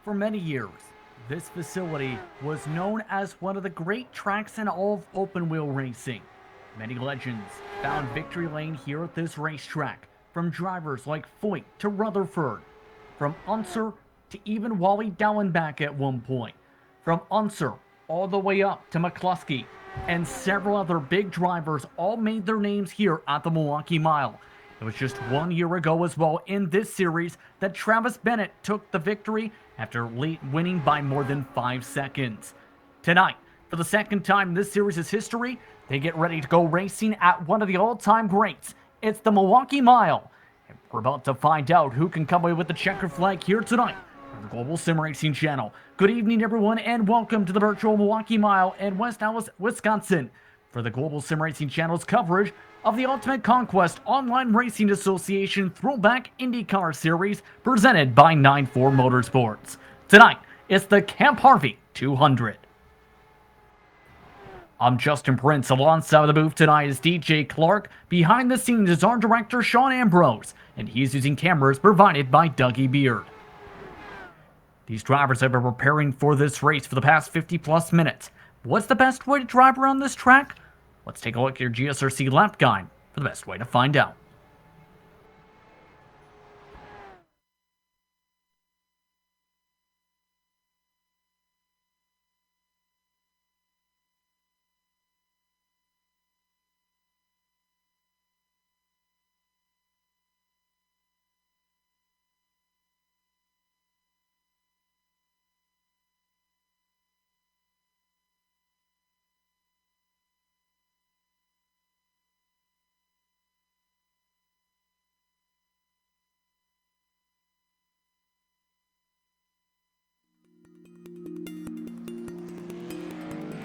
For many years, this facility was known as one of the great tracks in all of open wheel racing. Many legends found victory lane here at this racetrack, from drivers like Foyt to Rutherford, from Unser to even Wally Dallenbach at one point, from Unser all the way up to McCluskey, and several other big drivers all made their names here at the Milwaukee Mile. It was just 1 year ago as well in this series that Travis Bennett took the victory after winning by more than 5 seconds. Tonight, for the second time in this series' history, they get ready to go racing at one of the all-time greats. It's the Milwaukee Mile. And we're about to find out who can come away with the checkered flag here tonight on the Global SimRacing channel. Good evening, everyone, and welcome to the virtual Milwaukee Mile in West Allis, Wisconsin for the Global SimRacing channel's coverage of the Ultimate Conquest Online Racing Association Throwback Indycar Series presented by 94 Motorsports. Tonight, it's the Camp Harvey 200. I'm Justin Prince. Alongside the booth tonight is DJ Clark. Behind the scenes is our director, Sean Ambrose, and he's using cameras provided by Dougie Beard. These drivers have been preparing for this race for the past 50-plus minutes. What's the best way to drive around this track? Let's take a look at your GSRC lap guide for the best way to find out.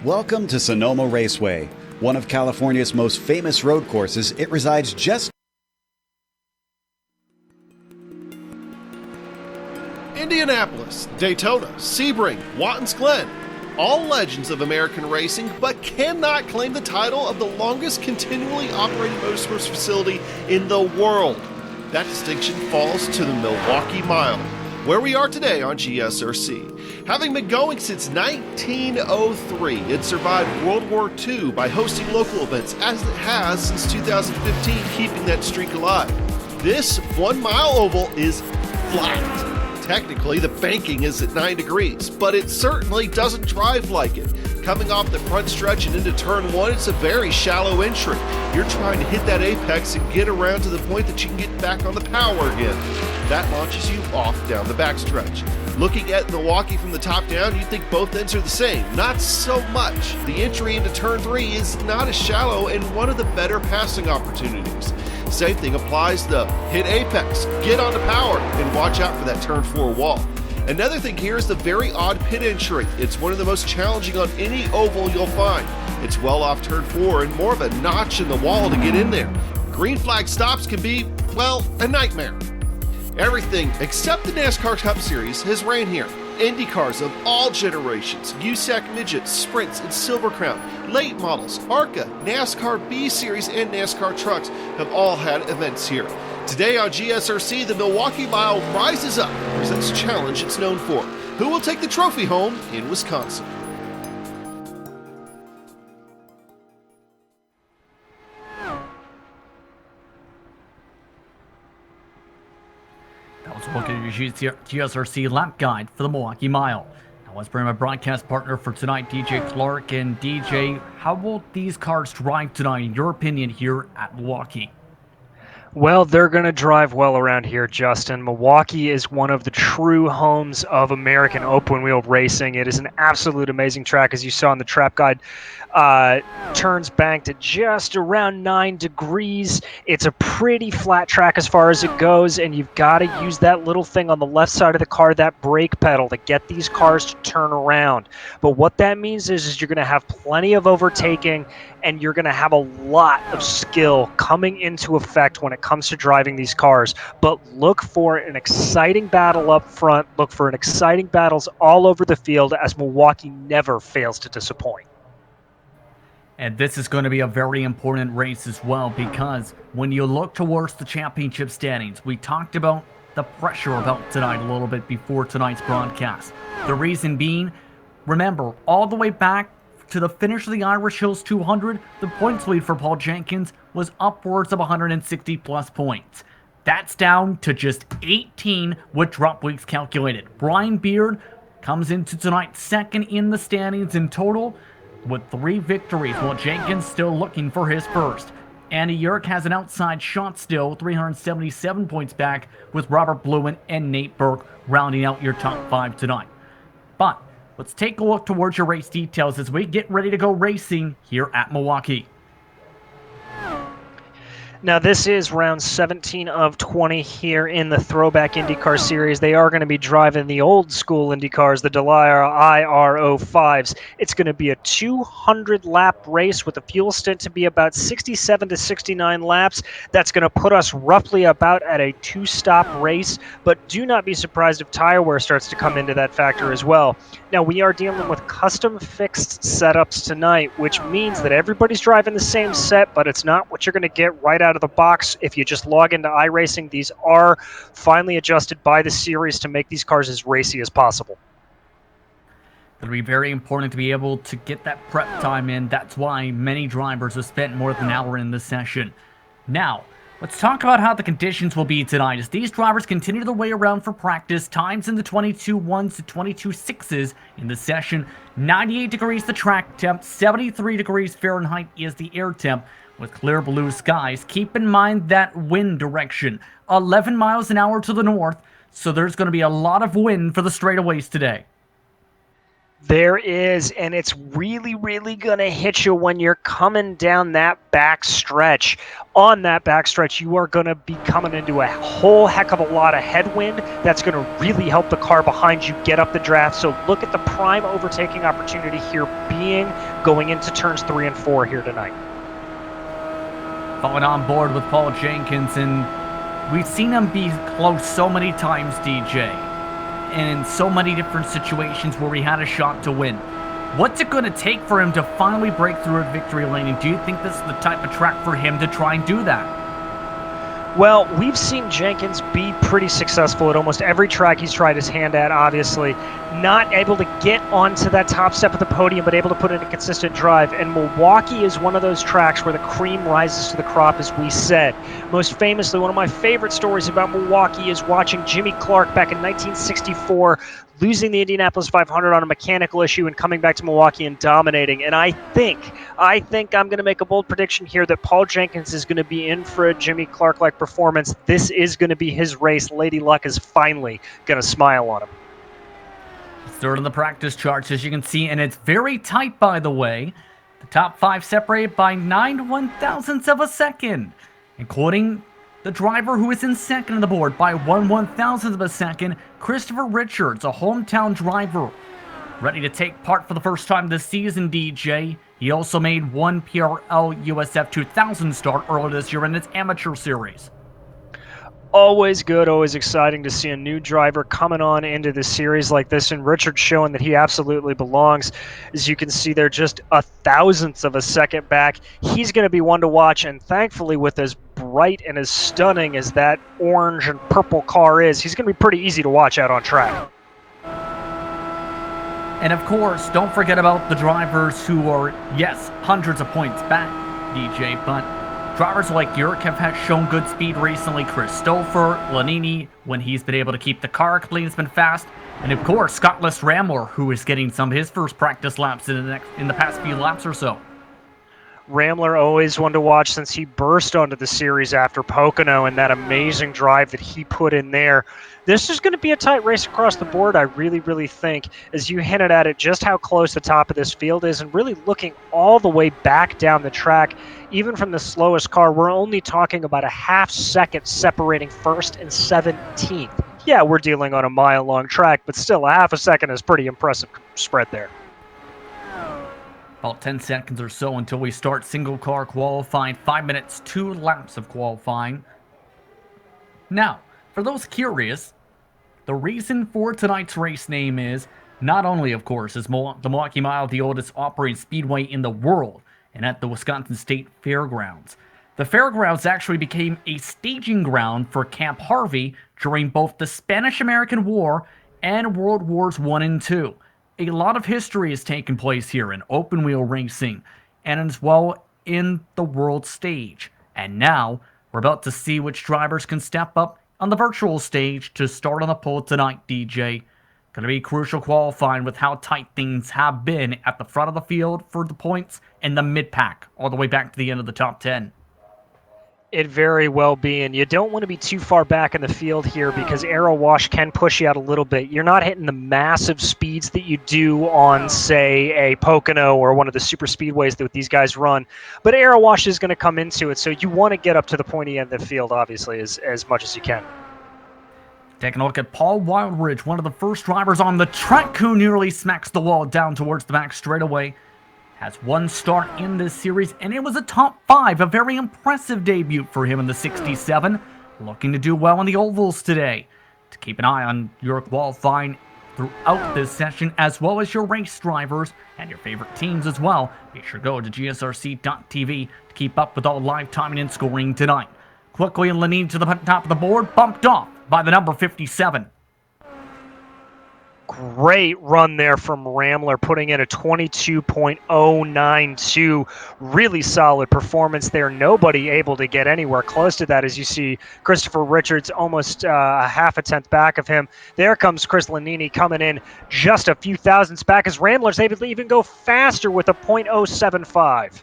Welcome to Sonoma Raceway, one of California's most famous road courses. It resides just Indianapolis, Daytona, Sebring, Watkins Glen, all legends of American racing, but cannot claim the title of the longest continually operated motorsports facility in the world. That distinction falls to the Milwaukee Mile, where we are today on GSRC. Having been going since 1903, it survived World War II by hosting local events, as it has since 2015, keeping that streak alive. This 1 mile oval is flat. Technically, the banking is at 9 degrees, but it certainly doesn't drive like it. Coming off the front stretch and into turn 1, it's a very shallow entry. You're trying to hit that apex and get around to the point that you can get back on the power again. That launches you off down the backstretch. Looking at Milwaukee from the top down, you'd think both ends are the same. Not so much. The entry into turn 3 is not as shallow and one of the better passing opportunities. Same thing applies to hit apex, get on the power, and watch out for that turn 4 wall. Another thing here is the very odd pit entry. It's one of the most challenging on any oval you'll find. It's well off turn 4 and more of a notch in the wall to get in there. Green flag stops can be, well, a nightmare. Everything except the NASCAR Cup Series has ran here. Indycars of all generations, USAC Midgets, Sprints, and Silver Crown, late models, ARCA, NASCAR B Series, and NASCAR trucks have all had events here. Today on GSRC, the Milwaukee Mile rises up and presents a challenge it's known for. Who will take the trophy home in Wisconsin? That was a look at your GSRC lap guide for the Milwaukee Mile. Now let's bring my broadcast partner for tonight, DJ Clark. And DJ, how will these cars drive tonight, in your opinion, here at Milwaukee? Well, they're going to drive well around here, Justin. Milwaukee is one of the true homes of American open wheel racing. It is an absolute amazing track, as you saw in the trap guide. Turns banked at just around 9 degrees. It's a pretty flat track as far as it goes, and you've got to use that little thing on the left side of the car, that brake pedal, to get these cars to turn around. But what that means is you're going to have plenty of overtaking, and you're going to have a lot of skill coming into effect when it comes to driving these cars. But look for an exciting battle up front. Look for an exciting battles all over the field, as Milwaukee never fails to disappoint. And this is going to be a very important race as well, because when you look towards the championship standings, we talked about the pressure about tonight a little bit before tonight's broadcast. The reason being, remember, all the way back to the finish of the Irish Hills 200, the points lead for Paul Jenkins was upwards of 160 plus points. That's down to just 18 with drop weeks calculated. Brian Beard comes into tonight second in the standings in total with 3 victories, while Jenkins still looking for his first. Andy Yerk has an outside shot still, 377 points back, with Robert Bluin and Nate Burke rounding out your top 5 tonight. But let's take a look towards your race details as we get ready to go racing here at Milwaukee. Now, this is round 17 of 20 here in the Throwback Indycar Series. They are going to be driving the old school Indycars, the Dallara IR05s. It's going to be a 200-lap race with a fuel stint to be about 67 to 69 laps. That's going to put us roughly about at a 2-stop race, but do not be surprised if tire wear starts to come into that factor as well. Now, we are dealing with custom fixed setups tonight, which means that everybody's driving the same set, but it's not what you're going to get right out of the box. If you just log into iRacing, these are finely adjusted by the series to make these cars as racy as possible. It'll be very important to be able to get that prep time in. That's why many drivers have spent more than an hour in the session. Now, let's talk about how the conditions will be tonight as these drivers continue their way around for practice. Times in the 22.1s to 22.6s in the session. 98 degrees the track temp, 73 degrees Fahrenheit is the air temp with clear blue skies. Keep in mind that wind direction, 11 miles an hour to the north, so there's going to be a lot of wind for the straightaways today. There is, and it's really, really going to hit you when you're coming down that back stretch. On that back stretch, you are going to be coming into a whole heck of a lot of headwind. That's going to really help the car behind you get up the draft. So look at the prime overtaking opportunity here being going into turns 3 and 4 here tonight. Falling on board with Paul Jenkins, and we've seen him be close so many times, DJ. And in so many different situations where we had a shot to win. What's it going to take for him to finally break through at victory lane? And do you think this is the type of track for him to try and do that? Well, we've seen Jenkins be pretty successful at almost every track he's tried his hand at, obviously. Not able to get onto that top step of the podium, but able to put in a consistent drive. And Milwaukee is one of those tracks where the cream rises to the crop, as we said. Most famously, one of my favorite stories about Milwaukee is watching Jimmy Clark back in 1964 losing the Indianapolis 500 on a mechanical issue and coming back to Milwaukee and dominating. And I think I'm going to make a bold prediction here that Paul Jenkins is going to be in for a Jimmy Clark-like performance. This is going to be his race. Lady Luck is finally going to smile on him. Third in the practice charts, as you can see, and it's very tight, by the way. The top 5 separated by 9 1/1000ths of a second, including the driver who is in second on the board by 1 1/1000th of a second, Christopher Richards, a hometown driver, ready to take part for the first time this season, DJ. He also made one PRL USF 2000 start earlier this year in its amateur series. Always good, always exciting to see a new driver coming on into this series like this, and Richard showing that he absolutely belongs. As you can see, they're just 1/1000th of a second back. He's going to be one to watch, and thankfully with as bright and as stunning as that orange and purple car is, he's going to be pretty easy to watch out on track. And of course, don't forget about the drivers who are, yes, hundreds of points back, DJ, but drivers like Yerk have shown good speed recently. Christopher Lanini, when he's been able to keep the car clean, has been fast. And of course, Scottless Ramler, who is getting some of his first practice laps in the past few laps or so. Ramler always one to watch since he burst onto the series after Pocono and that amazing drive that he put in there. This is going to be a tight race across the board, I really, really think, as you hinted at it, just how close the top of this field is, and really looking all the way back down the track. Even from the slowest car, we're only talking about a half second separating first and 17th. Yeah, we're dealing on a mile-long track, but still a half a second is pretty impressive spread there. About 10 seconds or so until we start single car qualifying. 5 minutes, 2 laps of qualifying. Now, for those curious, the reason for tonight's race name is not only, of course, is the Milwaukee Mile the oldest operating speedway in the world and at the Wisconsin State Fairgrounds. The fairgrounds actually became a staging ground for Camp Harvey during both the Spanish-American War and World Wars I and II. A lot of history has taken place here in open wheel racing and as well in the world stage. And now we're about to see which drivers can step up on the virtual stage to start on the pole tonight, DJ. Going to be crucial qualifying with how tight things have been at the front of the field for the points and the mid-pack all the way back to the end of the top 10. It very well be, and you don't want to be too far back in the field here because aero wash can push you out a little bit. You're not hitting the massive speeds that you do on, say, a Pocono or one of the super speedways that these guys run, but aero wash is going to come into it, so you want to get up to the pointy end of the field, obviously, as much as you can. Taking a look at Paul Wildridge, one of the first drivers on the track who nearly smacks the wall down towards the back straightaway. Has one start in this series, and it was a top 5, a very impressive debut for him in the 67. Looking to do well in the ovals today. To keep an eye on your qualifying throughout this session, as well as your race drivers and your favorite teams as well, be sure to go to gsrc.tv to keep up with all live timing and scoring tonight. Quickly and Lenine to the top of the board, bumped off by the number 57. Great run there from Ramler, putting in a 22.092. Really solid performance there. Nobody able to get anywhere close to that as you see Christopher Richards almost a half a tenth back of him. There comes Chris Lanini coming in just a few thousandths back as Ramler's able to even go faster with a .075.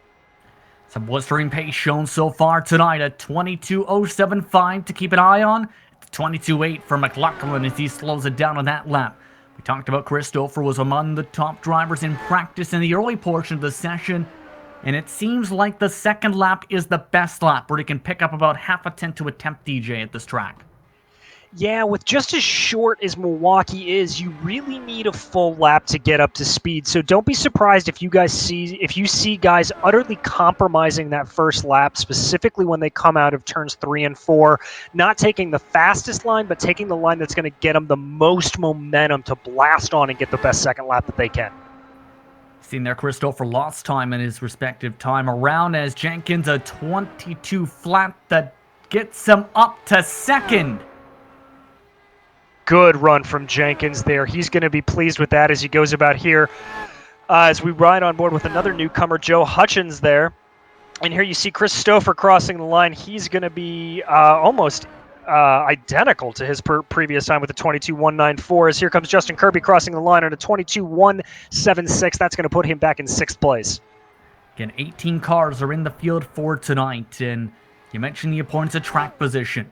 Some blistering pace shown so far tonight at 22.075 to keep an eye on. 22.8 for McLaughlin as he slows it down on that lap. We talked about Christopher was among the top drivers in practice in the early portion of the session, and it seems like the second lap is the best lap where he can pick up about half a tenth to a tenth, DJ, at this track. Yeah, with just as short as Milwaukee is, you really need a full lap to get up to speed. So don't be surprised if you see guys utterly compromising that first lap, specifically when they come out of turns 3 and 4, not taking the fastest line, but taking the line that's going to get them the most momentum to blast on and get the best second lap that they can. Seen there, Christopher lost time in his respective time around as Jenkins a 22 flat that gets him up to second. Good run from Jenkins there. He's going to be pleased with that as he goes about here. As we ride on board with another newcomer, Joe Hutchins there. And here you see Christopher crossing the line. He's going to be almost identical to his previous time with a 22.194. As here comes Justin Kirby crossing the line at a 22.176. That's going to put him back in 6th place. Again, 18 cars are in the field for tonight. And you mentioned the opponents at track position.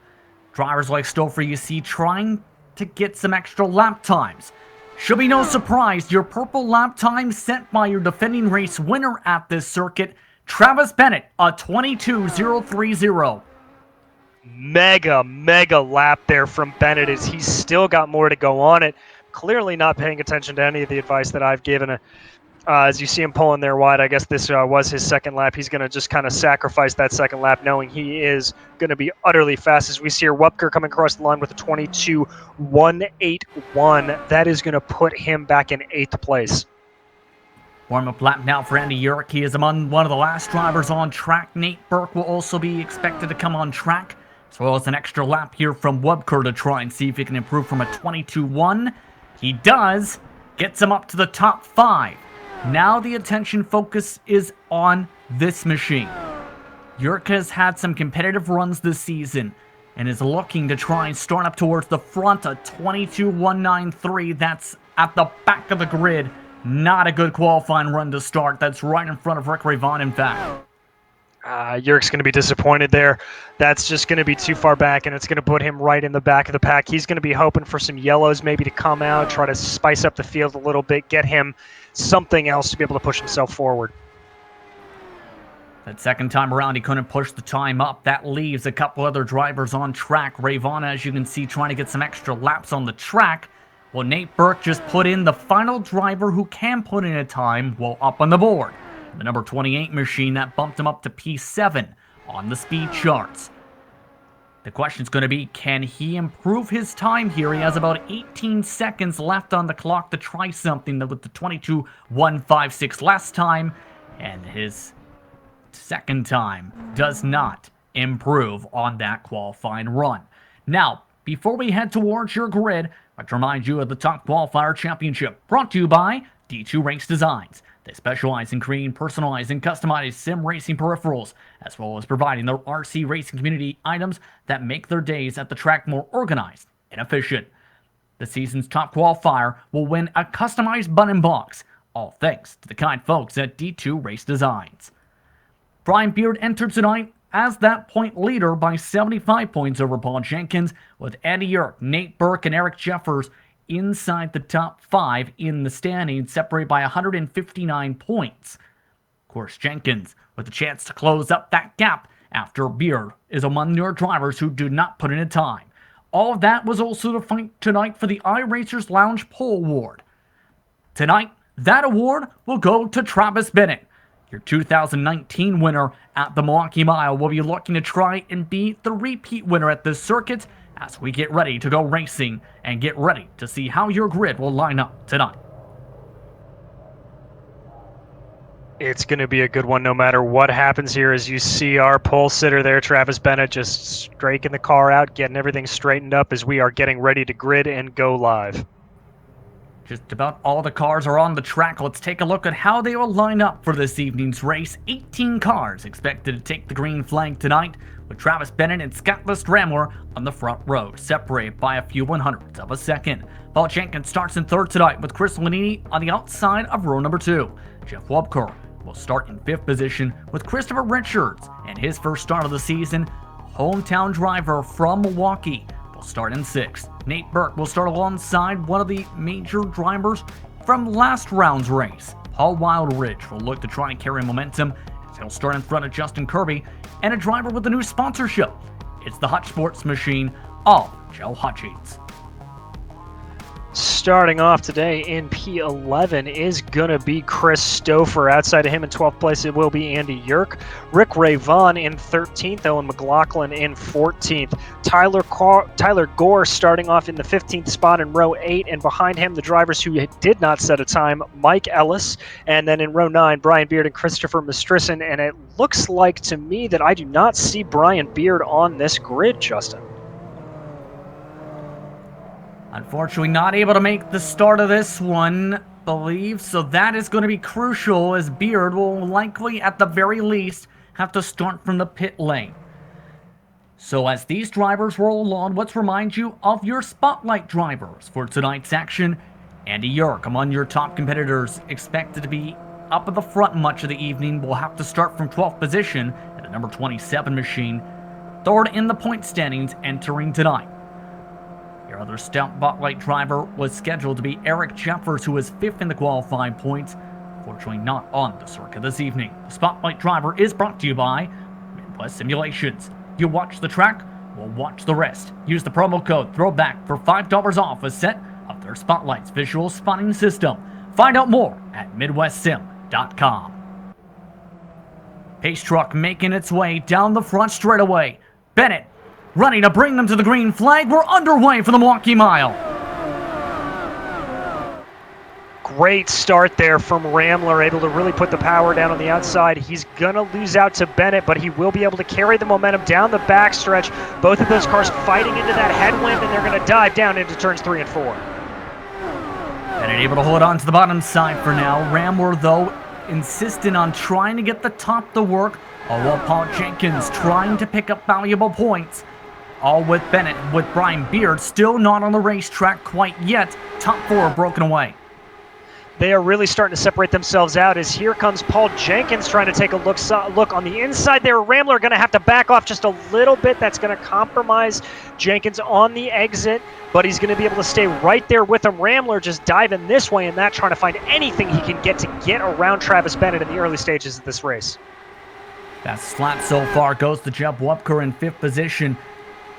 Drivers like Stouffer you see trying to get some extra lap times. Should be no surprise, your purple lap time set by your defending race winner at this circuit, Travis Bennett, a 22.030. Mega lap there from Bennett as he's still got more to go on it. Clearly not paying attention to any of the advice that I've given. As you see him pulling there wide, I guess this was his second lap. He's going to just kind of sacrifice that second lap, knowing he is going to be utterly fast. As we see here, Wupker coming across the line with a 22.181. That is going to put him back in 8th place. Warm-up lap now for Andy Urick. He is among one of the last drivers on track. Nate Burke will also be expected to come on track, as well as an extra lap here from Wupker to try and see if he can improve from a 22.1. He does. Gets him up to the top 5. Now the attention focus is on this machine. Urick has had some competitive runs this season and is looking to try and start up towards the front. A 22.193. That's at the back of the grid. Not a good qualifying run to start. That's right in front of Rick Rayvon, in fact. Urick's going to be disappointed there. That's just going to be too far back, and it's going to put him right in the back of the pack. He's going to be hoping for some yellows maybe to come out, try to spice up the field a little bit, get him something else to be able to push himself forward. That second time around, he couldn't push the time up. That leaves a couple other drivers on track. Rayvon, as you can see, trying to get some extra laps on the track. Well, Nate Burke just put in the final driver who can put in a time while up on the board. The number 28 machine that bumped him up to P7 on the speed charts. The question's going to be, can he improve his time here? He has about 18 seconds left on the clock to try something with the 22.156 last time, and his second time does not improve on that qualifying run. Now, before we head towards your grid, I'd like to remind you of the Top Qualifier Championship, brought to you by D2 Race Designs. They specialize in creating personalized and customized sim racing peripherals, as well as providing the RC racing community items that make their days at the track more organized and efficient. The season's top qualifier will win a customized button box, all thanks to the kind folks at D2 Race Designs. Brian Beard entered tonight as that point leader by 75 points over Paul Jenkins, with Andy Yerk, Nate Burke, and Eric Jeffers inside the top 5 in the standings, separated by 159 points. Of course, Jenkins with a chance to close up that gap after Beard is among your drivers who do not put in a time. All of that was also the fight tonight for the iRacers Lounge Pole Award. Tonight, that award will go to Travis Bennett. Your 2019 winner at the Milwaukee Mile will be looking to try and be the repeat winner at this circuit as we get ready to go racing and get ready to see how your grid will line up tonight. It's going to be a good one no matter what happens here. As you see our pole sitter there, Travis Bennett, just striking the car out, getting everything straightened up as we are getting ready to grid and go live. Just about all the cars are on the track. Let's take a look at how they will line up for this evening's race. 18 cars expected to take the green flag tonight, with Travis Bennett and Scott Rambler on the front row, separated by a few 100ths of a second. Paul Jenkins starts in third tonight, with Chris Lanini on the outside of row number 2. Jeff Wubker will start in 5th position, with Christopher Richards and his first start of the season. Hometown driver from Milwaukee will start in 6th. Nate Burke will start alongside one of the major drivers from last round's race. Paul Wildridge will look to try and carry momentum as he'll start in front of Justin Kirby and a driver with a new sponsorship. It's the Hutch Sports machine of Joe Hutchings. Starting off today in P11 is going to be Chris Stouffer. Outside of him in 12th place, it will be Andy Yerk. Rick Ray Vaughn in 13th. Owen McLaughlin in 14th. Tyler Gore starting off in the 15th spot in row 8. And behind him, the drivers who did not set a time, Mike Ellis. And then in row 9, Brian Beard and Christopher Mastrison. And it looks like to me that I do not see Brian Beard on this grid, Justin. Unfortunately, not able to make the start of this one, believe, so that is going to be crucial, as Beard will likely, at the very least, have to start from the pit lane. So as these drivers roll along, let's remind you of your spotlight drivers for tonight's action. Andy Yerk, among your top competitors, expected to be up at the front much of the evening, will have to start from 12th position at the number 27 machine. Third in the point standings entering tonight. Your other stout spotlight driver was scheduled to be Eric Jeffers, who is 5th in the qualifying points. Fortunately not on the circuit this evening. The spotlight driver is brought to you by Midwest Simulations. You watch the track, we'll watch the rest. Use the promo code THROWBACK for $5 off a set of their Spotlight's visual spotting system. Find out more at MidwestSim.com. Pace truck making its way down the front straightaway. Bennett running to bring them to the green flag. We're underway for the Milwaukee Mile. Great start there from Rambler, able to really put the power down on the outside. He's going to lose out to Bennett, but he will be able to carry the momentum down the backstretch. Both of those cars fighting into that headwind, and they're going to dive down into turns 3 and 4. Bennett able to hold on to the bottom side for now. Rambler, though, insistent on trying to get the top to work, while Paul Jenkins trying to pick up valuable points. All with Bennett, with Brian Beard still not on the racetrack quite yet. Top 4 broken away. They are really starting to separate themselves out, as here comes Paul Jenkins trying to take a look on the inside there. Rambler going to have to back off just a little bit. That's going to compromise Jenkins on the exit, but he's going to be able to stay right there with him. Rambler just diving this way and that, trying to find anything he can get to get around Travis Bennett in the early stages of this race. Fastest lap so far goes to Jeff Wubker in 5th position.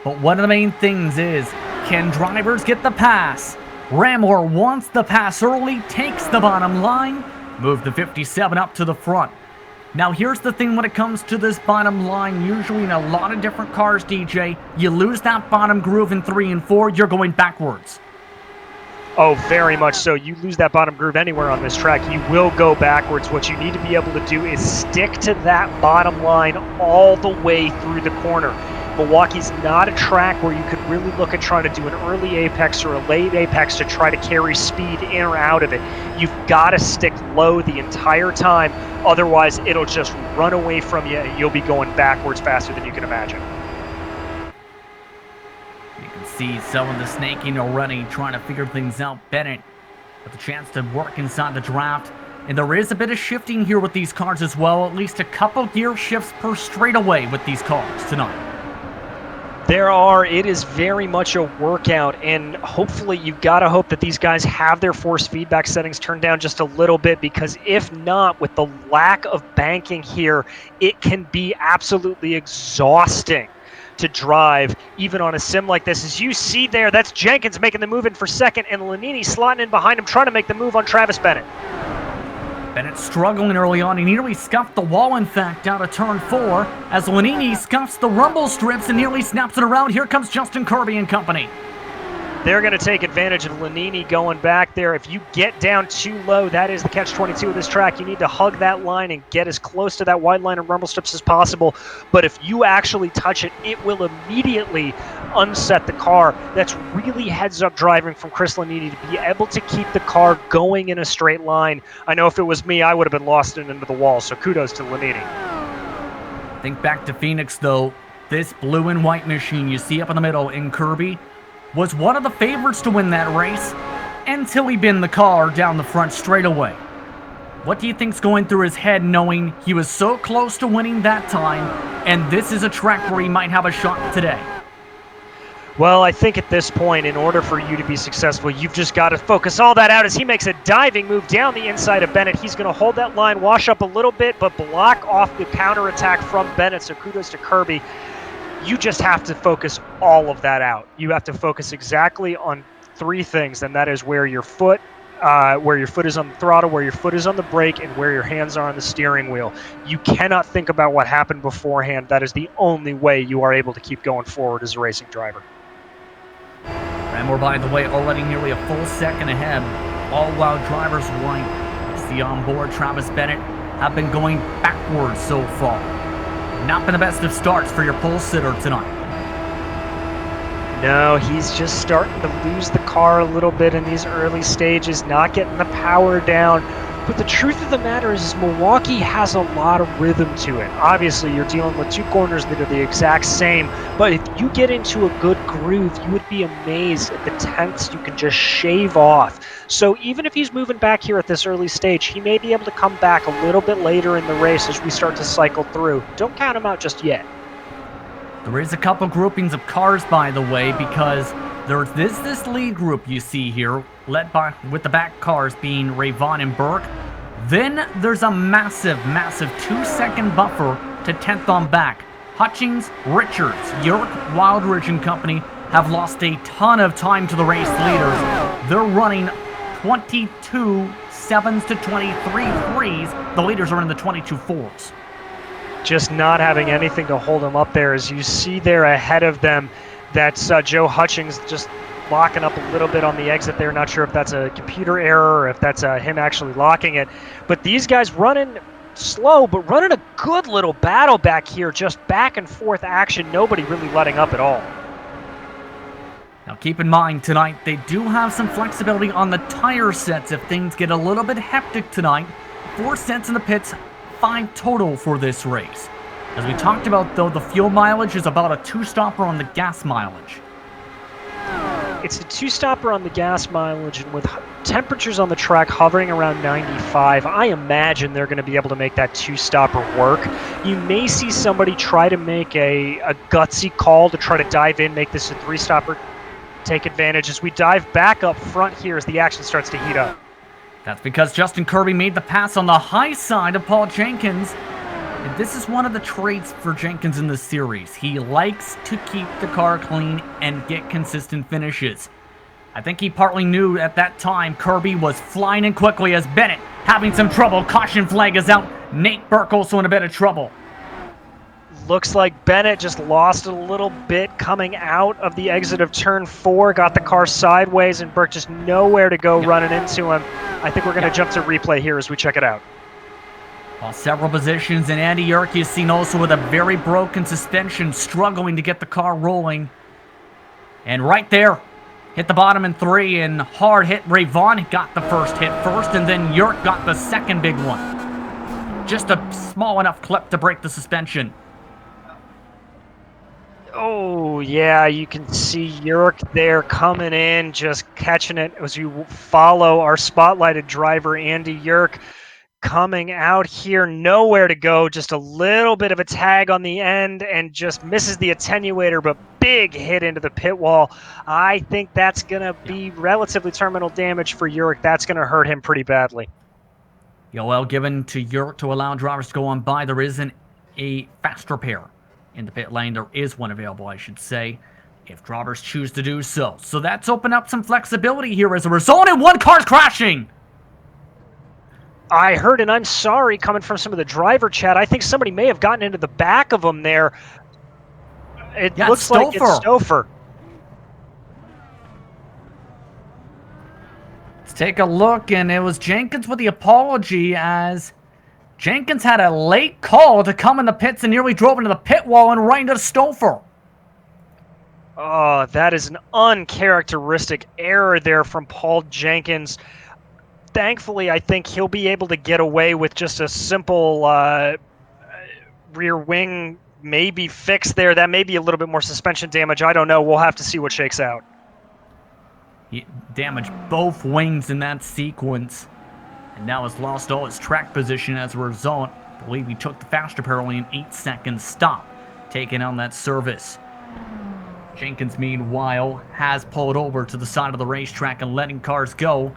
But one of the main things is, can drivers get the pass? Rambler wants the pass early, takes the bottom line, move the 57 up to the front. Now here's the thing when it comes to this bottom line, usually in a lot of different cars, DJ, you lose that bottom groove in 3 and 4, you're going backwards. Oh, very much so. You lose that bottom groove anywhere on this track, you will go backwards. What you need to be able to do is stick to that bottom line all the way through the corner. Milwaukee's not a track where you could really look at trying to do an early apex or a late apex to try to carry speed in or out of it. You've got to stick low the entire time, otherwise it'll just run away from you and you'll be going backwards faster than you can imagine. You can see some of the snaking already, trying to figure things out. Bennett with a chance to work inside the draft. And there is a bit of shifting here with these cars as well, at least a couple gear shifts per straightaway with these cars tonight. There are. It is very much a workout, and hopefully you've got to hope that these guys have their force feedback settings turned down just a little bit, because if not, with the lack of banking here, it can be absolutely exhausting to drive even on a sim like this. As you see there, that's Jenkins making the move in for second, and Lanini slotting in behind him trying to make the move on Travis Bennett. Bennett struggling early on. He nearly scuffed the wall, in fact, out of turn 4, as Lanini scuffs the rumble strips and nearly snaps it around. Here comes Justin Kirby and company. They're going to take advantage of Lanini going back there. If you get down too low, that is the catch-22 of this track. You need to hug that line and get as close to that wide line of rumble strips as possible. But if you actually touch it, it will immediately unset the car. That's really heads-up driving from Chris Lanini to be able to keep the car going in a straight line. I know if it was me, I would have been lost into the wall, so kudos to Lanini. Think back to Phoenix, though. This blue and white machine you see up in the middle in Kirby was one of the favorites to win that race until he binned the car down the front straightaway. What do you think's going through his head knowing he was so close to winning that time, and this is a track where he might have a shot today? Well, I think at this point, in order for you to be successful, you've just got to focus all that out as he makes a diving move down the inside of Bennett. He's going to hold that line, wash up a little bit, but block off the counterattack from Bennett, so kudos to Kirby. You just have to focus all of that out. You have to focus exactly on 3 things, and that is where your foot is on the throttle, where your foot is on the brake, and where your hands are on the steering wheel. You cannot think about what happened beforehand. That is the only way you are able to keep going forward as a racing driver. Ramore, by the way, already nearly a full second ahead, all while drivers right. You see on board Travis Bennett have been going backwards so far. Not been the best of starts for your pole sitter tonight. No, he's just starting to lose the car a little bit in these early stages, not getting the power down. But the truth of the matter is Milwaukee has a lot of rhythm to it. Obviously, you're dealing with 2 corners that are the exact same, but if you get into a good groove, you would be amazed at the tenths you can just shave off. So even if he's moving back here at this early stage, he may be able to come back a little bit later in the race as we start to cycle through. Don't count him out just yet. There is a couple groupings of cars, by the way, because there's this lead group you see here, led by with the back cars being Ray Vaughn and Burke. Then there's a massive 2-second buffer to 10th on back. Hutchings, Richards, Yerk, Wildridge and company have lost a ton of time to the race leaders. They're running 22 7s to 23 3s. The leaders are in the 22 4s. Just not having anything to hold them up there. As you see there ahead of them, that's Joe Hutchings just locking up a little bit on the exit there. Not sure if that's a computer error or if that's him actually locking it. But these guys running slow, but running a good little battle back here. Just back and forth action. Nobody really letting up at all. Now keep in mind, tonight they do have some flexibility on the tire sets if things get a little bit hectic tonight. 4 sets in the pits, 5 total for this race. As we talked about, though, the fuel mileage is about a 2-stopper on the gas mileage. It's a 2-stopper on the gas mileage, and with temperatures on the track hovering around 95, I imagine they're going to be able to make that 2-stopper work. You may see somebody try to make a gutsy call to try to dive in, make this a 3-stopper, take advantage as we dive back up front here as the action starts to heat up. That's because Justin Kirby made the pass on the high side of Paul Jenkins. And this is one of the traits for Jenkins in the series. He likes to keep the car clean and get consistent finishes. I think he partly knew at that time Kirby was flying in quickly as Bennett having some trouble. Caution flag is out. Nate Burke also in a bit of trouble. Looks like Bennett just lost a little bit coming out of the exit of turn 4, got the car sideways, and Burke just nowhere to go running into him. I think we're going to jump to replay here as we check it out. Well, several positions, and Andy Yerke is seen also with a very broken suspension, struggling to get the car rolling. And right there, hit the bottom in 3, and hard hit. Ray Vaughn got the first hit first, and then Yerke got the second big one. Just a small enough clip to break the suspension. Oh, yeah, you can see Yerke there coming in, just catching it as you follow our spotlighted driver, Andy Yerke, coming out here, nowhere to go, just a little bit of a tag on the end and just misses the attenuator, but big hit into the pit wall. I think that's going to be relatively terminal damage for Yerke. That's going to hurt him pretty badly. Yeah, well, given to Yerke to allow drivers to go on by, there isn't a fast repair in the pit lane. There is one available, I should say, if drivers choose to do so. So that's opened up some flexibility here as a result, and one car's crashing. I heard, and I'm sorry, coming from some of the driver chat, I think somebody may have gotten into the back of him there. It looks like it's Stouffer. Let's take a look, and it was Jenkins with the apology, as Jenkins had a late call to come in the pits and nearly drove into the pit wall and right into Stouffer. Oh, that is an uncharacteristic error there from Paul Jenkins. Thankfully, I think he'll be able to get away with just a simple rear wing maybe fix there. That may be a little bit more suspension damage. I don't know. We'll have to see what shakes out. He damaged both wings in that sequence, and now has lost all his track position as a result. I believe he took the fast repair only an 8-second stop, taking on that service. Jenkins, meanwhile, has pulled over to the side of the racetrack and letting cars go.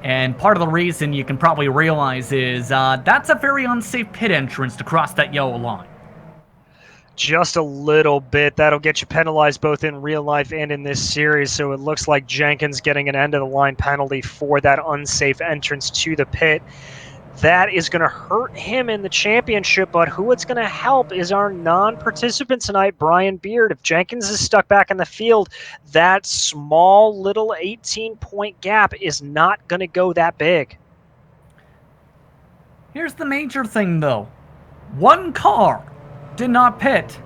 And part of the reason you can probably realize is that's a very unsafe pit entrance to cross that yellow line. Just a little bit. That'll get you penalized both in real life and in this series. So it looks like Jenkins getting an end-of-the-line penalty for that unsafe entrance to the pit. That is going to hurt him in the championship, but who it's going to help is our non-participant tonight, Brian Beard. If Jenkins is stuck back in the field, that small little 18-point gap is not going to go that big. Here's the major thing, though. One car did not pit.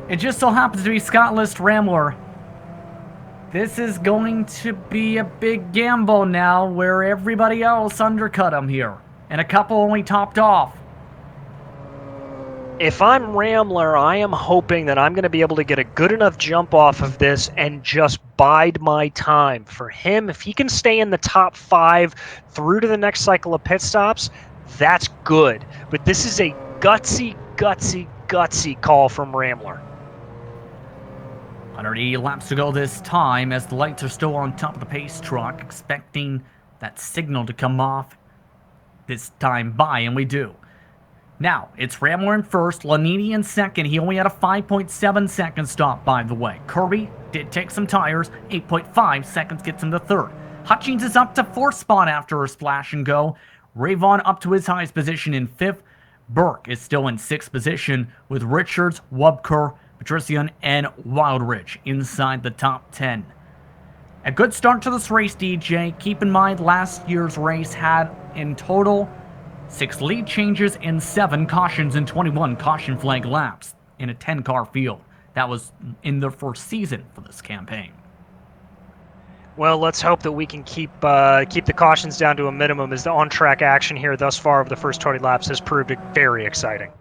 It just so happens to be Scott List Rambler. This is going to be a big gamble now where everybody else undercut him here. And a couple only topped off. If I'm Rambler, I am hoping that I'm going to be able to get a good enough jump off of this and just bide my time. For him, if he can stay in the top 5 through to the next cycle of pit stops, that's good. But this is a gutsy call from Rambler. 180 laps to go this time as the lights are still on top of the pace truck, expecting that signal to come off this time by, and we do. Now, it's Rambler in first, Lanini in second. He only had a 5.7 second stop, by the way. Kirby did take some tires. 8.5 seconds gets him to third. Hutchings is up to fourth spot after a splash and go. Ray Vaughn up to his highest position in fifth. Burke is still in sixth position with Richards, Wubker, Patrician, and Wildridge inside the top 10. A good start to this race, DJ. Keep in mind, last year's race had in total 6 lead changes and 7 cautions and 21 caution flag laps in a 10-car field. That was in their first season for this campaign. Well, let's hope that we can keep the cautions down to a minimum, as the on-track action here thus far over the first 20 laps has proved very exciting.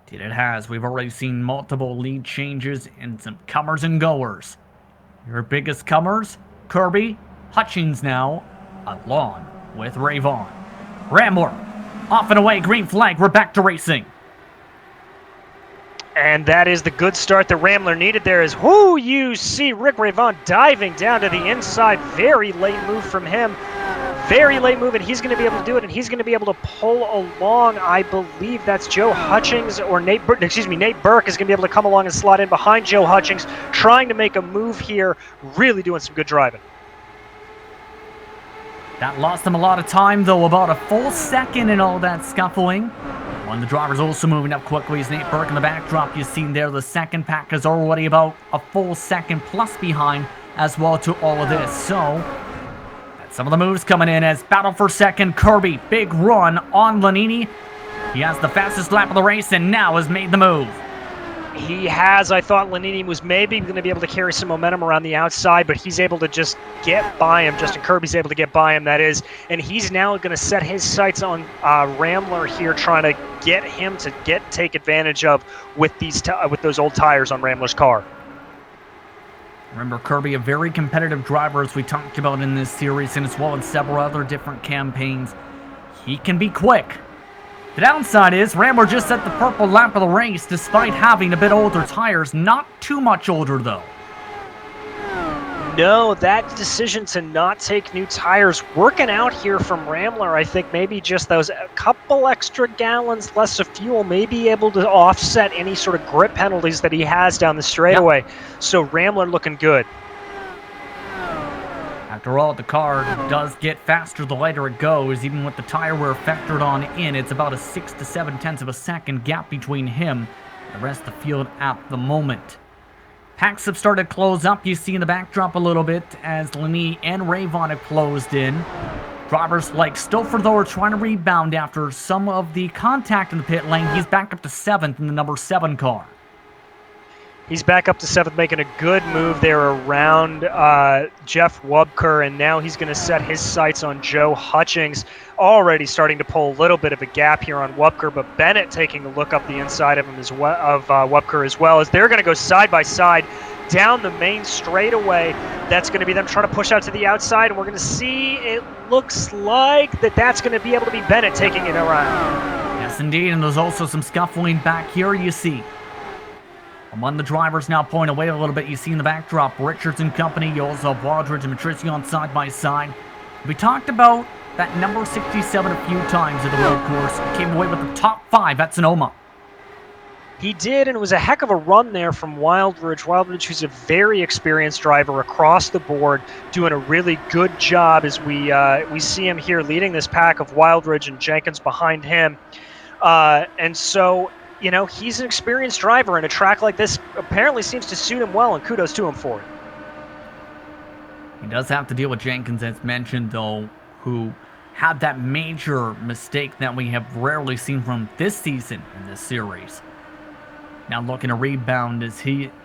Indeed it has. We've already seen multiple lead changes and some comers and goers. Your biggest comers, Kirby, Hutchings now, along with Ray Vaughn. Rambler, off and away, green flag, we're back to racing. And that is the good start that Rambler needed there, as you see Rick Ray Vaughn diving down to the inside. Very late move from him. Very late move, and he's going to be able to do it, and he's going to be able to pull along. I believe that's Joe Hutchings, or Nate Burke is going to be able to come along and slot in behind Joe Hutchings, trying to make a move here, really doing some good driving. That lost him a lot of time, though, about a full second in all that scuffling. One of the drivers also moving up quickly is Nate Burke in the backdrop. You've seen there the second pack is already about a full second plus behind as well to all of this. So, that's some of the moves coming in as battle for second. Kirby, big run on Lanini. He has the fastest lap of the race and now has made the move. He has. I thought Lanini was maybe going to be able to carry some momentum around the outside, but he's able to just get by him. Justin Kirby's able to get by him, that is. And he's now going to set his sights on Rambler here, trying to get him to take advantage of with those old tires on Rambler's car. Remember, Kirby, a very competitive driver, as we talked about in this series, and as well as several other different campaigns. He can be quick. The downside is Rambler just set the purple lap of the race despite having a bit older tires. Not too much older, though. No, that decision to not take new tires working out here from Rambler. I think maybe just those a couple extra gallons less of fuel may be able to offset any sort of grip penalties that he has down the straightaway. Yep. So Rambler looking good. After all, the car does get faster the later it goes. Even with the tire wear factored on in, it's about a 6 to 7 tenths of a second gap between him and the rest of the field at the moment. Packs have started to close up. You see in the backdrop a little bit as Lanini and Rayvon have closed in. Drivers like Stouffer, though, are trying to rebound after some of the contact in the pit lane. He's back up to 7th in the number 7 car. He's back up to 7th, making a good move there around Jeff Wubker, and now he's going to set his sights on Joe Hutchings, already starting to pull a little bit of a gap here on Wubker, but Bennett taking a look up the inside of him as well, Wubker as well, as they're going to go side by side down the main straightaway. That's going to be them trying to push out to the outside, and we're going to see, it looks like that's going to be able to be Bennett taking it around. Yes, indeed, and there's also some scuffling back here, you see. Among the drivers now pulling away a little bit. You see in the backdrop, Richards and company. You also have Waldridge and Matricion side by side. We talked about that number 67 a few times at the road course. Came away with the top 5 at Sonoma. He did, and it was a heck of a run there from Wildridge. Wildridge, who's a very experienced driver across the board, doing a really good job as we see him here leading this pack of Wildridge and Jenkins behind him. And so, you know, he's an experienced driver, and a track like this apparently seems to suit him well, and kudos to him for it. He does have to deal with Jenkins, as mentioned, though, who had that major mistake that we have rarely seen from this season in this series. Now looking to rebound as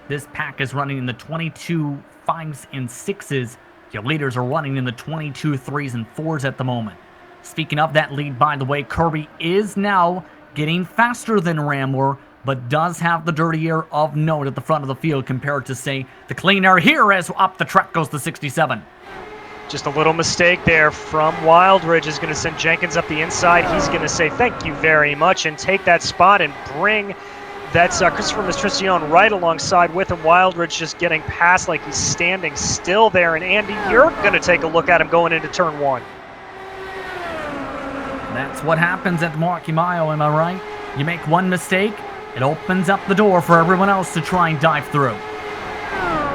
this pack is running in the 22 5s and 6s. Your leaders are running in the 22 3s and 4s at the moment. Speaking of that lead, by the way, Kirby is now getting faster than Rambler, but does have the dirty air of note at the front of the field compared to, say, the clean air here as up the track goes the 67. Just a little mistake there from Wildridge is going to send Jenkins up the inside. He's going to say thank you very much and take that spot and bring that's Christopher Mastricion right alongside with him. Wildridge just getting past like he's standing still there, and Andy, you're going to take a look at him going into turn 1. That's what happens at the Milwaukee Mile, am I right? You make one mistake, it opens up the door for everyone else to try and dive through.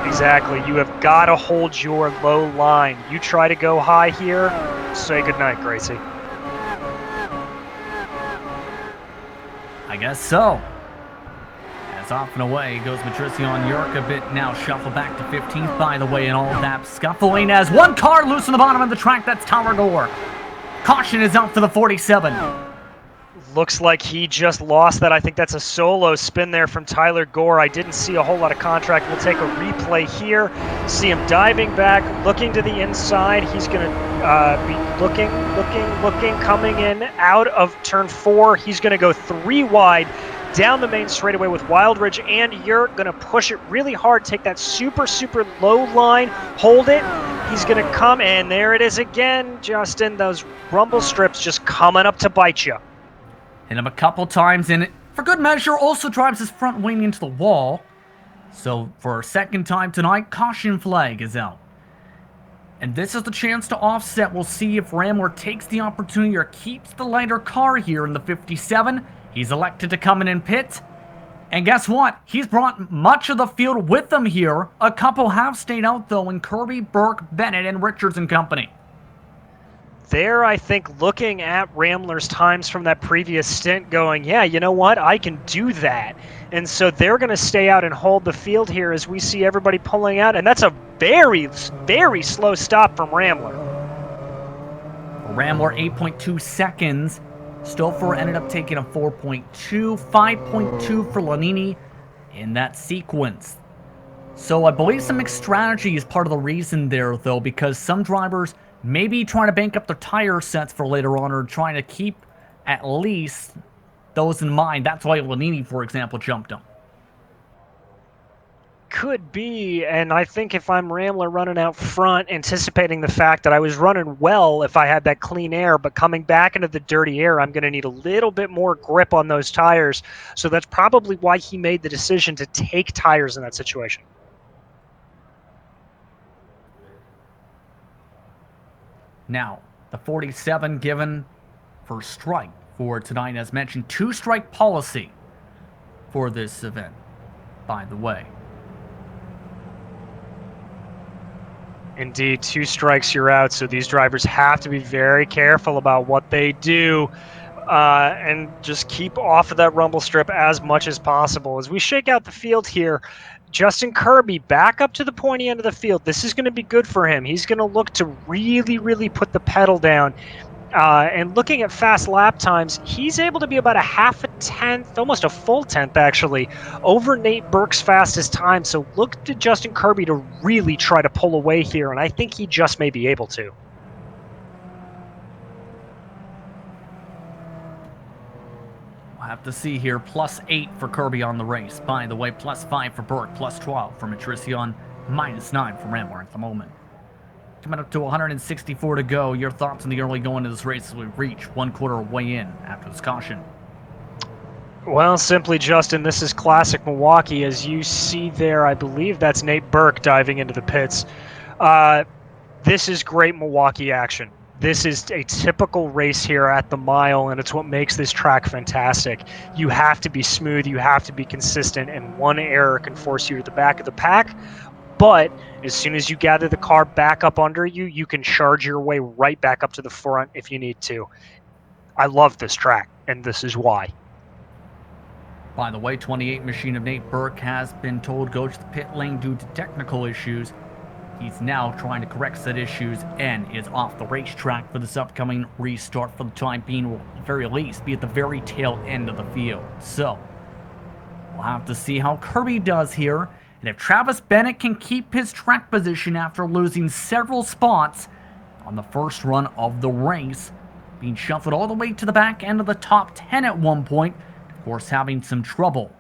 Exactly. You have got to hold your low line. You try to go high here, say goodnight, Gracie. I guess so. As off and away goes Matricion. York a bit now shuffle back to 15th, by the way, and all of that scuffling as one car loose on the bottom of the track. That's Tower Gore. Caution is out for the 47. Looks like he just lost that. I think that's a solo spin there from Tyler Gore. I didn't see a whole lot of contact. We'll take a replay here. See him diving back, looking to the inside. He's going to be looking, coming in out of turn 4. He's going to go 3 wide down the main straightaway with Wildridge and Yurt. Going to push it really hard, take that super low line, hold it. He's going to come, and there it is again, Justin. Those rumble strips just coming up to bite you. Hit him a couple times, and for good measure, also drives his front wing into the wall. So for a second time tonight, caution flag is out. And this is the chance to offset. We'll see if Rambler takes the opportunity or keeps the lighter car here in the 57. He's elected to come in and pit. And guess what? He's brought much of the field with him here. A couple have stayed out, though, in Kirby, Burke, Bennett, and Richards and company. they're, I think, looking at Rambler's times from that previous stint going, yeah, you know what, I can do that. And so they're going to stay out and hold the field here as we see everybody pulling out. And that's a very, very slow stop from Rambler. Rambler, 8.2 seconds. Stouffer ended up taking a 4.2, 5.2 for Lanini in that sequence. So I believe some mixed strategy is part of the reason there, though, because some drivers may be trying to bank up their tire sets for later on or trying to keep at least those in mind. That's why Lanini, for example, jumped him. Could be, and I think if I'm Rambler running out front, anticipating the fact that I was running well if I had that clean air, but coming back into the dirty air, I'm going to need a little bit more grip on those tires. So that's probably why he made the decision to take tires in that situation. Now, the 47 given for strike for tonight, as mentioned, 2-strike policy for this event, by the way. Indeed, 2 strikes, you're out. So these drivers have to be very careful about what they do and just keep off of that rumble strip as much as possible. As we shake out the field here, Justin Kirby back up to the pointy end of the field. This is going to be good for him. He's going to look to really, really put the pedal down. And looking at fast lap times, he's able to be about a half a tenth, almost a full tenth actually, over Nate Burke's fastest time. So look to Justin Kirby to really try to pull away here, and I think he just may be able to. We'll have to see here. +8 for Kirby on the race. By the way, +5 for Burke, +12 for Matricion, -9 for Rambler at the moment. Coming up to 164 to go. Your thoughts on the early going of this race as we reach 1/4 way in after this caution? Well, simply, Justin, this is classic Milwaukee. As you see there, I believe that's Nate Burke diving into the pits. This is great Milwaukee action. This is a typical race here at the mile, and it's what makes this track fantastic. You have to be smooth, you have to be consistent, and one error can force you to the back of the pack. But as soon as you gather the car back up under you, you can charge your way right back up to the front if you need to. I love this track, and this is why. By the way, 28 machine of Nate Burke has been told go to the pit lane due to technical issues. He's now trying to correct said issues and is off the racetrack for this upcoming restart. For the time being, will at the very least be at the very tail end of the field. So, we'll have to see how Kirby does here. And if Travis Bennett can keep his track position after losing several spots on the first run of the race, being shuffled all the way to the back end of the top 10 at one point, of course having some trouble.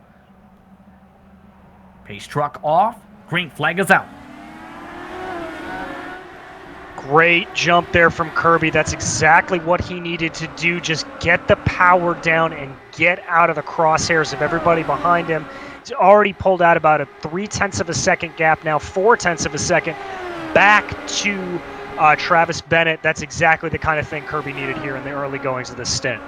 Pace truck off, green flag is out. Great jump there from Kirby. That's exactly what he needed to do. Just get the power down and get out of the crosshairs of everybody behind him. He's already pulled out about a 0.3 of a second gap now, 0.4 of a second back to Travis Bennett. That's exactly the kind of thing Kirby needed here in the early goings of this stint.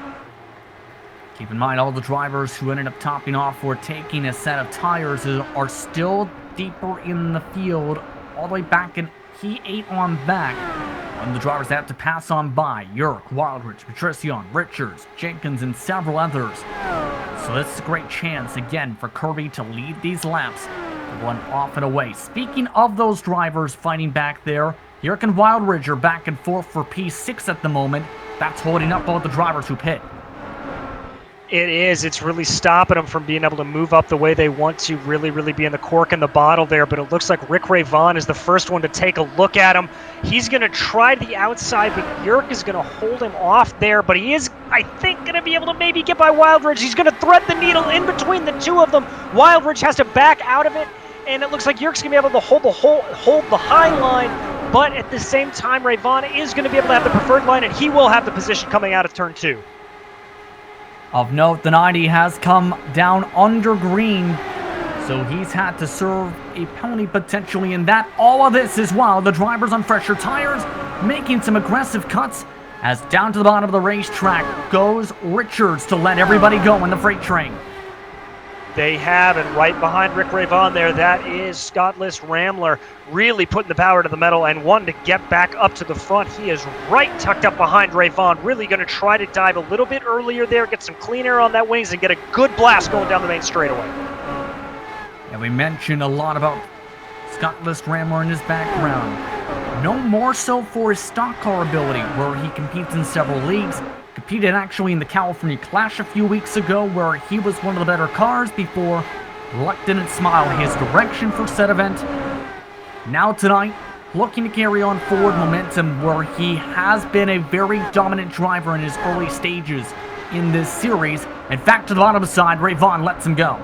Keep in mind, all the drivers who ended up topping off or taking a set of tires are still deeper in the field, all the way back in P8 on back. One of the drivers that have to pass on by: Yerk, Wildridge, Patricion, Richards, Jenkins, and several others. So this is a great chance, again, for Kirby to lead these laps, one off and away. Speaking of those drivers fighting back there, Yerk and Wildridge are back and forth for P6 at the moment. That's holding up all the drivers who pit. It is. It's really stopping them from being able to move up the way they want to, really be in the cork in the bottle there. But it looks like Rick Ray Vaughn is the first one to take a look at him. He's going to try the outside, but Yerk is going to hold him off there. But he is, I think, going to be able to maybe get by Wildridge. He's going to thread the needle in between the two of them. Wildridge has to back out of it, and it looks like Yerk's going to be able to hold the high line. But at the same time, Ray Vaughn is going to be able to have the preferred line, and he will have the position coming out of turn 2. Of note, the 90 has come down under green, so he's had to serve a penalty potentially in that. All of this is while the drivers on fresher tires making some aggressive cuts, as down to the bottom of the racetrack goes Richards to let everybody go in the freight train. They have, and right behind Rick Rayvon there, that is Scottless Rambler, really putting the power to the metal and wanting to get back up to the front. He is right tucked up behind Rayvon, really going to try to dive a little bit earlier there, get some clean air on that wings, and get a good blast going down the main straightaway. And we mentioned a lot about Scottless Rambler in his background. No more so for his stock car ability, where he competes in several leagues. Competed actually in the California Clash a few weeks ago, where he was one of the better cars before luck didn't smile his direction for said event. Now tonight, looking to carry on forward momentum, where he has been a very dominant driver in his early stages in this series. In fact, to the bottom side, Rayvon lets him go.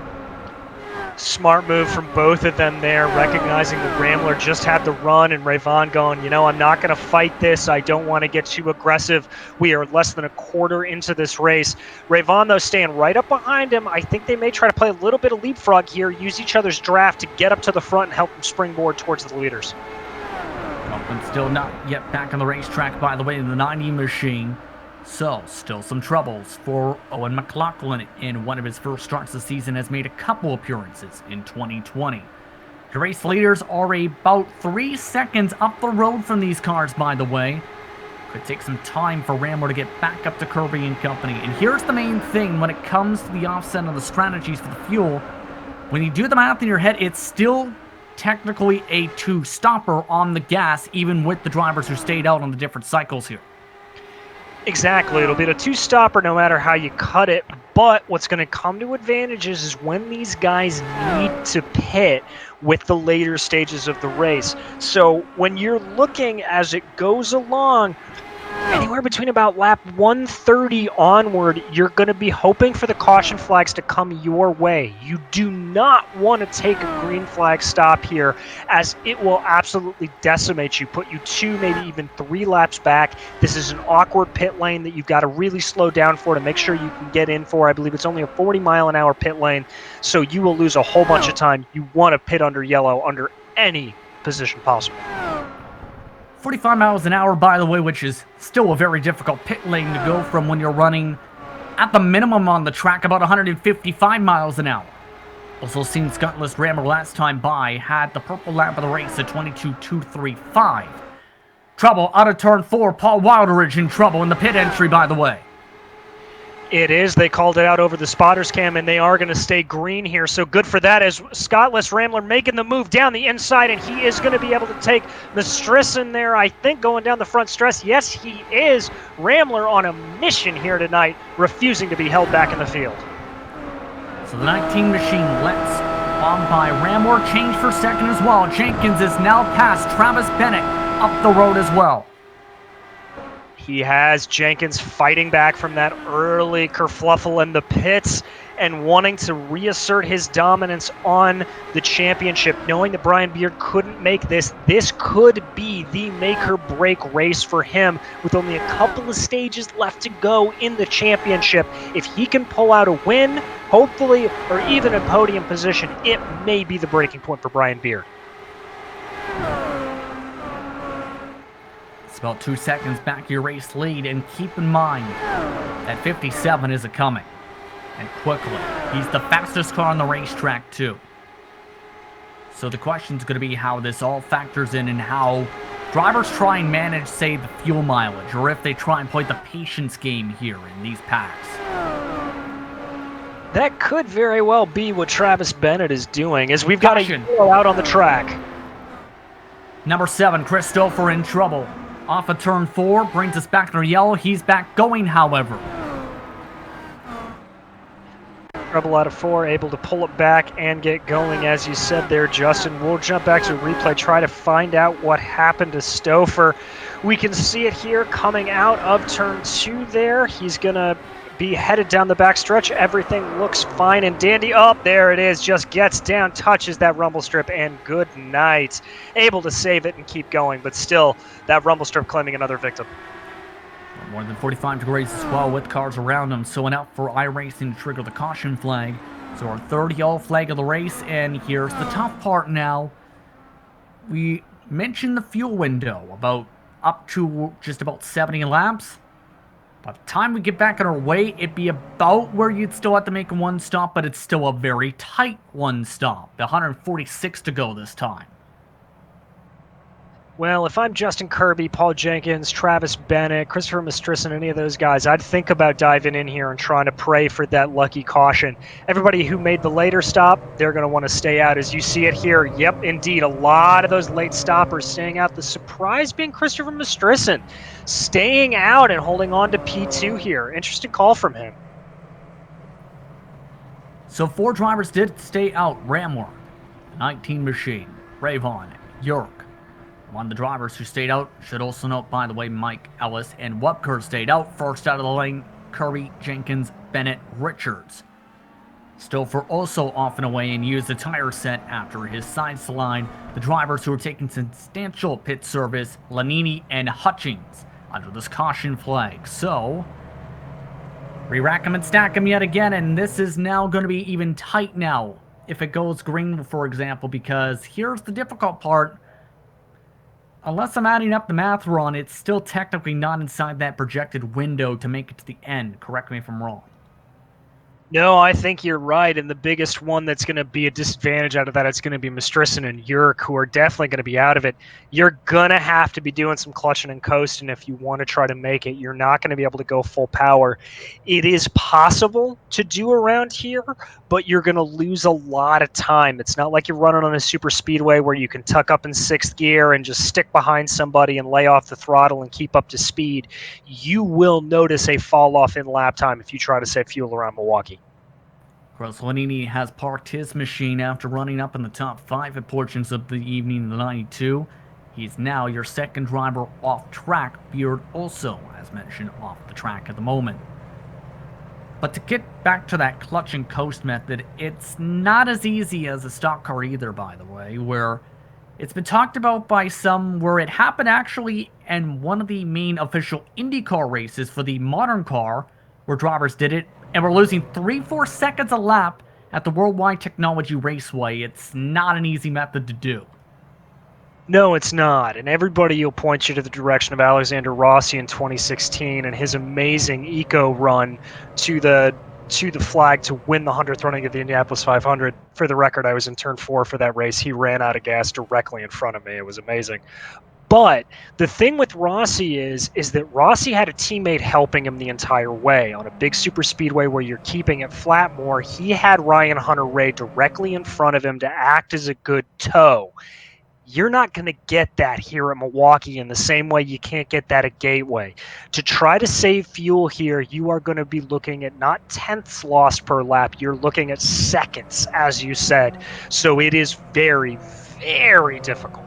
Smart move from both of them there, recognizing the Rambler just had the run, and Rayvon going, you know, I'm not going to fight this. I don't want to get too aggressive. We are less than a quarter into this race. Rayvon, though, staying right up behind him. I think they may try to play a little bit of leapfrog here, use each other's draft to get up to the front and help them springboard towards the leaders. But still not yet back on the racetrack, by the way, in the 90 machine. So, still some troubles for Owen McLaughlin in one of his first starts this season, has made a couple appearances in 2020. The race leaders are about 3 seconds up the road from these cars, by the way. Could take some time for Rambler to get back up to Kirby and company. And here's the main thing when it comes to the offset of the strategies for the fuel. When you do the math in your head, it's still technically a two-stopper on the gas, even with the drivers who stayed out on the different cycles here. Exactly. It'll be a two-stopper no matter how you cut it, but what's going to come to advantages is when these guys need to pit with the later stages of the race. So when you're looking as it goes along, anywhere between about lap 130 onward, you're going to be hoping for the caution flags to come your way. You do not want to take a green flag stop here, as it will absolutely decimate you, put you 2, maybe even 3 laps back. This is an awkward pit lane that you've got to really slow down for to make sure you can get in for. I believe it's only a 40-mile-an-hour pit lane, so you will lose a whole bunch of time. You want to pit under yellow under any position possible. 45 miles an hour, by the way, which is still a very difficult pit lane to go from when you're running at the minimum on the track about 155 miles an hour. Also seen Scottless Rambler last time by, had the purple lap of the race at 22.235. Trouble out of turn 4, Paul Wilderidge in trouble in the pit entry, by the way. It is. They called it out over the spotters cam, and they are going to stay green here. So good for that, as Scottless Rambler making the move down the inside, and he is going to be able to take the stress in there, I think, going down the front stress. Yes, he is. Rambler on a mission here tonight, refusing to be held back in the field. So the 19 machine lets on by Rambler. Change for second as well. Jenkins is now past Travis Bennett up the road as well. He has Jenkins fighting back from that early kerfluffle in the pits and wanting to reassert his dominance on the championship, knowing that Brian Beard couldn't make this. This could be the make-or-break race for him with only a couple of stages left to go in the championship. If he can pull out a win, hopefully, or even a podium position, it may be the breaking point for Brian Beard. It's about 2 seconds back your race lead, and keep in mind that 57 is a-coming. And quickly. He's the fastest car on the racetrack, too. So the question's going to be how this all factors in and how drivers try and manage, say, the fuel mileage, or if they try and play the patience game here in these packs. That could very well be what Travis Bennett is doing, as we've got a yellow out on the track. Number 7, Christopher in trouble. Off of turn 4, brings us back to yellow. He's back going, however. Trouble out of 4, able to pull it back and get going, as you said there, Justin. We'll jump back to a replay, try to find out what happened to Stouffer. We can see it here coming out of turn 2 there. He's going to be headed down the back stretch. Everything looks fine and dandy. Up there it is, just gets down, touches that rumble strip, and good night. Able to save it and keep going, but still, that rumble strip claiming another victim. More than 45 degrees as well with cars around him, so an out for iRacing to trigger the caution flag. So our third yellow flag of the race, and here's the tough part now. We mentioned the fuel window, about up to just about 70 laps. By the time we get back on our way, it'd be about where you'd still have to make one stop, but it's still a very tight one stop. 146 to go this time. Well, if I'm Justin Kirby, Paul Jenkins, Travis Bennett, Christopher Mastrissen, any of those guys, I'd think about diving in here and trying to pray for that lucky caution. Everybody who made the later stop, they're going to want to stay out. As you see it here, yep, indeed, a lot of those late stoppers staying out. The surprise being Christopher Mastrissen staying out and holding on to P2 here. Interesting call from him. So 4 drivers did stay out. Ramler, 19 machine, Ravon, York. One of the drivers who stayed out, should also note, by the way, Mike Ellis and Webker stayed out. First out of the lane, Kirby, Jenkins, Bennett, Richards. Stouffer also off and away and used the tire set after his sides line. The drivers who were taking substantial pit service, Lanini and Hutchings, under this caution flag. So, re-rack them and stack them yet again, and this is now going to be even tight now if it goes green, for example, because here's the difficult part. Unless I'm adding up the math wrong, it's still technically not inside that projected window to make it to the end. Correct me if I'm wrong. No, I think you're right, and the biggest one that's going to be a disadvantage out of that is going to be Mastrissen and Yerk, who are definitely going to be out of it. You're going to have to be doing some clutching and coasting if you want to try to make it. You're not going to be able to go full power. It is possible to do around here, but you're going to lose a lot of time. It's not like you're running on a super speedway where you can tuck up in 6th gear and just stick behind somebody and lay off the throttle and keep up to speed. You will notice a fall off in lap time if you try to save fuel around Milwaukee. Lanini has parked his machine after running up in the top 5 at portions of the evening in the 92. He's now your second driver off track. Beard also, as mentioned, off the track at the moment. But to get back to that clutch and coast method, it's not as easy as a stock car either, by the way, where it's been talked about by some where it happened actually in one of the main official IndyCar races for the modern car, where drivers did it, and we're losing 3-4 seconds a lap at the Worldwide Technology Raceway. It's not an easy method to do. No, it's not. And everybody will point you to the direction of Alexander Rossi in 2016 and his amazing eco run to the flag to win the 100th running of the Indianapolis 500. For the record, I was in turn 4 for that race. He ran out of gas directly in front of me. It was amazing. But the thing with Rossi is that Rossi had a teammate helping him the entire way. On a big super speedway where you're keeping it flat more, he had Ryan Hunter-Reay directly in front of him to act as a good tow. You're not going to get that here at Milwaukee in the same way you can't get that at Gateway. To try to save fuel here, you are going to be looking at not tenths lost per lap. You're looking at seconds, as you said. So it is very, very difficult.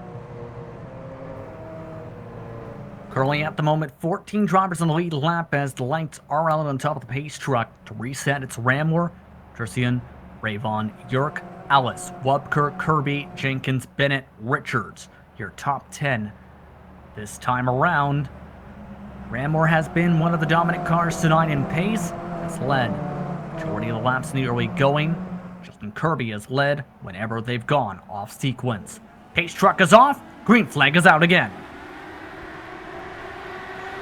Currently at the moment, 14 drivers on the lead lap as the lights are out on top of the pace truck. To reset, it's Ramler, Tersian, Ravon, Yerk, Ellis, Wubker, Kirby, Jenkins, Bennett, Richards. Your top 10 this time around. Ramler has been one of the dominant cars tonight in pace. Has led majority of the laps in the early going. Justin Kirby has led whenever they've gone off sequence. Pace truck is off. Green flag is out again.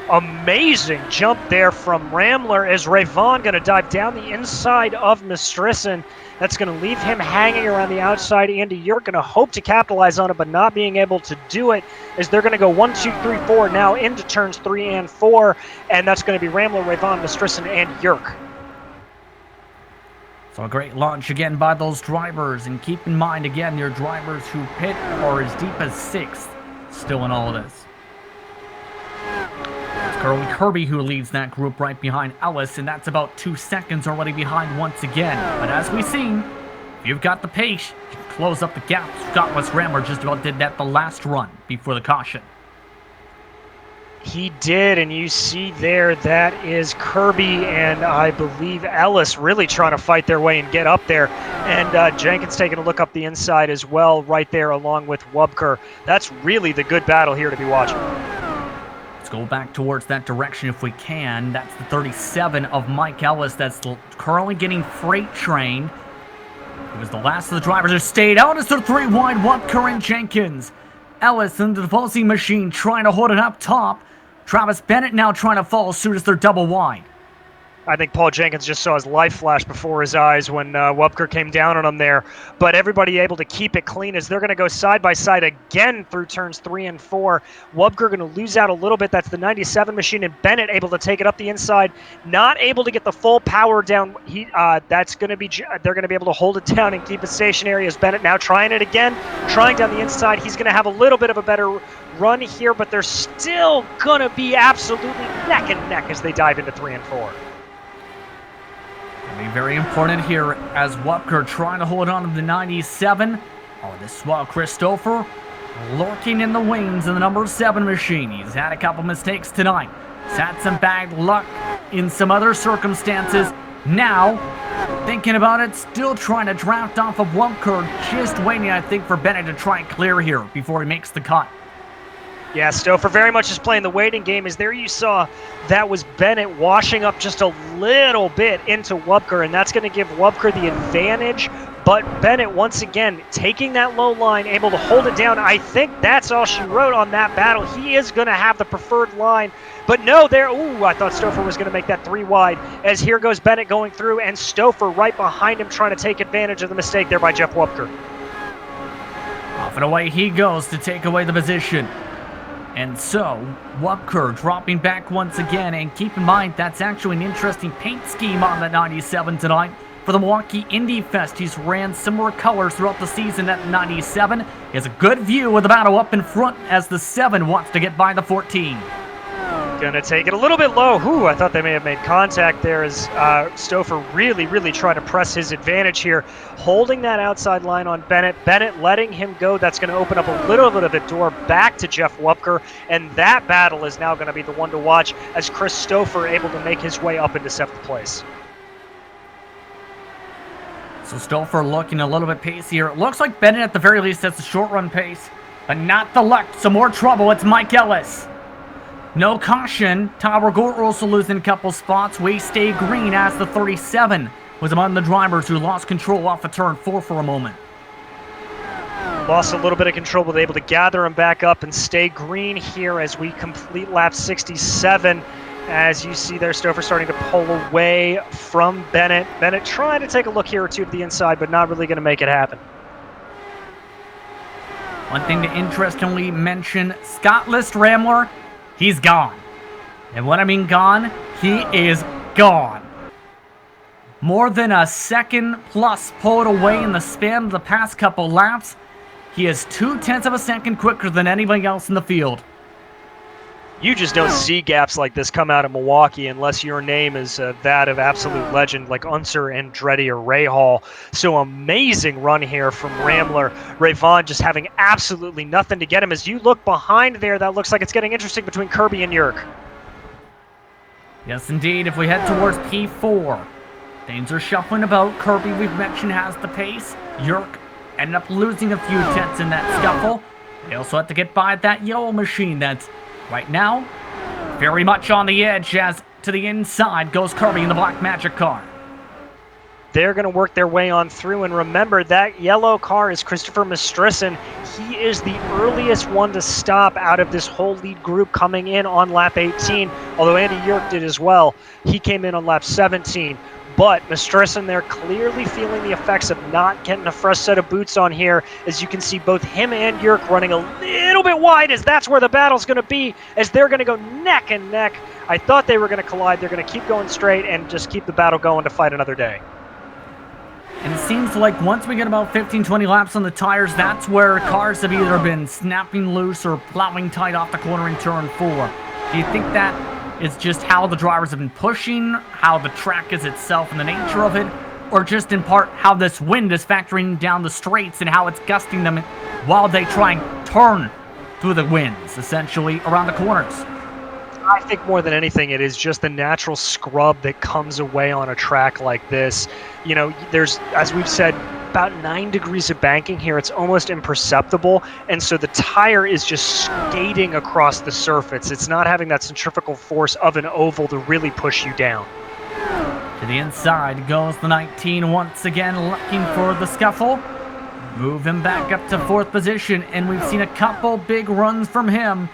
Amazing jump there from Ramler as Ravon going to dive down the inside of Mastrissen. That's going to leave him hanging around the outside. Andy, you're going to hope to capitalize on it, but not being able to do it as they're going to go 1, 2, 3, 4 now into turns 3 and 4, and that's going to be Ramler, Ravon, Mastrissen, and Yerk. So a great launch again by those drivers, and keep in mind again, your drivers who pit are as deep as 6th still in all of this. It's currently Kirby who leads that group right behind Ellis, and that's about 2 seconds already behind once again. But as we've seen, if you've got the pace, you can close up the gap. Scott West Ramler just about did that the last run before the caution. He did, and you see there that is Kirby and I believe Ellis really trying to fight their way and get up there. And Jenkins taking a look up the inside as well right there along with Wubker. That's really the good battle here to be watching. Let's go back towards that direction if we can. That's the 37 of Mike Ellis that's currently getting freight trained. It was the last of the drivers who stayed out as the 3 wide Wubker and Jenkins. Ellis into the pulsing machine trying to hold it up top. Travis Bennett now trying to follow suit as they're double wide. I think Paul Jenkins just saw his life flash before his eyes when Wupker came down on him there. But everybody able to keep it clean as they're going to go side by side again through turns 3 and 4. Wupker going to lose out a little bit. That's the 97 machine, and Bennett able to take it up the inside. Not able to get the full power down. That's going to be. They're going to be able to hold it down and keep it stationary. As Bennett now trying it again, trying down the inside. He's going to have a little bit of a better run here, but they're still going to be absolutely neck and neck as they dive into 3 and 4. Be very important here as Wupker trying to hold on to the 97. Oh, this while Christopher lurking in the wings in the number 7 machine. He's had a couple mistakes tonight. He's had some bad luck in some other circumstances. Now, thinking about it, still trying to draft off of Wupker. Just waiting, I think, for Bennett to try and clear here before he makes the cut. Yeah, Stouffer very much is playing the waiting game. As there you saw, that was Bennett washing up just a little bit into Wupker, and that's going to give Wupker the advantage. But Bennett, once again, taking that low line, able to hold it down. I think that's all she wrote on that battle. He is going to have the preferred line. But no, there, ooh, I thought Stouffer was going to make that 3 wide. As here goes Bennett going through, and Stouffer right behind him trying to take advantage of the mistake there by Jeff Wupker. Off and away he goes to take away the position. And so, Wupker dropping back once again, and keep in mind that's actually an interesting paint scheme on the 97 tonight. For the Milwaukee Indy Fest, he's ran similar colors throughout the season at 97. He has a good view of the battle up in front as the 7 wants to get by the 14. Gonna take it a little bit low. Ooh, I thought they may have made contact there as Stouffer really trying to press his advantage here. Holding that outside line on Bennett. Bennett letting him go. That's going to open up a little bit of a door back to Jeff Wupker. And that battle is now going to be the one to watch as Chris Stouffer able to make his way up into 7th place. So Stouffer looking a little bit pacier. It looks like Bennett at the very least has the short run pace, but not the luck. Some more trouble. It's Mike Ellis. No caution. Tyler Gore also losing a couple spots. We stay green as the 37 was among the drivers who lost control off of turn 4 for a moment. Lost a little bit of control, but able to gather him back up and stay green here as we complete lap 67. As you see there, Stouffer starting to pull away from Bennett. Bennett trying to take a look here or two to the inside, but not really going to make it happen. One thing to interestingly mention, Scott List Rambler, he's gone. And when I mean gone, he is gone. More than a second plus pulled away in the span of the past couple laps. He is 0.2 of a second quicker than anybody else in the field. You just don't see gaps like this come out of Milwaukee unless your name is that of absolute legend like Unser, Andretti, or Ray Hall. So amazing run here from Rambler. Ray Vaughn just having absolutely nothing to get him. As you look behind there, that looks like it's getting interesting between Kirby and Yerk. Yes, indeed. If we head towards P4, things are shuffling about. Kirby, we've mentioned, has the pace. Yerk ended up losing a few tenths in that scuffle. They also had to get by that yellow machine that's right now very much on the edge, as to the inside goes Kirby in the Black Magic car. They're going to work their way on through, and remember that yellow car is Christopher Mastrissen. He is the earliest one to stop out of this whole lead group coming in on lap 18, although Andy Yerk did as well. He came in on lap 17. But Mastrissen there clearly feeling the effects of not getting a fresh set of boots on here. As you can see, both him and Yerk running a little bit wide, as that's where the battle's going to be, as they're going to go neck and neck. I thought they were going to collide. They're going to keep going straight and just keep the battle going to fight another day. And it seems like once we get about 15-20 laps on the tires, that's where cars have either been snapping loose or plowing tight off the corner in turn 4. Do you think that is just how the drivers have been pushing, how the track is itself and the nature of it, or just in part how this wind is factoring down the straights and how it's gusting them while they try and turn through the winds, essentially, around the corners? I think more than anything, it is just the natural scrub that comes away on a track like this. You know, there's, as we've said, about 9 degrees of banking here. It's almost imperceptible, and so the tire is just skating across the surface. It's not having that centrifugal force of an oval to really push you down. To the inside goes the 19 once again, looking for the scuffle. Move him back up to 4th position, and we've seen a couple big runs from him.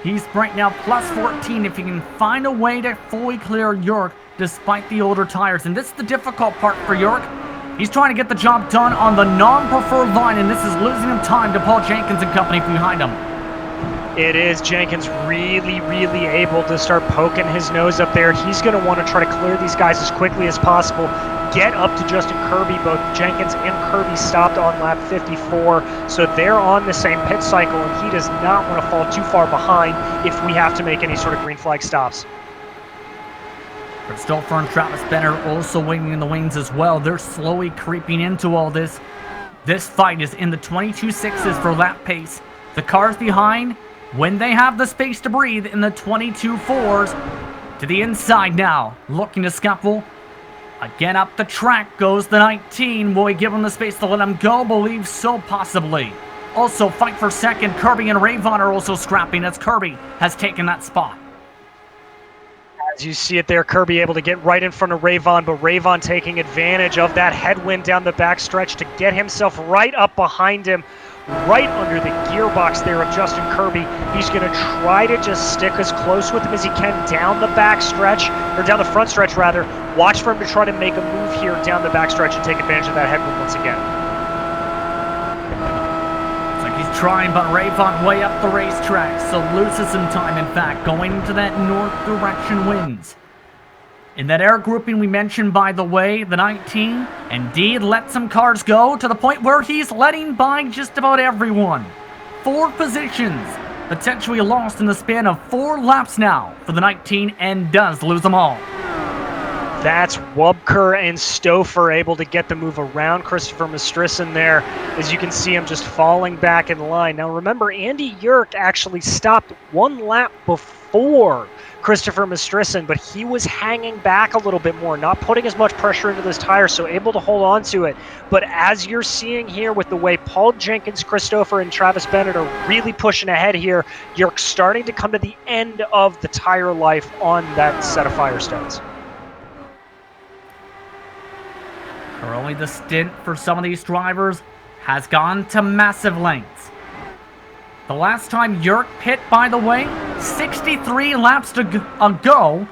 He's right now plus 14 if he can find a way to fully clear York despite the older tires. And this is the difficult part for York. He's trying to get the job done on the non-preferred line, and this is losing him time to Paul Jenkins and company behind him. It is. Jenkins really able to start poking his nose up there. He's going to want to try to clear these guys as quickly as possible. Get up to Justin Kirby. Both Jenkins and Kirby stopped on lap 54, so they're on the same pit cycle, and he does not want to fall too far behind if we have to make any sort of green flag stops. Christopher and Travis Bennett are also waiting in the wings as well. They're slowly creeping into all this. This fight is in the 22.6s for lap pace. The cars behind, when they have the space to breathe, in the 22.4s. To the inside now, looking to scuffle. Again up the track goes the 19. Will he give him the space to let him go? Believe so, possibly. Also, fight for second. Kirby and Rayvon are also scrapping as Kirby has taken that spot. As you see it there, Kirby able to get right in front of Rayvon, but Rayvon taking advantage of that headwind down the backstretch to get himself right up behind him, right under the gearbox there of Justin Kirby. He's going to try to just stick as close with him as he can down the backstretch, or down the front stretch rather. Watch for him to try to make a move here down the backstretch and take advantage of that headwind once again. He's trying, but Rayvon way up the racetrack, so loses some time, in fact, going into that north direction winds. In that air grouping we mentioned, by the way, the 19 indeed let some cars go to the point where he's letting by just about everyone. 4 positions potentially lost in the span of 4 laps now for the 19, and does lose them all. That's Wubker and Stouffer able to get the move around Christopher Mastrissen there. As you can see him just falling back in line. Now remember, Andy Yerk actually stopped 1 lap before Christopher Mastrissen, but he was hanging back a little bit more, not putting as much pressure into those tires, so able to hold on to it. But as you're seeing here with the way Paul Jenkins, Christopher, and Travis Bennett are really pushing ahead here, Yerk's starting to come to the end of the tire life on that set of Firestones. Early the stint for some of these drivers has gone to massive lengths. The last time Yerk pit, by the way, 63 laps ago.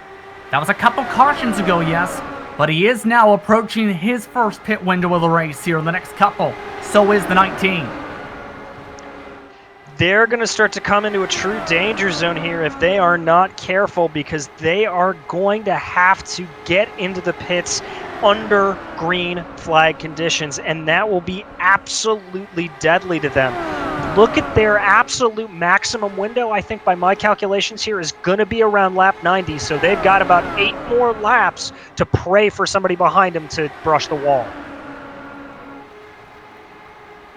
That was a couple cautions ago, yes, but he is now approaching his first pit window of the race here in the next couple. So is the 19. They're going to start to come into a true danger zone here if they are not careful, because they are going to have to get into the pits under green flag conditions, and that will be absolutely deadly to them. Look at their absolute maximum window, I think by my calculations here, is going to be around lap 90, so they've got about 8 more laps to pray for somebody behind them to brush the wall.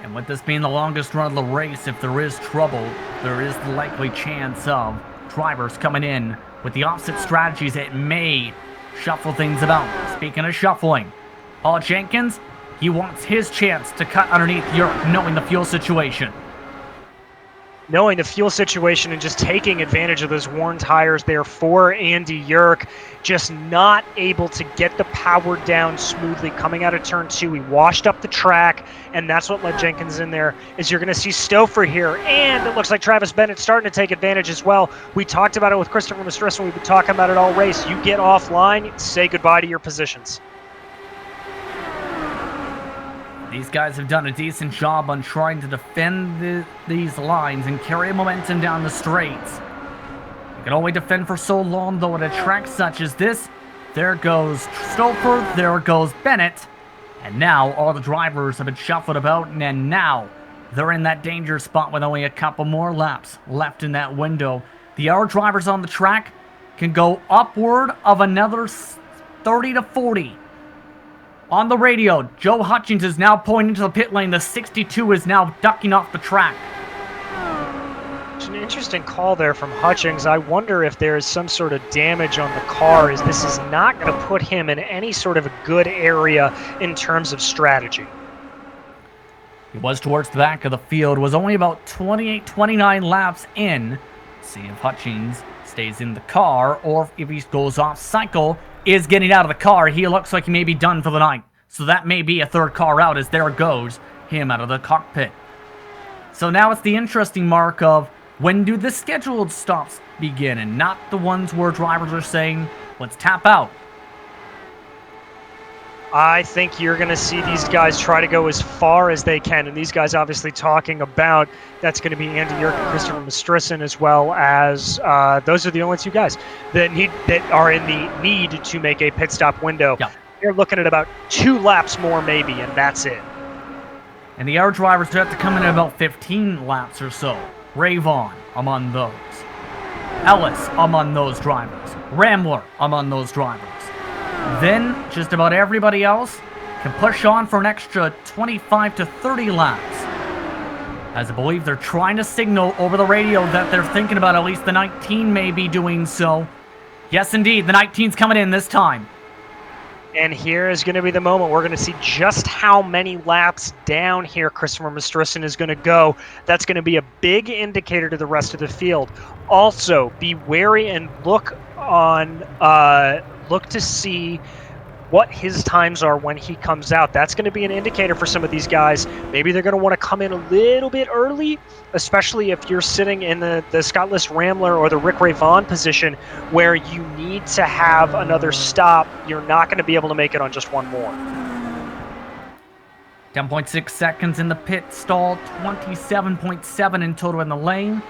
And with this being the longest run of the race, if there is trouble, there is the likely chance of drivers coming in with the opposite strategies. It may shuffle things about. Speaking of shuffling, Paul Jenkins, he wants his chance to cut underneath Yerk, knowing the fuel situation. Knowing the fuel situation and just taking advantage of those worn tires there for Andy Yerk, just not able to get the power down smoothly coming out of turn 2. He washed up the track, and that's what led Jenkins in there. Is you're going to see Stouffer here, and it looks like Travis Bennett starting to take advantage as well. We talked about it with Christopher Mastrissen. We've been talking about it all race. You get offline, say goodbye to your positions. These guys have done a decent job on trying to defend these lines and carry momentum down the straights. You can only defend for so long, though, at a track such as this. There goes Stouffer, there goes Bennett, and now all the drivers have been shuffled about, and now they're in that danger spot with only a couple more laps left in that window. The other drivers on the track can go upward of another 30 to 40. On the radio, Joe Hutchins is now pulling into the pit lane. The 62 is now ducking off the track. It's an interesting call there from Hutchins. I wonder if there is some sort of damage on the car, as this is not going to put him in any sort of a good area in terms of strategy. He was towards the back of the field, was only about 28, 29 laps in. See if Hutchins stays in the car or if he goes off cycle. Is getting out of the car. He looks like he may be done for the night. So that may be a third car out, as there goes him out of the cockpit. So now it's the interesting mark of When do the scheduled stops begin and not the ones where drivers are saying, let's tap out? I think you're going to see these guys try to go as far as they can. And these guys obviously talking about that's going to be Andy Yerk and Christopher Mastrissen, as well as those are the only two guys that are in the need to make a pit stop window. Yeah. They're looking at about 2 laps more maybe, and that's it. And the air drivers have to come in at about 15 laps or so. Ray Vaughn among those. Ellis among those drivers. Rambler among those drivers. Then, just about everybody else can push on for an extra 25 to 30 laps. As I believe they're trying to signal over the radio that they're thinking about at least the 19 may be doing so. Yes, indeed, the 19's coming in this time. And here is going to be the moment we're going to see just how many laps down here Christopher Mastrissen is going to go. That's going to be a big indicator to the rest of the field. Also, be wary and look to see what his times are when he comes out. That's going to be an indicator for some of these guys. Maybe they're going to want to come in a little bit early, especially if you're sitting in the Scott List Rambler or the Rick Ray Vaughn position where you need to have another stop. You're not going to be able to make it on just one more. 10.6 seconds in the pit stall, 27.7 in total in the lane.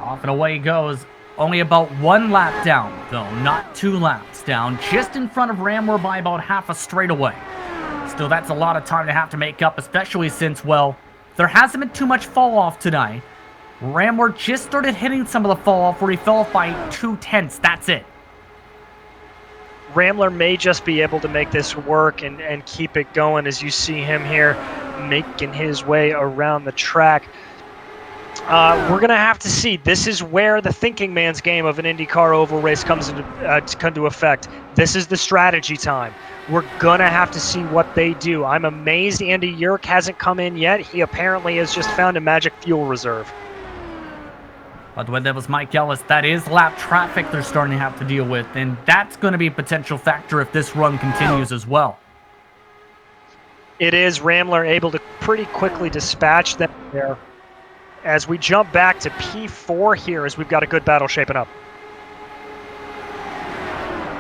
Off and away goes. Only about 1 lap down, though, not 2 laps down, just in front of Rambler by about half a straightaway. Still, that's a lot of time to have to make up, especially since, well, there hasn't been too much fall off tonight. Rambler just started hitting some of the fall off where he fell off by 0.2. That's it. Rambler may just be able to make this work and keep it going as you see him here making his way around the track. We're going to have to see. This is where the thinking man's game of an IndyCar oval race comes into effect. This is the strategy time. We're going to have to see what they do. I'm amazed Andy Yerk hasn't come in yet. He apparently has just found a magic fuel reserve. By the way, that was Mike Ellis. That is lap traffic they're starting to have to deal with, and that's going to be a potential factor if this run continues as well. It is. Rambler able to pretty quickly dispatch them there. As we jump back to P4 here, as we've got a good battle shaping up.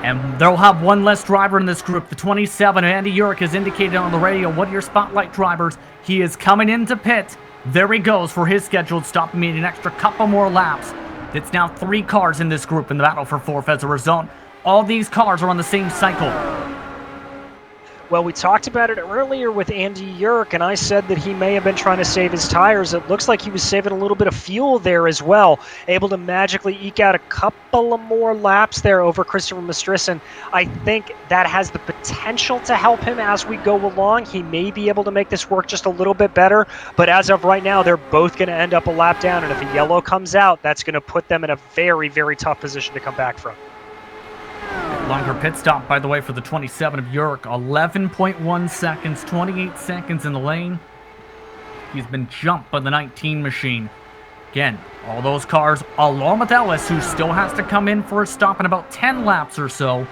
And they'll have one less driver in this group. The 27, Andy Yerk, has indicated on the radio, what are your spotlight drivers? He is coming into pit. There he goes for his scheduled stop, meaning an extra couple more laps. It's now 3 cars in this group in the battle for 4th as a result. All these cars are on the same cycle. Well, we talked about it earlier with Andy Yerk, and I said that he may have been trying to save his tires. It looks like he was saving a little bit of fuel there as well, able to magically eke out a couple of more laps there over Christopher Mastrissen. I think that has the potential to help him as we go along. He may be able to make this work just a little bit better, but as of right now, they're both going to end up a lap down, and if a yellow comes out, that's going to put them in a very, very tough position to come back from. Longer pit stop, by the way, for the 27 of Yerk. 11.1 seconds, 28 seconds in the lane. He's been jumped by the 19 machine. Again, all those cars, along with Ellis, who still has to come in for a stop in about 10 laps or so,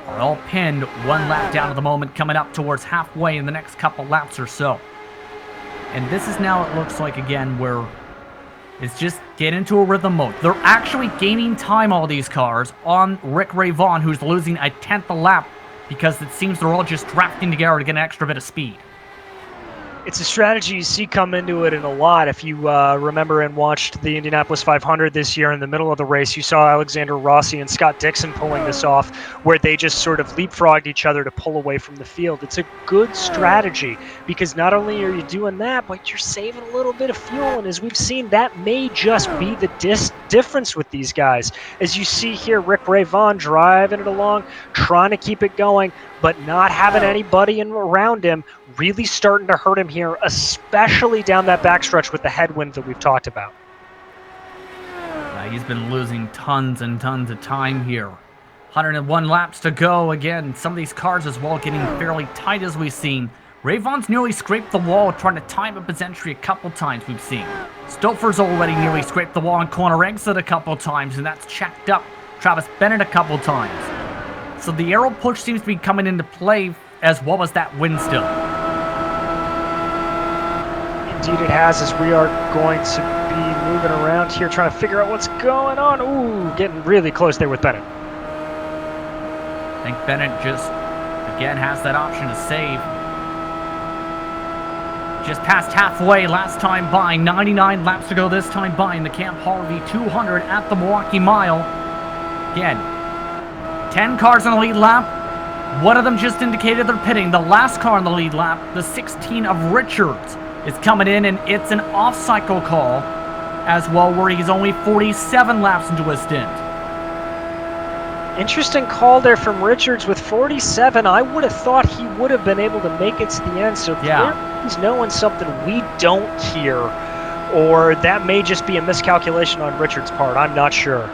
are all pinned 1 lap down at the moment, coming up towards halfway in the next couple laps or so. And this is now, it looks like, again, where it's just get into a rhythm mode. They're actually gaining time, all these cars, on Rick Ray Vaughn, who's losing a 10th a lap because it seems they're all just drafting together to get an extra bit of speed. It's a strategy you see come into it in a lot. If you remember and watched the Indianapolis 500 this year in the middle of the race, you saw Alexander Rossi and Scott Dixon pulling this off, where they just sort of leapfrogged each other to pull away from the field. It's a good strategy because not only are you doing that, but you're saving a little bit of fuel. And as we've seen, that may just be the difference with these guys. As you see here, Rick Ray Vaughn driving it along, trying to keep it going, but not having anybody around him, really starting to hurt him here, especially down that backstretch with the headwind that we've talked about. He's been losing tons and tons of time here. 101 laps to go. Again, some of these cars as well getting fairly tight as we've seen. Ray Vaughn's nearly scraped the wall trying to time up his entry a couple times we've seen. Stouffer's already nearly scraped the wall on corner exit a couple times, and that's checked up Travis Bennett a couple times. So the aero push seems to be coming into play as well as that wind still. Indeed it has, as we are going to be moving around around here trying to figure out what's going on. Ooh, getting really close there with Bennett. I think Bennett just, again, has that option to save. Just past halfway last time by. 99 laps to go this time by in the Camp Harvey 200 at the Milwaukee Mile. Again, 10 cars on the lead lap. One of them just indicated they're pitting. The last car on the lead lap, the 16 of Richards, is coming in, and it's an off-cycle call as well, where he's only 47 laps into his stint. Interesting call there from Richards with 47. I would have thought he would have been able to make it to the end, so clearly he's knowing something we don't hear, or that may just be a miscalculation on Richards' part. I'm not sure.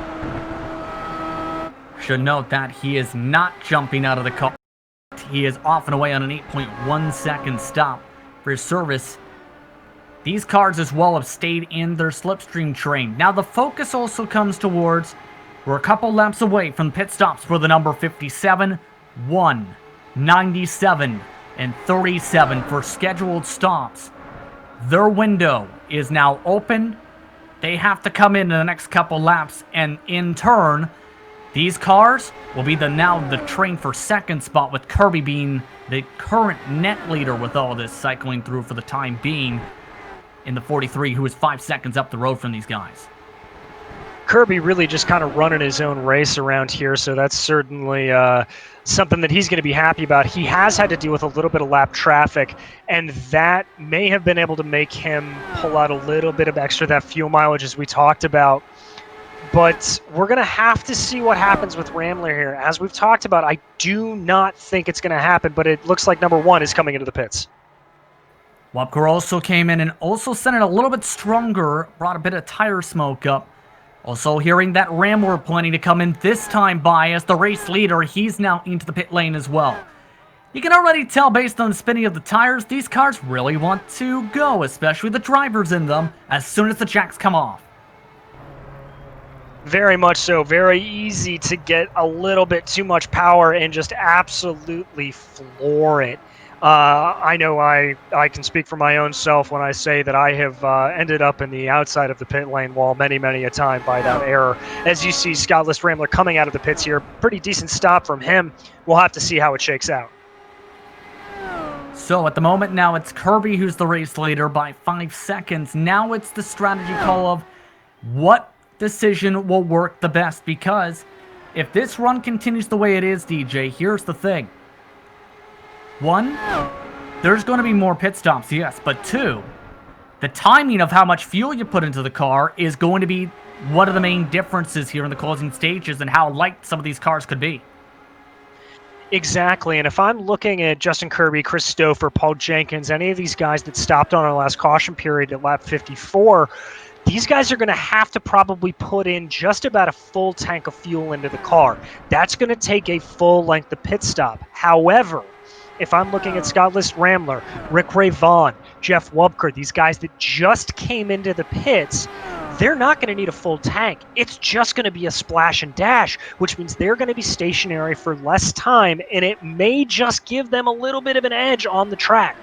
Should note that he is not jumping out of the car. He is off and away on an 8.1 second stop for his service. These cars as well have stayed in their slipstream train. Now the focus also comes towards, we're a couple laps away from pit stops for the number 57, 1, 97, and 37 for scheduled stops. Their window is now open. They have to come in the next couple laps, and in turn, these cars will be now the train for second spot, with Kirby being the current net leader with all this cycling through for the time being in the 43, who is 5 seconds up the road from these guys. Kirby really just kind of running his own race around here, so that's certainly something that he's going to be happy about. He has had to deal with a little bit of lap traffic, and that may have been able to make him pull out a little bit of extra that fuel mileage as we talked about. But we're going to have to see what happens with Ramler here. As we've talked about, I do not think it's going to happen, but it looks like number 1 is coming into the pits. Wapker also came in and also sent it a little bit stronger, brought a bit of tire smoke up. Also hearing that Ramler planning to come in this time by as the race leader, he's now into the pit lane as well. You can already tell based on the spinning of the tires, these cars really want to go, especially the drivers in them, as soon as the jacks come off. Very much so. Very easy to get a little bit too much power and just absolutely floor it. I know I can speak for my own self when I say that I have ended up in the outside of the pit lane wall many a time by that error. As you see Scottless Rambler coming out of the pits here, pretty decent stop from him. We'll have to see how it shakes out. So at the moment now it's Kirby who's the race leader by 5 seconds. Now it's the strategy call of what decision will work the best, because if this run continues the way it is, DJ, here's the thing. 1, there's going to be more pit stops, yes, but 2, the timing of how much fuel you put into the car is going to be one of the main differences here in the closing stages and how light some of these cars could be. Exactly, and if I'm looking at Justin Kirby, Chris Stouffer, Paul Jenkins, any of these guys that stopped on our last caution period at lap 54, these guys are going to have to probably put in just about a full tank of fuel into the car. That's going to take a full length of pit stop. However, if I'm looking at Scottless Rambler, Rick Ray Vaughn, Jeff Wubker, these guys that just came into the pits, they're not going to need a full tank. It's just going to be a splash and dash, which means they're going to be stationary for less time, and it may just give them a little bit of an edge on the track.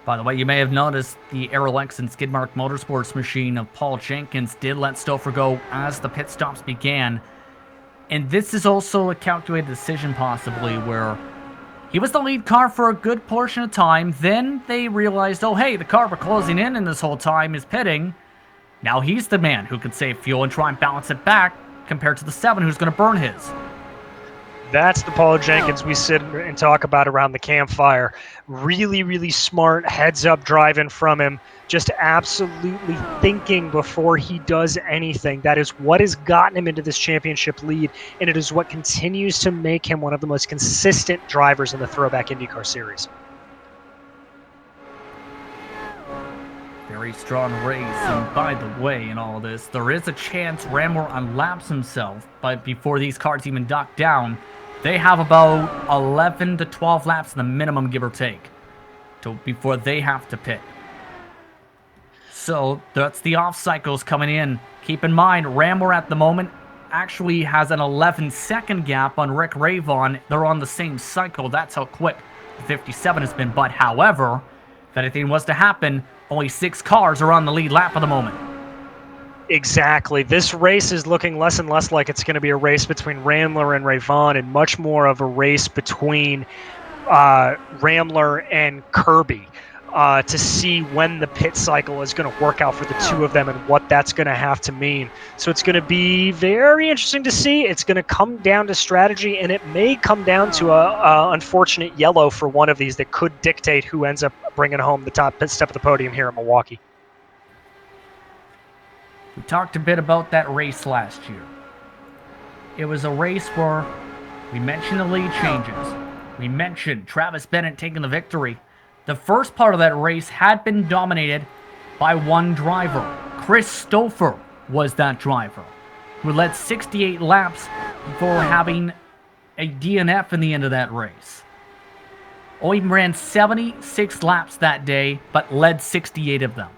By the way, you may have noticed the Aerolex and Skidmark Motorsports machine of Paul Jenkins did let Stouffer go as the pit stops began. And this is also a calculated decision possibly, where he was the lead car for a good portion of time. Then they realized, oh hey, the car we're closing in this whole time is pitting. Now he's the man who can save fuel and try and balance it back compared to the 7 who's going to burn his. That's the Paul Jenkins we sit and talk about around the campfire. Really smart, heads-up driving from him. Just absolutely thinking before he does anything. That is what has gotten him into this championship lead, and it is what continues to make him one of the most consistent drivers in the Throwback Indycar Series. Very strong race, and by the way, in all this, there is a chance Ramler unlaps himself, but before these cars even dock down, they have about 11 to 12 laps in the minimum, give or take, before they have to pit. So that's the off cycles coming in. Keep in mind, Ramler at the moment actually has an 11-second gap on Rick Ravon. They're on the same cycle. That's how quick the 57 has been. But however, if anything was to happen, only 6 cars are on the lead lap at the moment. Exactly. This race is looking less and less like it's going to be a race between Ramler and Rayvon, and much more of a race between Ramler and Kirby, to see when the pit cycle is going to work out for the two of them and what that's going to have to mean. So it's going to be very interesting to see. It's going to come down to strategy, and it may come down to a unfortunate yellow for one of these that could dictate who ends up bringing home the top step of the podium here in Milwaukee. We talked a bit about that race last year. It was a race where we mentioned the lead changes. We mentioned Travis Bennett taking the victory. The first part of that race had been dominated by one driver. Chris Stouffer was that driver, who led 68 laps before having a DNF in the end of that race. Only ran 76 laps that day, but led 68 of them.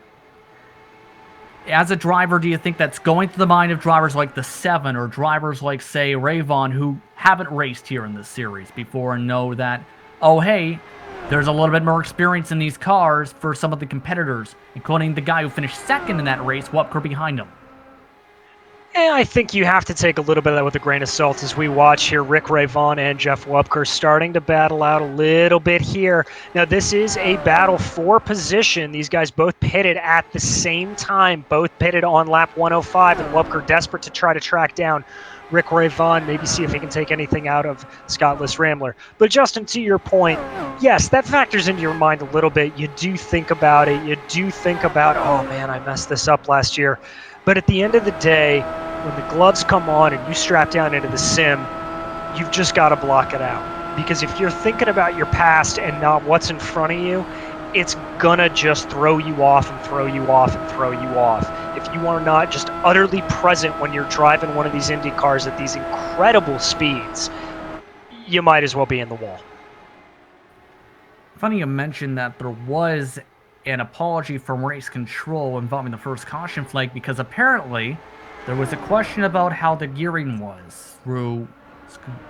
As a driver, do you think that's going through the mind of drivers like the 7 or drivers like, say, Rayvon, who haven't raced here in this series before and know that, oh, hey, there's a little bit more experience in these cars for some of the competitors, including the guy who finished second in that race, Wupker behind him? I think you have to take a little bit of that with a grain of salt as we watch here Rick Rayvon and Jeff Wupker starting to battle out a little bit here. Now, this is a battle for position. These guys both pitted at the same time, both pitted on lap 105, and Wupker desperate to try to track down Rick Rayvon, maybe see if he can take anything out of Scottless Rambler. But Justin, to your point, yes, that factors into your mind a little bit. You do think about it. You do think about, oh man, I messed this up last year. But at the end of the day, when the gloves come on and you strap down into the sim, you've just got to block it out. Because if you're thinking about your past and not what's in front of you, it's gonna just throw you off and throw you off and throw you off. If you are not just utterly present when you're driving one of these Indy cars at these incredible speeds, you might as well be in the wall. Funny you mentioned that there was an apology from race control involving the first caution flag, because apparently there was a question about how the gearing was through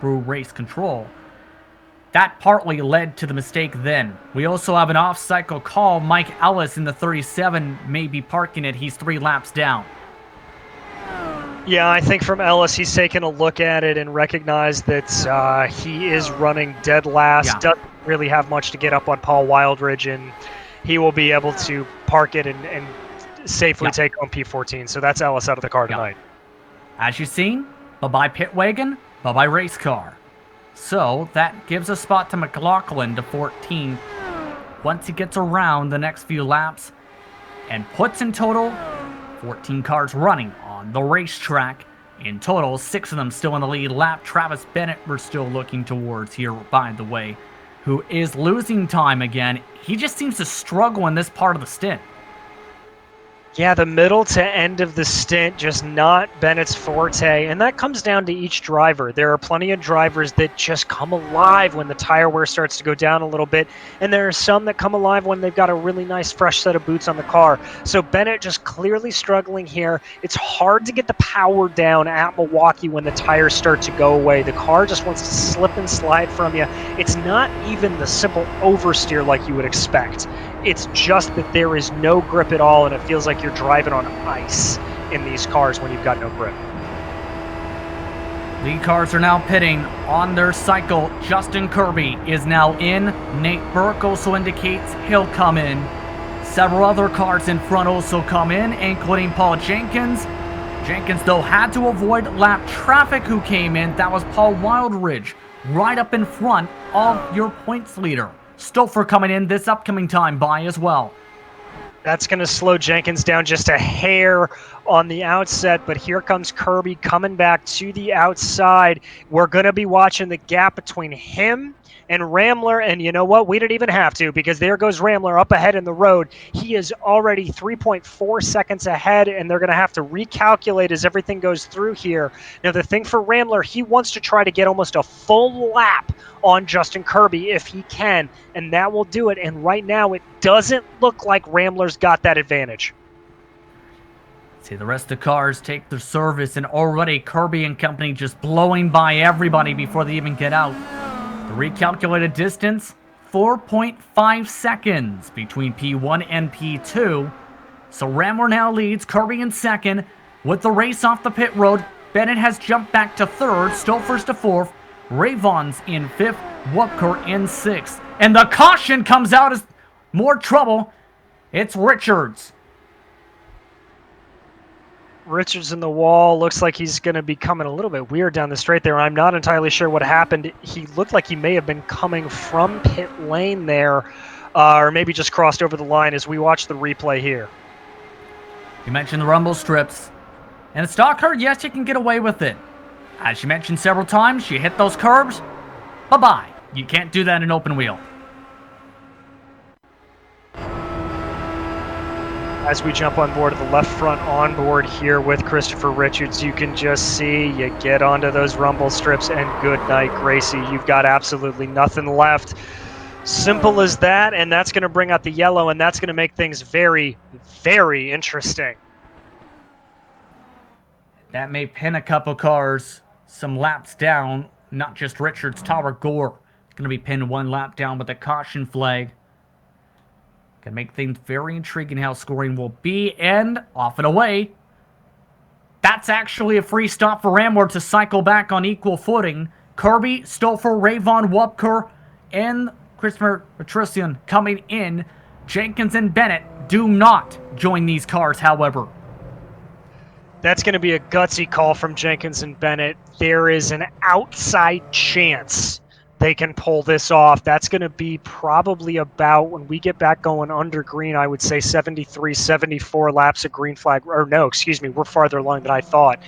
race control. That partly led to the mistake then. We also have an off-cycle call. Mike Ellis in the 37 may be parking it. He's 3 laps down. Yeah, I think from Ellis, he's taken a look at it and recognized that he is running dead last. Yeah. Doesn't really have much to get up on Paul Wildridge, and he will be able to park it and safely take on P14. So that's Ellis out of the car tonight. As you've seen, bye-bye pit wagon, bye-bye race car. So that gives a spot to McLaughlin to 14 once he gets around the next few laps, and puts in total 14 cars running on the racetrack. In total, 6 of them still in the lead lap. Travis Bennett we're still looking towards here, by the way, who is losing time again. He just seems to struggle in this part of the stint. Yeah, the middle to end of the stint, just not Bennett's forte. And that comes down to each driver. There are plenty of drivers that just come alive when the tire wear starts to go down a little bit. And there are some that come alive when they've got a really nice fresh set of boots on the car. So Bennett just clearly struggling here. It's hard to get the power down at Milwaukee when the tires start to go away. The car just wants to slip and slide from you. It's not even the simple oversteer like you would expect. It's just that there is no grip at all, and it feels like you're driving on ice in these cars when you've got no grip. Lead cars are now pitting on their cycle. Justin Kirby is now in. Nate Burke also indicates he'll come in. Several other cars in front also come in, including Paul Jenkins. Jenkins, though, had to avoid lap traffic who came in. That was Paul Wildridge, right up in front of your points leader. Stouffer coming in this upcoming time by as well. That's going to slow Jenkins down just a hair on the outset, but here comes Kirby coming back to the outside. We're going to be watching the gap between him and Rambler, and you know what? We didn't even have to, because there goes Rambler up ahead in the road. He is already 3.4 seconds ahead, and they're going to have to recalculate as everything goes through here. Now, the thing for Rambler, he wants to try to get almost a full lap on Justin Kirby if he can, and that will do it. And right now, it doesn't look like Rambler's got that advantage. See, the rest of the cars take their service, and already Kirby and company just blowing by everybody before they even get out. The recalculated distance, 4.5 seconds between P1 and P2. So Rambler now leads, Kirby in second. With the race off the pit road, Bennett has jumped back to third, Stouffer's to fourth, Ravon's in fifth, Wupker in sixth. And the caution comes out as more trouble. It's Richards. Richards in the wall. Looks like he's going to be coming a little bit weird down the straight there. I'm not entirely sure what happened. He looked like he may have been coming from pit lane there, or maybe just crossed over the line as we watch the replay here. You mentioned the rumble strips. And a stock car, yes, you can get away with it. As you mentioned several times, you hit those curbs, bye-bye. You can't do that in open wheel. As we jump on board of the left front onboard here with Christopher Richards, you can just see you get onto those rumble strips and good night, Gracie. You've got absolutely nothing left. Simple as that, and that's going to bring out the yellow, and that's going to make things very, very interesting. That may pin a couple cars some laps down, not just Richards. Tower Gore is going to be pinned one lap down with a caution flag. Can make things very intriguing how scoring will be, and off and away. That's actually a free stop for Ramler to cycle back on equal footing. Kirby, Stouffer, Ravon, Wupker, and Christopher Patrician coming in. Jenkins and Bennett do not join these cars, however. That's going to be a gutsy call from Jenkins and Bennett. There is an outside chance they can pull this off. That's going to be probably about, when we get back going under green, I would say 73, 74 laps of green flag. Or no, excuse me, we're farther along than I thought.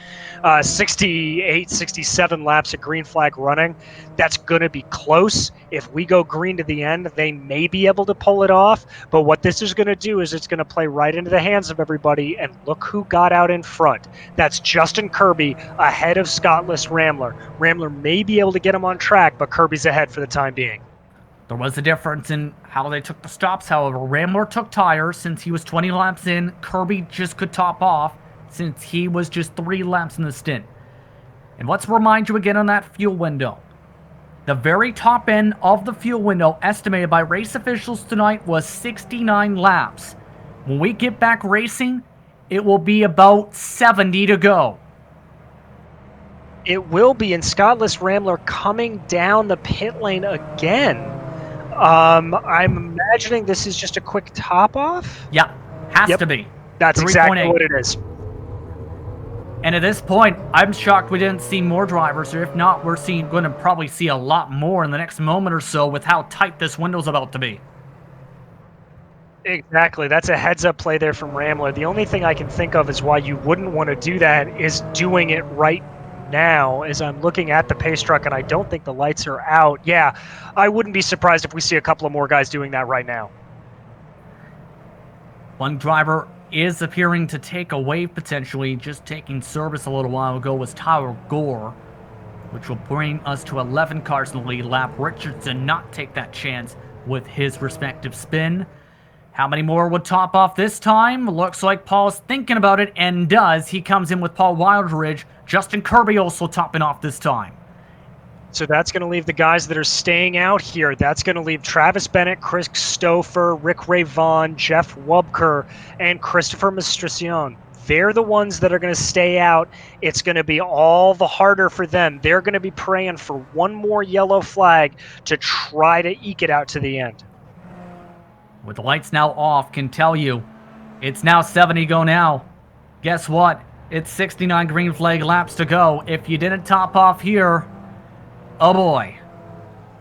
68, 67 laps of green flag running. That's going to be close. If we go green to the end, they may be able to pull it off. But what this is going to do is it's going to play right into the hands of everybody. And look who got out in front. That's Justin Kirby ahead of Scottless Ramler. Ramler may be able to get him on track, but Kirby's ahead for the time being. There was a difference in how they took the stops, however. Ramler took tires since he was 20 laps in. Kirby just could top off since he was just 3 laps in the stint. And let's remind you again on that fuel window. The very top end of the fuel window estimated by race officials tonight was 69 laps. When we get back racing, it will be about 70 to go. It will be, in Scottless Ramler coming down the pit lane again. I'm imagining this is just a quick top off. Yeah, has to be. That's exactly what it is. And at this point, I'm shocked we didn't see more drivers, or if not, we're going to probably see a lot more in the next moment or so with how tight this window's about to be. Exactly. That's a heads-up play there from Ramler. The only thing I can think of is why you wouldn't want to do that is doing it right now as I'm looking at the pace truck, and I don't think the lights are out. Yeah, I wouldn't be surprised if we see a couple of more guys doing that right now. One driver is appearing to take a wave potentially, just taking service a little while ago, was Tower Gore, which will bring us to 11 cars in the lead lap. Richards did not take that chance with his respective spin. How many more would top off this time? Looks like Paul's thinking about it, and does. He comes in with Paul Wildridge. Justin Kirby also topping off this time. So that's going to leave the guys that are staying out here. That's going to leave Travis Bennett, Chris Stouffer, Rick Ray Vaughn, Jeff Wubker, and Christopher Mastricion. They're the ones that are going to stay out. It's going to be all the harder for them. They're going to be praying for one more yellow flag to try to eke it out to the end. With the lights now off, can tell you, it's now 70 go now. Guess what? It's 69 green flag laps to go. If you didn't top off here, oh boy,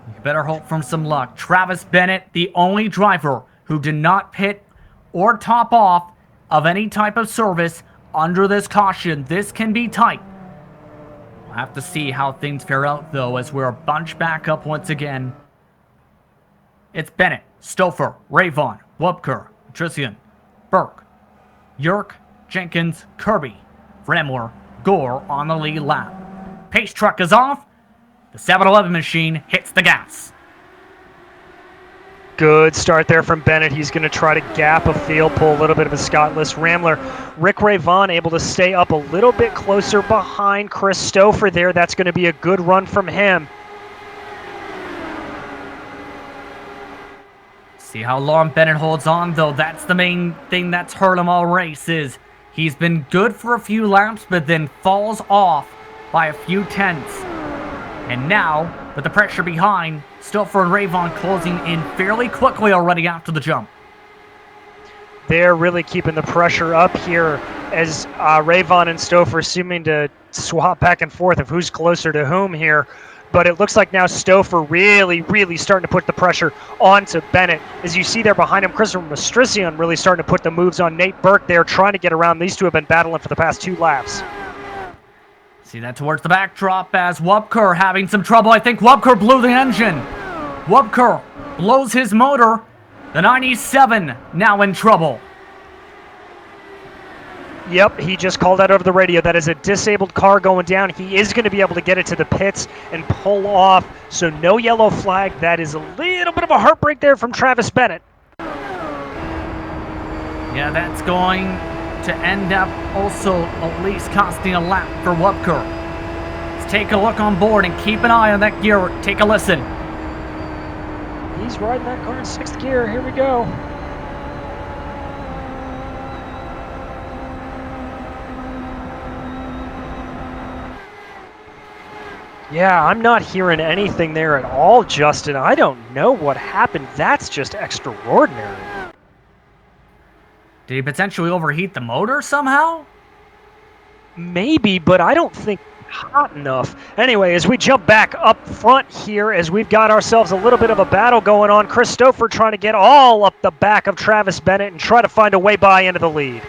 you better hope for some luck. Travis Bennett, the only driver who did not pit or top off of any type of service under this caution. This can be tight. We'll have to see how things fare out, though, as we're a bunch back up once again. It's Bennett, Stouffer, Ravon, Wupker, Patrician, Burke, Yerk, Jenkins, Kirby, Ramler, Gore on the lead lap. Pace truck is off. The 7-Eleven machine hits the gas. Good start there from Bennett. He's going to try to gap a field, pull a little bit of a Scottless Ramler. Rick Ray Vaughn able to stay up a little bit closer behind Chris Stouffer there. That's going to be a good run from him. See how long Bennett holds on, though. That's the main thing that's hurt him all race, is He's been good for a few laps, but then falls off by a few tenths. And now, with the pressure behind, Stouffer and Ravon closing in fairly quickly already after the jump. They're really keeping the pressure up here as Ravon and Stouffer seeming to swap back and forth of who's closer to whom here. But it looks like now Stouffer really starting to put the pressure onto Bennett. As you see there behind him, Christopher Mastrician really starting to put the moves on Nate Burke there, trying to get around. These two have been battling for the past 2 laps. See that towards the backdrop as Wubker having some trouble. I think Wubker blew the engine. Wubker blows his motor. The 97 now in trouble. Yep, he just called out over the radio. That is a disabled car going down. He is going to be able to get it to the pits and pull off. So no yellow flag. That is a little bit of a heartbreak there from Travis Bennett. Yeah, that's going to end up also at least costing a lap for Wubker. Let's take a look on board and keep an eye on that gear. Take a listen. He's riding that car in 6th gear. Here we go. Yeah, I'm not hearing anything there at all, Justin. I don't know what happened. That's just extraordinary. Did he potentially overheat the motor somehow? Maybe, but I don't think hot enough. Anyway, as we jump back up front here, as we've got ourselves a little bit of a battle going on, Chris Stouffer trying to get all up the back of Travis Bennett and try to find a way by into the lead.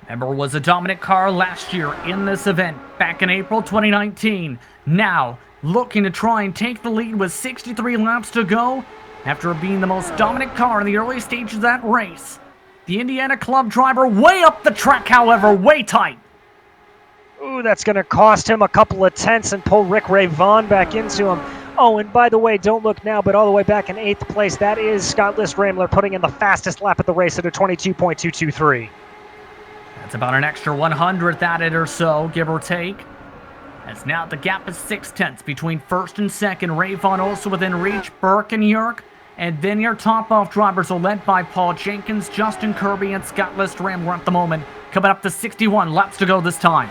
Ember was a dominant car last year in this event back in April 2019. Now, looking to try and take the lead with 63 laps to go after being the most dominant car in the early stages of that race. The Indiana Club driver way up the track, however, way tight. Ooh, that's going to cost him a couple of tenths and pull Rick Ray Vaughn back into him. Oh, and by the way, don't look now, but all the way back in 8th place, that is Scott List Rambler putting in the fastest lap of the race at a 22.223. That's about an extra 100th added or so, give or take. As now the gap is 6 tenths between first and second. Ray Vaughn also within reach, Burke and Yerk. And then your top-off drivers are led by Paul Jenkins, Justin Kirby, and Scott List Rambler at the moment. Coming up to 61 laps to go this time.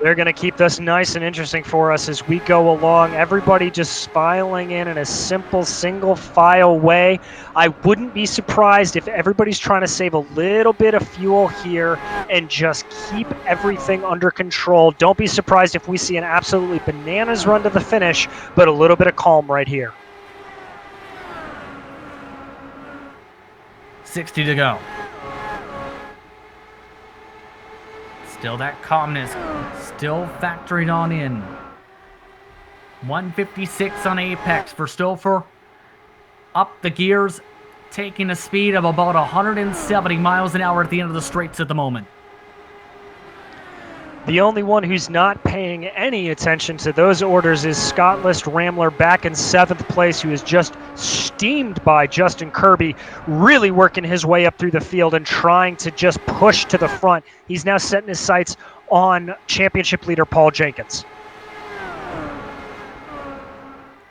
They're going to keep this nice and interesting for us as we go along. Everybody just spiling in a simple single-file way. I wouldn't be surprised if everybody's trying to save a little bit of fuel here and just keep everything under control. Don't be surprised if we see an absolutely bananas run to the finish, but a little bit of calm right here. 60 to go. Still that calmness, still factoring on in. 156 on apex for Stouffer. Up the gears, taking a speed of about 170 miles an hour at the end of the straights at the moment. The only one who's not paying any attention to those orders is Scott List Rambler back in 7th place, who is just steamed by Justin Kirby, really working his way up through the field and trying to just push to the front. He's now setting his sights on championship leader Paul Jenkins.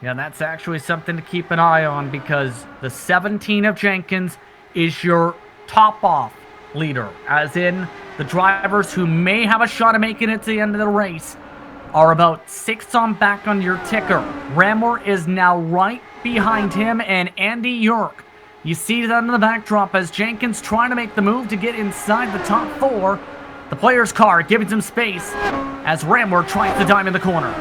Yeah, that's actually something to keep an eye on because the 17 of Jenkins is your top-off leader, as in the drivers who may have a shot at making it to the end of the race are about 6 on back on your ticker. Rambler is now right behind him and Andy Yerk. You see that in the backdrop as Jenkins trying to make the move to get inside the top 4. The player's car giving some space as Rambler tries to dime in the corner.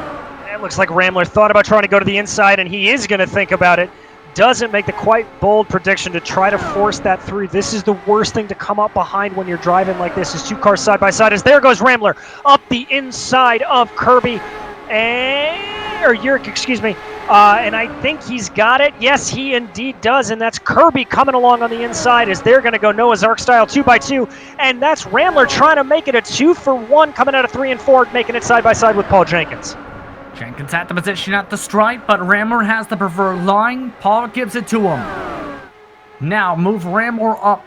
It looks like Rambler thought about trying to go to the inside, and he is going to think about it. Doesn't make the quite bold prediction to try to force that through. This is the worst thing to come up behind when you're driving like this, is 2 cars side by side. As there goes Rambler up the inside of Kirby or Yerk, excuse me. And I think he's got it. Yes, he indeed does. And that's Kirby coming along on the inside as they're going to go Noah's Ark style 2x2. And that's Rambler trying to make it a 2-for-1 coming out of 3 and 4, making it side by side with Paul Jenkins. Jenkins had the position at the stripe, but Rambler has the preferred line. Paul gives it to him. Now move Rambler up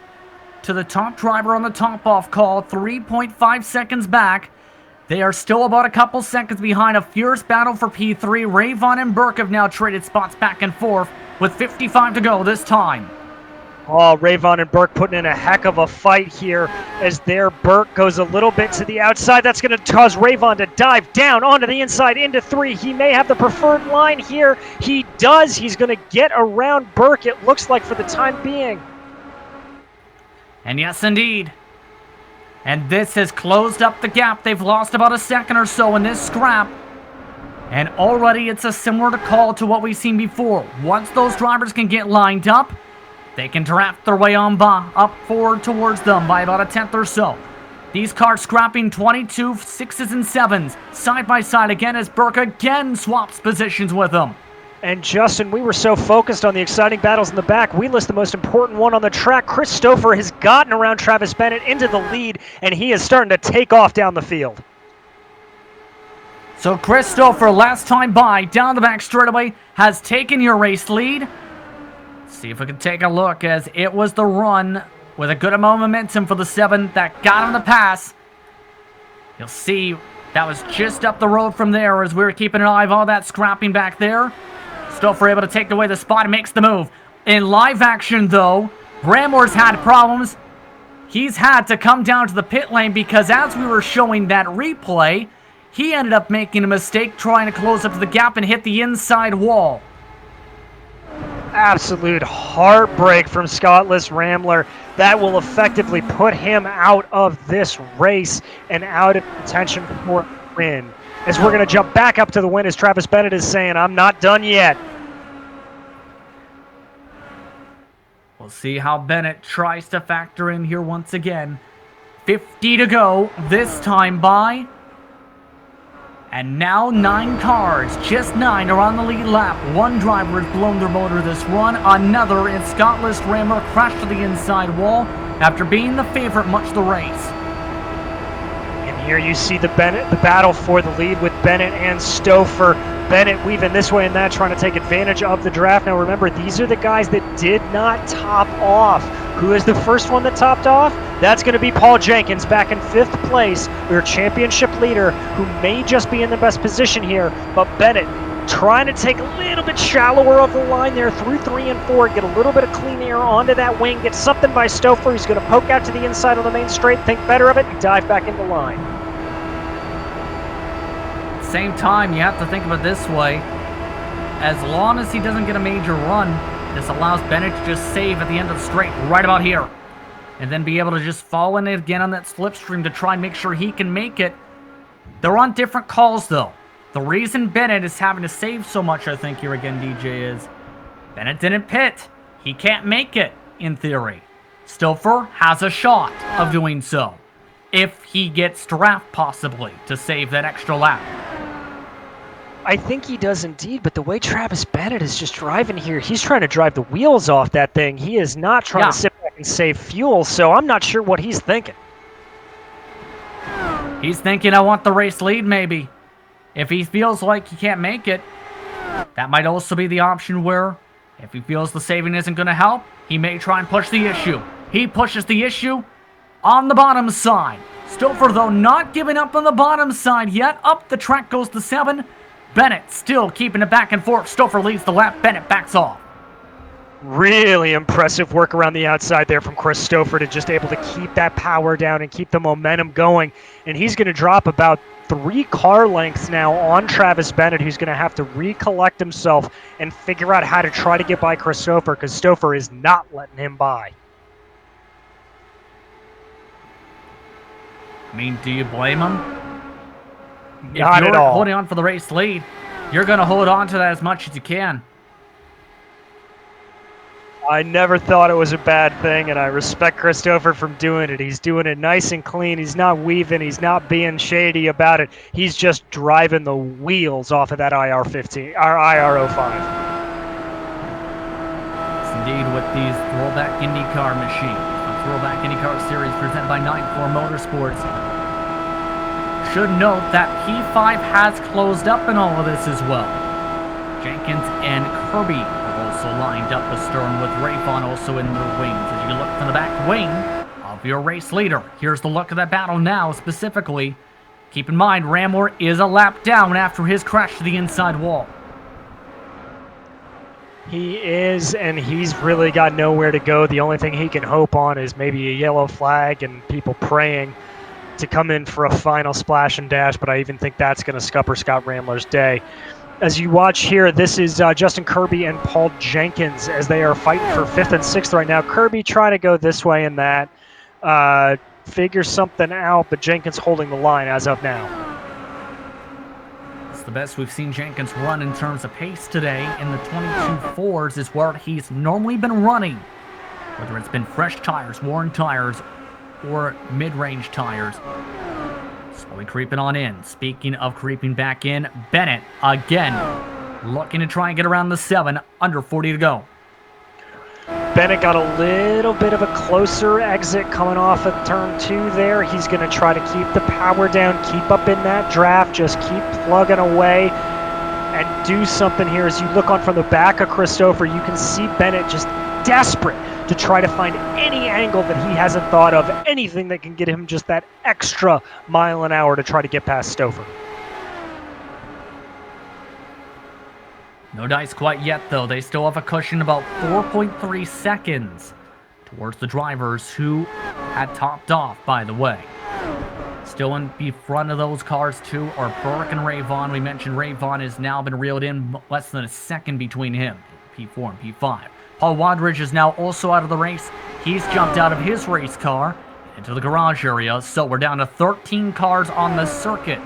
to the top driver on the top-off call, 3.5 seconds back. They are still about a couple seconds behind. A fierce battle for P3. Ray Vaughn and Burke have now traded spots back and forth with 55 to go this time. Oh, Rayvon and Burke putting in a heck of a fight here as their Burke goes a little bit to the outside. That's going to cause Rayvon to dive down onto the inside into 3. He may have the preferred line here. He does. He's going to get around Burke, it looks like, for the time being. And yes, indeed. And this has closed up the gap. They've lost about a second or so in this scrap. And already it's a similar call to what we've seen before. Once those drivers can get lined up, they can draft their way on up forward towards them by about a tenth or so. These cars scrapping 22 6s and 7s side by side again as Burke again swaps positions with them. And Justin, we were so focused on the exciting battles in the back, we missed the most important one on the track. Chris Stouffer has gotten around Travis Bennett into the lead, and he is starting to take off down the field. So Chris Stouffer, last time by, down the back straightaway, has taken your race lead. See if we can take a look, as it was the run with a good amount of momentum for the 7 that got him the pass. You'll see that was just up the road from there as we were keeping an eye on all that scrapping back there. Stouffer able to take away the spot and makes the move. In live action, though, Brammore's had problems. He's had to come down to the pit lane because as we were showing that replay, he ended up making a mistake trying to close up the gap and hit the inside wall. Absolute heartbreak from Scottless Rambler. That will effectively put him out of this race and out of contention for a win. As we're going to jump back up to the win as Travis Bennett is saying, I'm not done yet. We'll see how Bennett tries to factor in here once again. 50 to go, this time by. And now 9 cars, just 9 are on the lead lap. One driver has blown their motor this run. Another in Scottless Rambler crashed to the inside wall after being the favorite much the race. And here you see the battle for the lead with Bennett and Stouffer. Bennett weaving this way and that, trying to take advantage of the draft. Now remember, these are the guys that did not top off. Who is the first one that topped off? That's going to be Paul Jenkins back in 5th place, your championship leader, who may just be in the best position here. But Bennett trying to take a little bit shallower of the line there through 3 and 4, get a little bit of clean air onto that wing, get something by Stouffer. He's going to poke out to the inside on the main straight, think better of it, and dive back into line. Same time, you have to think of it this way. As long as he doesn't get a major run, this allows Bennett to just save at the end of the straight right about here. And then be able to just fall in it again on that slipstream to try and make sure he can make it. They're on different calls, though. The reason Bennett is having to save so much, I think, here again, DJ, is Bennett didn't pit. He can't make it, in theory. Stouffer has a shot of doing so, if he gets draft, possibly, to save that extra lap. I think he does indeed, but the way Travis Bennett is just driving here, he's trying to drive the wheels off that thing. He is not trying to sit back and save fuel, so I'm not sure what he's thinking. He's thinking, I want the race lead, maybe. If he feels like he can't make it, that might also be the option where, if he feels the saving isn't going to help, he may try and push the issue. He pushes the issue on the bottom side. Stouffer, though, not giving up on the bottom side yet. Up the track goes the 7. Bennett still keeping it back and forth. Stouffer leads the lap. Bennett backs off. Really impressive work around the outside there from Chris Stouffer to just able to keep that power down and keep the momentum going. And he's going to drop about 3 car lengths now on Travis Bennett, who's going to have to recollect himself and figure out how to try to get by Chris Stouffer, because Stouffer is not letting him by. I mean, do you blame him? Not if at you're all. holding on for the race lead, you're going to hold on to that as much as you can. I never thought it was a bad thing, and I respect Chris Stouffer from doing it. He's doing it nice and clean. He's not weaving. He's not being shady about it. He's just driving the wheels off of that IR05. Yes, indeed, with these Throwback Indycar machines. The Throwback Indycar Series presented by 94 Motorsports. Should note that P5 has closed up in all of this as well. Jenkins and Kirby are also lined up astern, with Rayvon also in the wings. As you look from the back wing of your race leader, here's the look of that battle now specifically. Keep in mind, Rambler is a lap down after his crash to the inside wall. He is, and he's really got nowhere to go. The only thing he can hope on is maybe a yellow flag and people praying to come in for a final splash and dash, but I even think that's going to scupper Scott Ramler's day. As you watch here, this is Justin Kirby and Paul Jenkins as they are fighting for 5th and 6th right now. Kirby trying to go this way and that, figure something out, but Jenkins holding the line as of now. It's the best we've seen Jenkins run in terms of pace today. In the 22.4s is where he's normally been running. Whether it's been fresh tires, worn tires, or mid-range tires. Slowly creeping on in. Speaking of creeping back in, Bennett again looking to try and get around the 7, under 40 to go. Bennett got a little bit of a closer exit coming off of turn 2 there. He's going to try to keep the power down, keep up in that draft, just keep plugging away and do something here. As you look on from the back of Christopher, you can see Bennett just desperate to try to find any angle that he hasn't thought of, anything that can get him just that extra mile an hour to try to get past Stouffer. No dice quite yet, though. They still have a cushion about 4.3 seconds towards the drivers who had topped off, by the way. Still in the front of those cars, too, are Burke and Ray Vaughn. We mentioned Ray Vaughn has now been reeled in, less than a second between him, P4 and P5. Paul Wadridge is now also out of the race. He's jumped out of his race car into the garage area, so we're down to 13 cars on the circuit.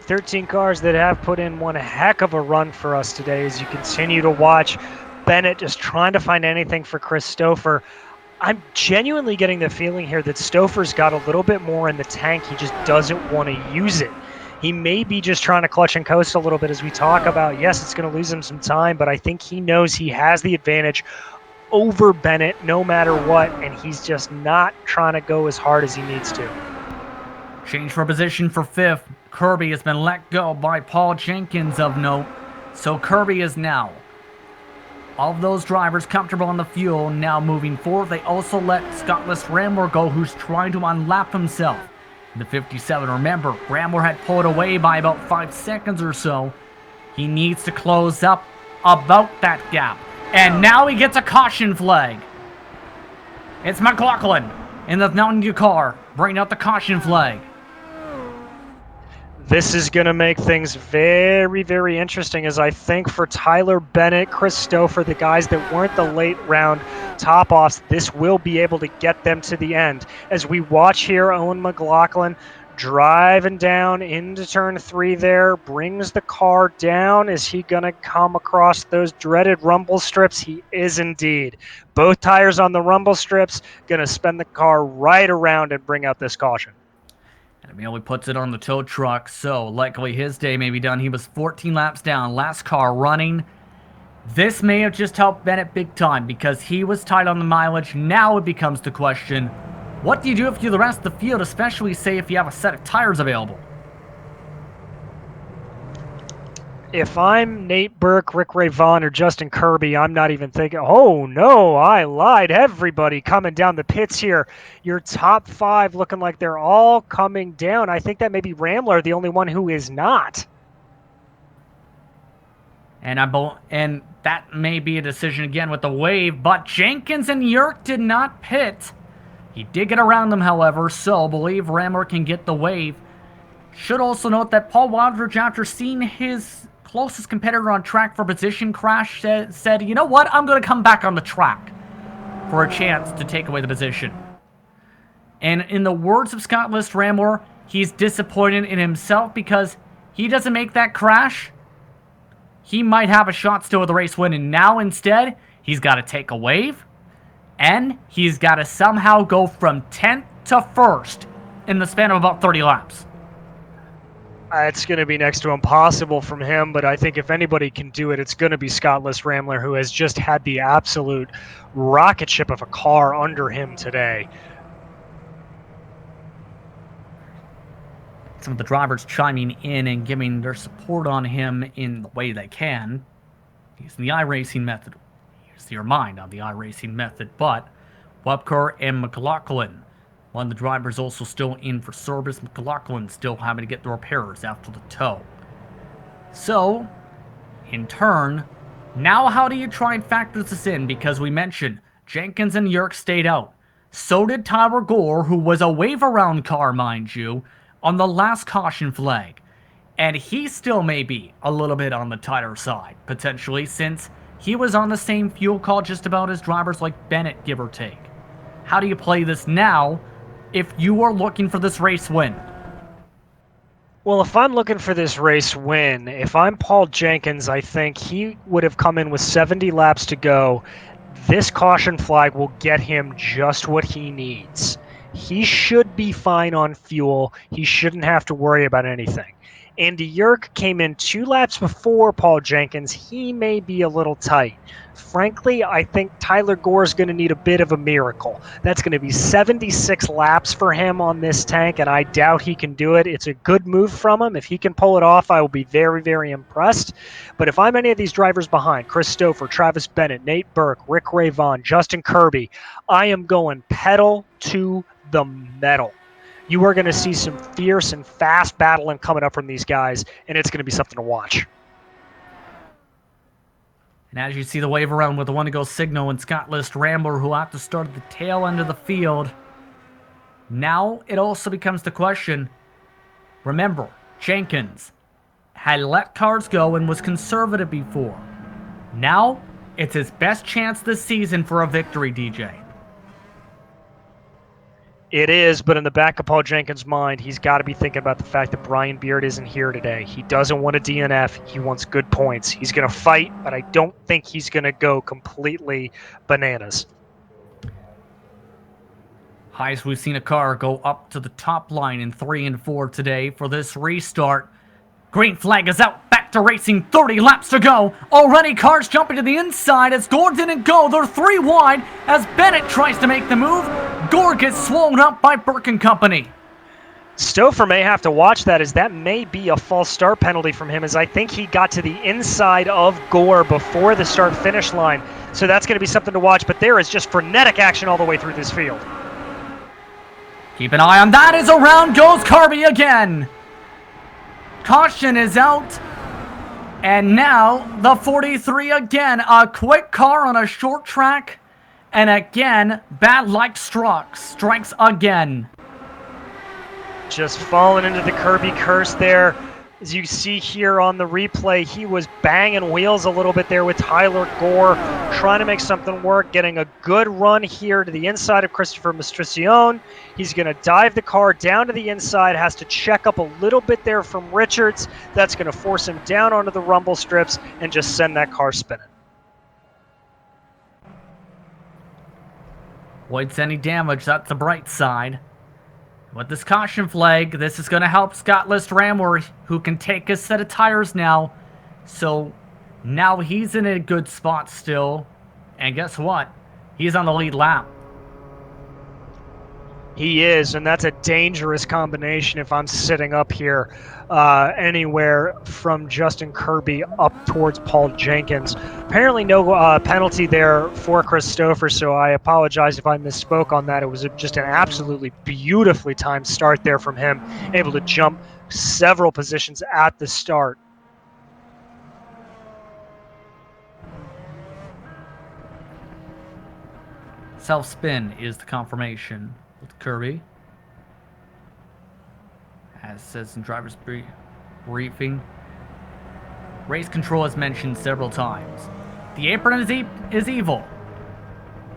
13 cars that have put in one heck of a run for us today as you continue to watch Bennett just trying to find anything for Chris Stouffer. I'm genuinely getting the feeling here that Stouffer's got a little bit more in the tank. He just doesn't want to use it. He may be just trying to clutch and coast a little bit as we talk about, yes, it's going to lose him some time, but I think he knows he has the advantage over Bennett no matter what, and he's just not trying to go as hard as he needs to. Change for position for 5th. Kirby has been let go by Paul Jenkins of note. So Kirby is now, of those drivers comfortable on the fuel, now moving forward. They also let Scottless Ramler go, who's trying to unlap himself. In the 57, remember, Ramler had pulled away by about 5 seconds or so. He needs to close up about that gap. And now he gets a caution flag. It's McLaughlin in the Indycar bringing out the caution flag. This is going to make things very, very interesting, as I think for Tyler Bennett, Chris Stouffer, the guys that weren't the late round top-offs, this will be able to get them to the end. As we watch here, Owen McLaughlin driving down into turn 3 there, brings the car down. Is he going to come across those dreaded rumble strips? He is indeed. Both tires on the rumble strips, going to spin the car right around and bring out this caution. And Emilio puts it on the tow truck, so likely his day may be done. He was 14 laps down, last car running. This may have just helped Bennett big time because he was tight on the mileage. Now it becomes the question, what do you do if you're the rest of the field, especially say if you have a set of tires available? If I'm Nate Burke, Rick Ray Vaughn, or Justin Kirby, I'm not even thinking, oh no, I lied. Everybody coming down the pits here. Your top 5 looking like they're all coming down. I think that may be Ramler, the only one who is not. And that may be a decision again with the wave, but Jenkins and Yerk did not pit. He did get around them, however, so believe Ramler can get the wave. Should also note that Paul Wildridge, after seeing his closest competitor on track for position crash, said, you know what, I'm going to come back on the track for a chance to take away the position. And in the words of Scott List Ramler, he's disappointed in himself because he doesn't make that crash. He might have a shot still with the race win, and now instead, he's got to take a wave, and he's got to somehow go from 10th to 1st in the span of about 30 laps. It's going to be next to impossible from him, but I think if anybody can do it, it's going to be Scott List Ramler, who has just had the absolute rocket ship of a car under him today. Some of the drivers chiming in and giving their support on him in the way they can. Using the iRacing method. Use your mind on the iRacing method, but Webker and McLaughlin, one of the drivers also still in for service. McLaughlin still having to get the repairs after the tow. So, in turn, now how do you try and factor this in? Because we mentioned Jenkins and Yerk stayed out. So did Tyler Gore, who was a wave-around car, mind you, on the last caution flag. And he still may be a little bit on the tighter side, potentially, since he was on the same fuel call just about as drivers like Bennett, give or take. How do you play this now if you are looking for this race win? Well, if I'm looking for this race win, if I'm Paul Jenkins, I think he would have come in with 70 laps to go. This caution flag will get him just what he needs. He should be fine on fuel. He shouldn't have to worry about anything. Andy Yerk came in 2 laps before Paul Jenkins. He may be a little tight. Frankly, I think Tyler Gore is going to need a bit of a miracle. That's going to be 76 laps for him on this tank, and I doubt he can do it. It's a good move from him. If he can pull it off, I will be very, very impressed. But if I'm any of these drivers behind, Chris Stouffer, Travis Bennett, Nate Burke, Rick Ray Vaughn, Justin Kirby, I am going pedal to the metal. You are going to see some fierce and fast battling coming up from these guys, and it's going to be something to watch. And as you see the wave around with the one to go signal and Scott List Rambler, who have to start at the tail end of the field, now it also becomes the question. Remember, Jenkins had let cars go and was conservative before. Now, it's his best chance this season for a victory, DJ. It is, but in the back of Paul Jenkins' mind, he's got to be thinking about the fact that Brian Beard isn't here today. He doesn't want a DNF. He wants good points. He's going to fight, but I don't think he's going to go completely bananas. Highest we've seen a car go up to the top line in 3 and 4 today for this restart. Green flag is out. Back to racing. 30 laps to go. Already cars jumping to the inside as Gore didn't go. They're 3 wide as Bennett tries to make the move. Gore gets swallowed up by Burke and Company. Stouffer may have to watch that, as that may be a false start penalty from him, as I think he got to the inside of Gore before the start-finish line. So that's going to be something to watch, but there is just frenetic action all the way through this field. Keep an eye on that as around goes Kirby again. Caution is out. And now the 43 again. A quick car on a short track. And again, bad luck strikes again. Just falling into the Kirby curse there. As you see here on the replay, he was banging wheels a little bit there with Tyler Gore, trying to make something work, getting a good run here to the inside of Christopher Mastricione. He's going to dive the car down to the inside, has to check up a little bit there from Richards. That's going to force him down onto the rumble strips and just send that car spinning. Avoids any damage, that's the bright side. With this caution flag, this is going to help Scott List Rambler, who can take a set of tires now. So now he's in a good spot still. And guess what? He's on the lead lap. He is, and that's a dangerous combination if I'm sitting up here anywhere from Justin Kirby up towards Paul Jenkins. Apparently no penalty there for Chris Stouffer, so I apologize if I misspoke on that. It was just an absolutely beautifully timed start there from him, able to jump several positions at the start. Self-spin is the confirmation with Kirby. As says in driver's briefing. Race control is mentioned several times. The apron is evil.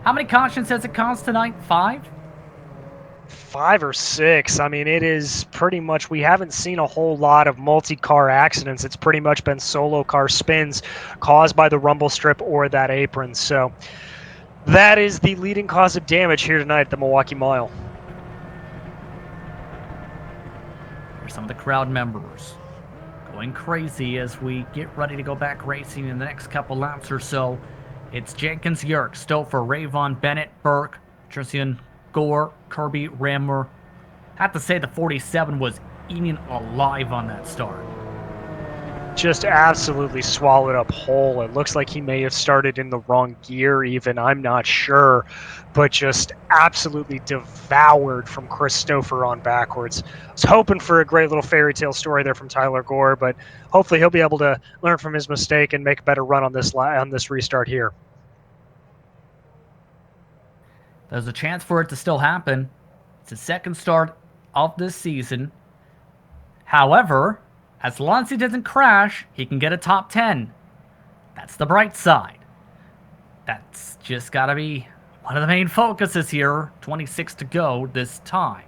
How many cautions does it cost tonight? 5? 5 or 6. I mean, it is pretty much, we haven't seen a whole lot of multi-car accidents. It's pretty much been solo car spins caused by the rumble strip or that apron. So that is the leading cause of damage here tonight at the Milwaukee Mile. Here's some of the crowd members going crazy as we get ready to go back racing in the next couple laps or so. It's Jenkins, Yerk, Stouffer, Rayvon, Bennett, Burke, Tristan, Gore, Kirby, Rambler. I have to say the 47 was eating alive on that start. just absolutely swallowed up whole. It looks like he may have started in the wrong gear even, I'm not sure, but just absolutely devoured from Christopher on backwards. I was hoping for a great little fairy tale story there from Tyler Gore, but hopefully he'll be able to learn from his mistake and make a better run on this restart here. There's a chance for it to still happen. It's the second start of this season. However, as long as he doesn't crash, he can get a top 10. That's the bright side. That's just got to be one of the main focuses here. 26 to go this time.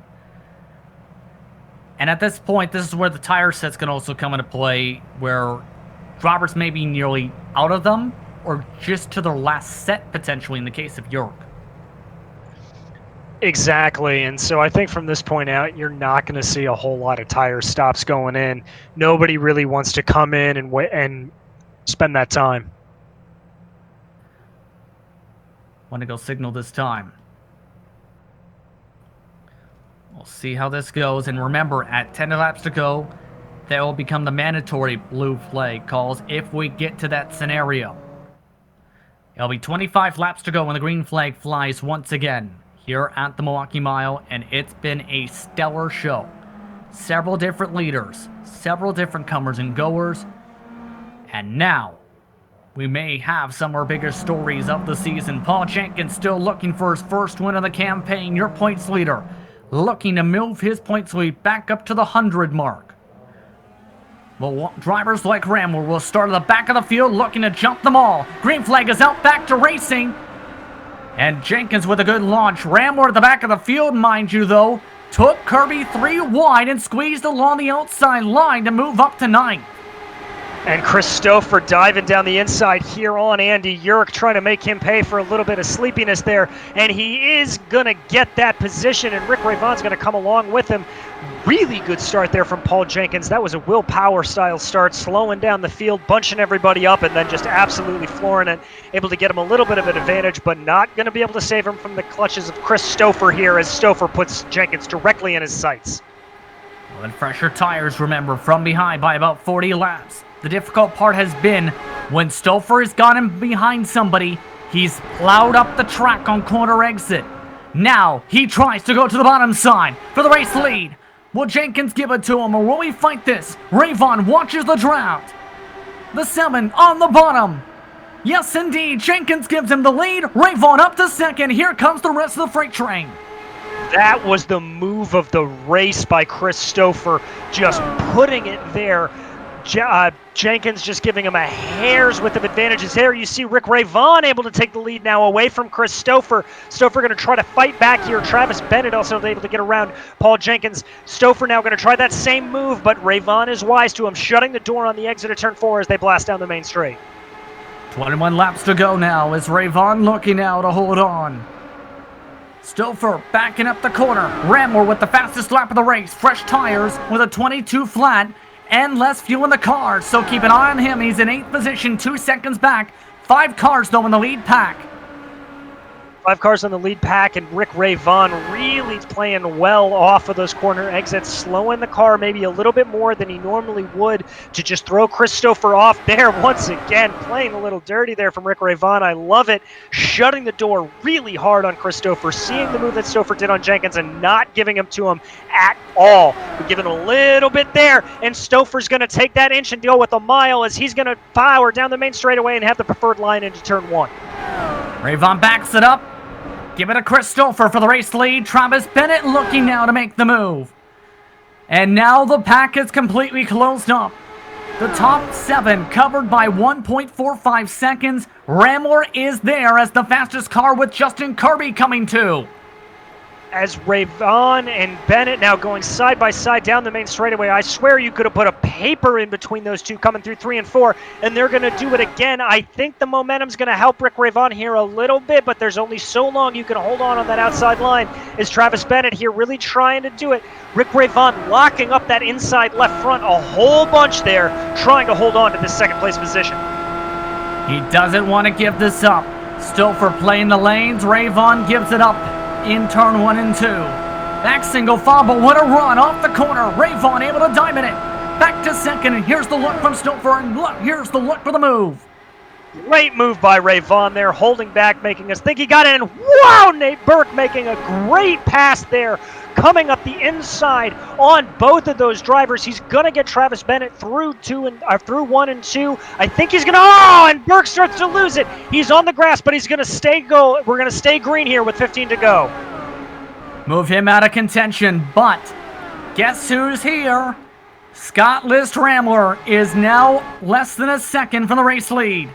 And at this point, this is where the tire sets can also come into play, where drivers may be nearly out of them, or just to their last set, potentially, in the case of York. Exactly, and so I think from this point out, you're not going to see a whole lot of tire stops going in. Nobody really wants to come in and wait and spend that time. Want to go signal this time. We'll see how this goes, and remember, at 10 laps to go, that will become the mandatory blue flag calls if we get to that scenario. It'll be 25 laps to go when the green flag flies once again here at the Milwaukee Mile, and it's been a stellar show. Several different leaders, several different comers and goers, and now we may have some of our bigger stories of the season. Paul Jenkins still looking for his first win of the campaign, your points leader, looking to move his points lead back up to the 100 mark. Well, drivers like Ramler will start at the back of the field looking to jump them all. Green flag is out back to racing. And Jenkins with a good launch. Ramler at the back of the field, mind you, though, took Kirby 3 wide and squeezed along the outside line to move up to 9th. And Christopher diving down the inside here on Andy Yerk, trying to make him pay for a little bit of sleepiness there. And he is going to get that position, and Rick Rayvon's going to come along with him. Really good start there from Paul Jenkins. That was a Will Power style start, slowing down the field, bunching everybody up, and then just absolutely flooring it. Able to get him a little bit of an advantage, but not going to be able to save him from the clutches of Christopher here, as Stouffer puts Jenkins directly in his sights. Well, and fresher tires, remember, from behind by about 40 laps. The difficult part has been when Stouffer has gotten behind somebody, he's plowed up the track on corner exit. Now he tries to go to the bottom side for the race lead. Will Jenkins give it to him, or will he fight this? Rayvon watches the draft. The 7 on the bottom. Yes, indeed. Jenkins gives him the lead. Rayvon up to second. Here comes the rest of the freight train. That was the move of the race by Christopher, just putting it there. Jenkins just giving him a hair's width of advantages there. You see Rick Rayvon able to take the lead now away from Christopher. Stouffer going to try to fight back here. Travis Bennett also able to get around Paul Jenkins. Stouffer now going to try that same move, but Rayvon is wise to him, shutting the door on the exit of turn 4 as they blast down the main straight. 21 laps to go now as Rayvon looking now to hold on. Stouffer backing up the corner. Ramler with the fastest lap of the race. Fresh tires with a 22 flat. And less fuel in the car, so keep an eye on him. He's in 8th position, 2 seconds back. 5 cars, though, in the lead pack. 5 cars in the lead pack, and Rick Rayvon really playing well off of those corner exits, slowing the car maybe a little bit more than he normally would to just throw Christopher off there. Once again, playing a little dirty there from Rick Rayvon. I love it. Shutting the door really hard on Christopher, seeing the move that Stouffer did on Jenkins and not giving him to him at all. We're giving a little bit there, and Stouffer's going to take that inch and deal with a mile as he's going to power down the main straightaway and have the preferred line into turn 1. Rayvon backs it up. Give it to Christopher for the race lead. Travis Bennett looking now to make the move. And now the pack is completely closed up. The top 7 covered by 1.45 seconds. Ramler is there as the fastest car with Justin Kirby coming to. As Rayvon and Bennett now going side by side down the main straightaway. I swear you could have put a paper in between those two coming through 3 and 4, and they're going to do it again. I think the momentum's going to help Rick Rayvon here a little bit, but there's only so long you can hold on that outside line. Is Travis Bennett here really trying to do it? Rick Rayvon locking up that inside left front a whole bunch there, trying to hold on to this second place position. He doesn't want to give this up. Stouffer playing the lanes. Rayvon gives it up in turn 1 and 2. Back single foul, but what a run off the corner. Rayvon able to diamond it. back to second, and here's the look from Stouffer, and look, here's the look for the move. Great move by Ray Vaughn there, holding back, making us think he got in. And wow, Nate Burke making a great pass there, coming up the inside on both of those drivers. He's gonna get Travis Bennett through through 1 and 2. I think he's gonna. Oh, and Burke starts to lose it. He's on the grass, but he's gonna We're gonna stay green here with 15 to go. Move him out of contention, but guess who's here? Scott List Rambler is now less than a second from the race lead.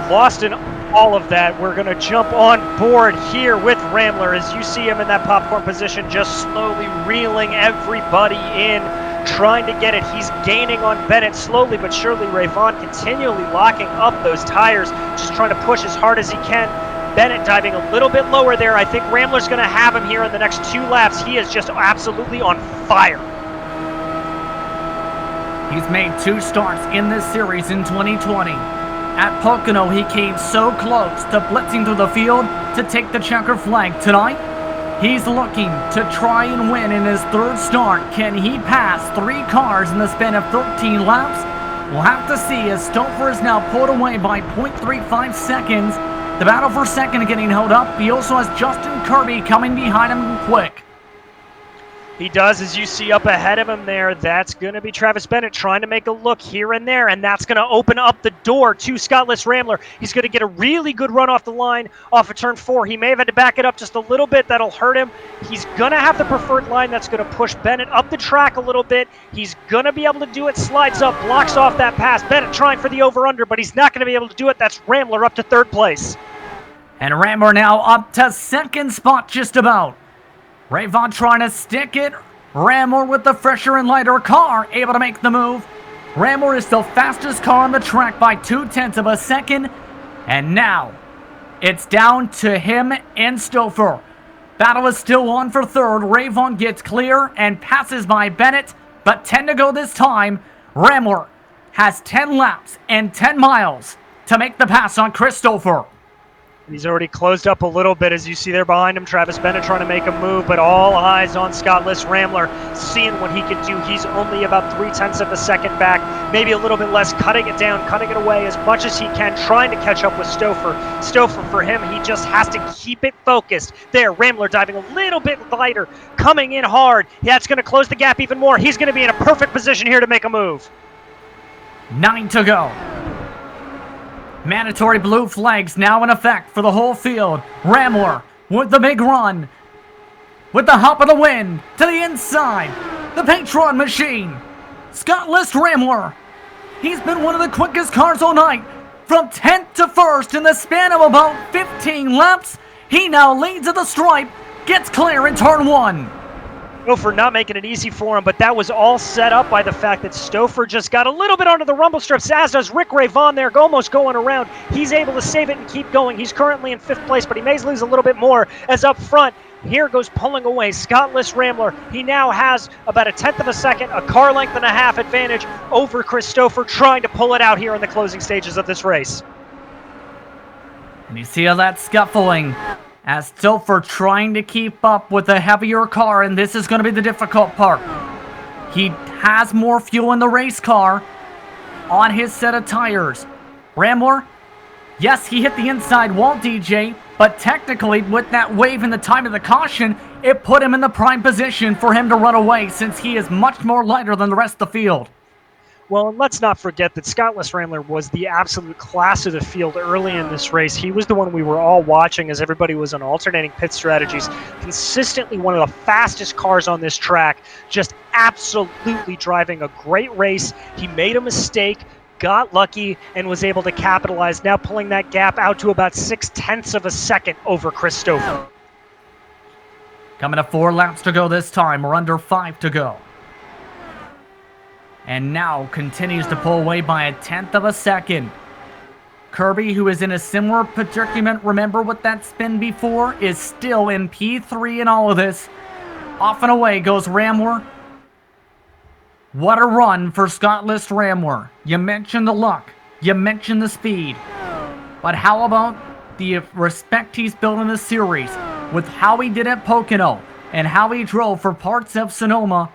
Lost in all of that. We're going to jump on board here with Rambler as you see him in that popcorn position, just slowly reeling everybody in, trying to get it. He's gaining on Bennett slowly but surely. Ray Vaughn continually locking up those tires, just trying to push as hard as he can. Bennett diving a little bit lower there. I think Rambler's going to have him here in the next 2 laps. He is just absolutely on fire. He's made 2 starts in this series in 2020. At Pocono, he came so close to blitzing through the field to take the checker flag. Tonight, he's looking to try and win in his 3rd start. Can he pass 3 cars in the span of 13 laps? We'll have to see, as Stouffer is now pulled away by 0.35 seconds. The battle for second getting held up. He also has Justin Kirby coming behind him quick. He does, as you see up ahead of him there. That's going to be Travis Bennett trying to make a look here and there, and that's going to open up the door to Scott List Rambler. He's going to get a really good run off the line off of turn 4. He may have had to back it up just a little bit. That'll hurt him. He's going to have the preferred line. That's going to push Bennett up the track a little bit. He's going to be able to do it. Slides up, blocks off that pass. Bennett trying for the over-under, but he's not going to be able to do it. That's Rambler up to 3rd place. And Rambler now up to 2nd spot just about. Ray Vaughn trying to stick it. Rambler with the fresher and lighter car able to make the move. Rambler is the fastest car on the track by 0.2 of a second. And now it's down to him and Stouffer. Battle is still on for 3rd. Ray Vaughn gets clear and passes by Bennett, but 10 to go this time. Rambler has 10 laps and 10 miles to make the pass on Chris Stouffer. He's already closed up a little bit, as you see there behind him. Travis Bennett trying to make a move, but all eyes on Scott List Rambler, seeing what he can do. He's only about 0.3 of a second back, maybe a little bit less, cutting it down, cutting it away as much as he can, trying to catch up with Stouffer. Stouffer, for him, he just has to keep it focused. There, Rambler diving a little bit lighter, coming in hard. Yeah, it's going to close the gap even more. He's going to be in a perfect position here to make a move. 9 to go. Mandatory blue flags now in effect for the whole field. Rambler with the big run. With the hop of the wind to the inside. The Patron machine. Scott List Rambler. He's been one of the quickest cars all night. From 10th to 1st in the span of about 15 laps. He now leads at the stripe. Gets clear in turn 1. Stouffer not making it easy for him, but that was all set up by the fact that Stouffer just got a little bit onto the rumble strips, as does Rick Ray Vaughn there, almost going around. He's able to save it and keep going. He's currently in 5th place, but he may lose a little bit more as up front. Here goes pulling away Scott List Rambler. He now has about 1/10 of a second, a car length and a half advantage over Chris Stouffer, trying to pull it out here in the closing stages of this race. And you see how that's scuffling as Stouffer trying to keep up with a heavier car, and this is going to be the difficult part. He has more fuel in the race car on his set of tires. Rambler, yes, he hit the inside wall, DJ, but technically with that wave in the time of the caution, it put him in the prime position for him to run away, since he is much more lighter than the rest of the field. Well, and let's not forget that Scott List Rambler was the absolute class of the field early in this race. He was the one we were all watching as everybody was on alternating pit strategies. Consistently one of the fastest cars on this track, just absolutely driving a great race. He made a mistake, got lucky, and was able to capitalize, now pulling that gap out to about 0.6 of a second over Chris Stouffer. Coming to 4 laps to go this time. We're under 5 to go. And now continues to pull away by 1/10 of a second. Kirby, who is in a similar predicament, remember with that spin before, is still in P3 in all of this. Off and away goes Rambler. What a run for Scott List Rambler. You mentioned the luck. You mentioned the speed. But how about the respect he's built in the series with how he did at Pocono and how he drove for parts of Sonoma?